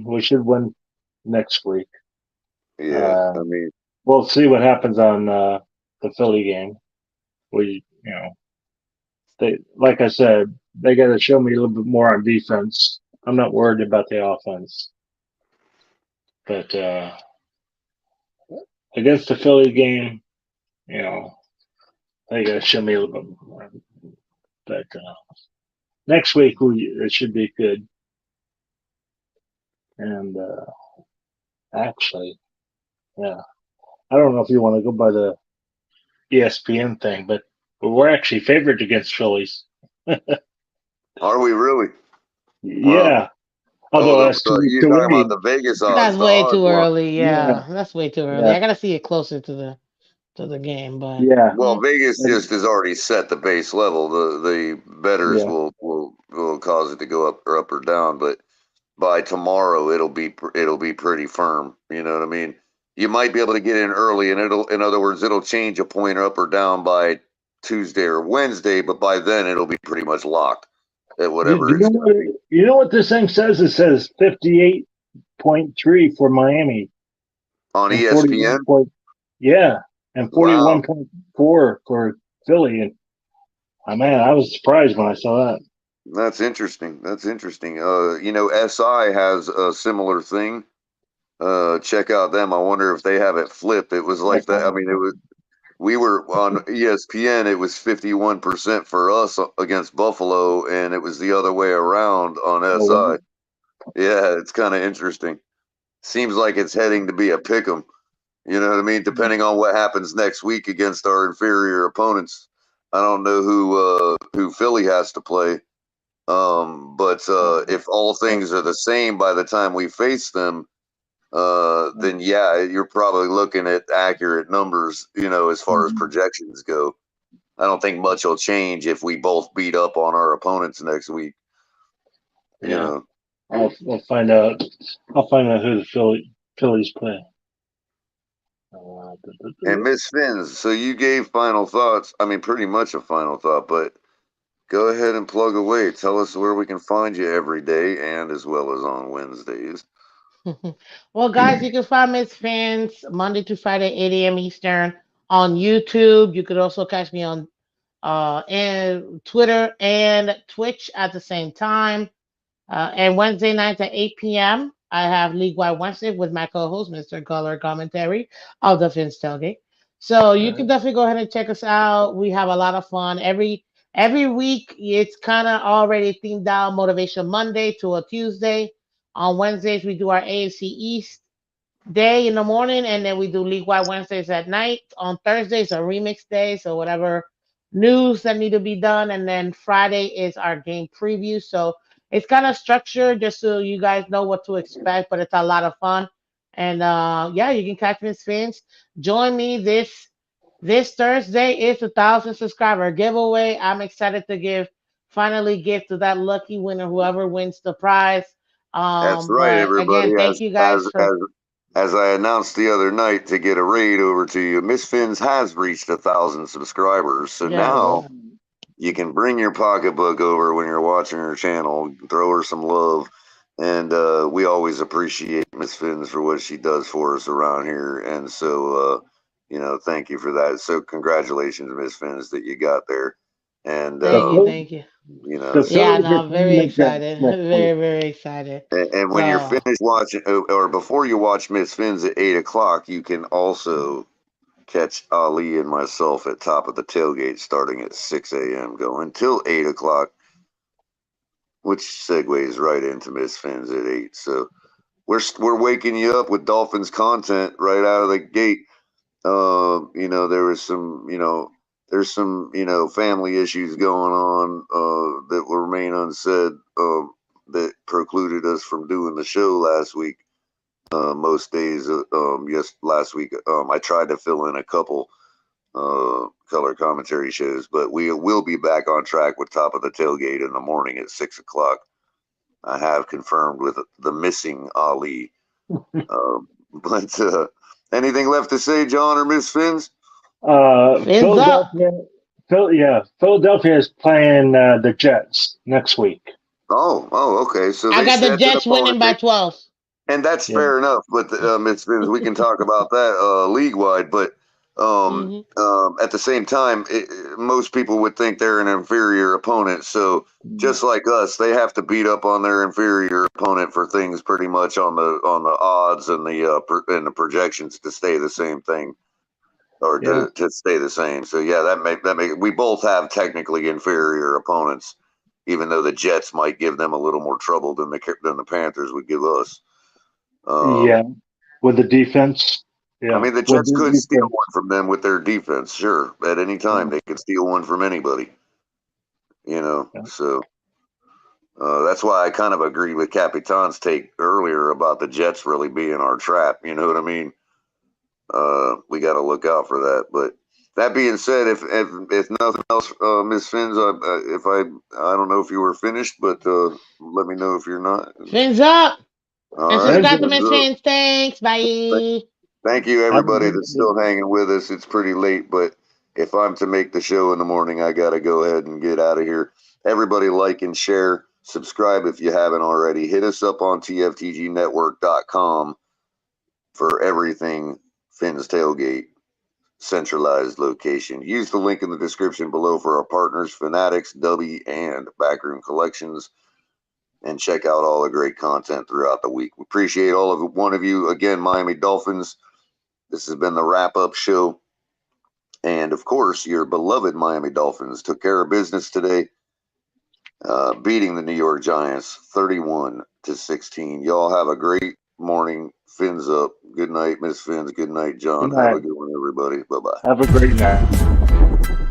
S14: We should win next week.
S7: Yeah, I
S14: Um,
S7: mean,
S14: we'll see what happens on the Philly game. they, like I said, they got to show me a little bit more on defense. I'm not worried about the offense, but against the Philly game, they got to show me a little bit more. But next week it should be good. And actually, yeah, I don't know if you want to go by the ESPN thing, but we're actually favored against Phillies.
S7: Are we really?
S14: Yeah. Although that's
S7: you're talking about the Vegas odds.
S15: That's way too early.
S14: Yeah,
S15: that's way too early. I gotta see it closer to the game, but
S7: Well, Vegas just has already set the base level. The bettors will cause it to go up or down, but by tomorrow it'll be pretty firm. You know what I mean? You might be able to get in early, and in other words, it'll change a point up or down by Tuesday or Wednesday, but by then it'll be pretty much locked at whatever
S14: you know what this thing says? It says 58.3 for Miami
S7: on ESPN.
S14: And 41.4 for Philly. And I was surprised when I saw that.
S7: That's interesting. SI has a similar thing. Check out them. I wonder if they have it flipped. It was like that. I mean, we were on ESPN. It was 51% for us against Buffalo, and it was the other way around on SI.
S14: Oh, wow.
S7: Yeah, it's kind of interesting. Seems like it's heading to be a pick 'em. You know what I mean? Depending on what happens next week against our inferior opponents. I don't know who Philly has to play. But if all things are the same by the time we face them, then yeah, you're probably looking at accurate numbers, as far as projections go. I don't think much will change if we both beat up on our opponents next week.
S14: I'll find out. I'll find out who the Phillies play.
S7: And Miss Fins, so you gave final thoughts. I mean, pretty much a final thought, but go ahead and plug away. Tell us where we can find you every day and as well as on Wednesdays.
S15: Well, guys, you can find Miss Fans Monday to Friday, 8 a.m. Eastern on YouTube. You could also catch me on and Twitter and Twitch at the same time. And Wednesday nights at 8 p.m., I have League Wide Wednesday with my co-host, Mr. Color Commentary of the Fins Tailgate. So you can definitely go ahead and check us out. We have a lot of fun. Every week, it's kind of already themed out Motivation Monday to a Tuesday. On Wednesdays, we do our AFC East day in the morning, and then we do League Wide Wednesdays at night. On Thursdays, a remix day, so whatever news that need to be done. And then Friday is our game preview. So it's kind of structured just so you guys know what to expect, but it's a lot of fun. And you can catch Miss Fins. Join me this Thursday. It's 1,000 subscriber giveaway. I'm excited to finally give to that lucky winner, whoever wins the prize.
S7: That's right, everybody.
S15: Again, thank you guys
S7: as I announced the other night to get a raid over to you, Miss Fins has reached 1,000 subscribers. So now you can bring your pocketbook over when you're watching her channel, throw her some love. And we always appreciate Miss Fins for what she does for us around here. And so, thank you for that. So congratulations, Miss Fins, that you got there. And
S15: thank you. I'm very excited. Very, very excited.
S7: And when you're finished watching, or before you watch Miss Fins at 8 o'clock, you can also catch Ali and myself at Top of the Tailgate starting at 6 a.m. going till 8 o'clock, which segues right into Miss Fins at 8. So we're waking you up with Dolphins content right out of the gate. There was there's some family issues going on that will remain unsaid that precluded us from doing the show last week. Most days, last week, I tried to fill in a couple color commentary shows, but we will be back on track with Top of the Tailgate in the morning at 6 o'clock. I have confirmed with the missing Ali. But anything left to say, John or Miss Fins?
S14: Philadelphia is playing the Jets next week.
S7: Oh, okay. So
S15: I got the Jets winning by 12.
S7: And that's fair enough. But Miss Fins, we can talk about that league wide. But At the same time, most people would think they're an inferior opponent. So just like us, they have to beat up on their inferior opponent for things pretty much on the odds and the projections to stay the same thing, or to stay the same. So yeah, that make we both have technically inferior opponents, even though the Jets might give them a little more trouble than the Panthers would give us.
S14: With the defense. Yeah.
S7: I mean, the Jets could steal one from them with their defense, sure. At any time, they could steal one from anybody. So that's why I kind of agree with Capitan's take earlier about the Jets really being our trap. You know what I mean? We got to look out for that. But that being said, if nothing else, Miss Fins, I don't know if you were finished, but let me know if you're not.
S15: Fins up.
S7: All
S15: and
S7: right.
S15: subscribe to Miss Fins. Thanks. Bye.
S7: Thank you, everybody that's still hanging with us. It's pretty late, but if I'm to make the show in the morning, I got to go ahead and get out of here. Everybody like and share. Subscribe if you haven't already. Hit us up on TFTGnetwork.com for everything Finn's Tailgate centralized location. Use the link in the description below for our partners, Fanatics, W, and Backroom Collections. And check out all the great content throughout the week. We appreciate all of one of you. Again, Miami Dolphins. This has been the wrap-up show. And, of course, your beloved Miami Dolphins took care of business today, beating the New York Giants 31-16. Y'all have a great morning. Fins up. Good night, Miss Fins. Good night, John. Have a good one, everybody. Bye-bye.
S14: Have a great night.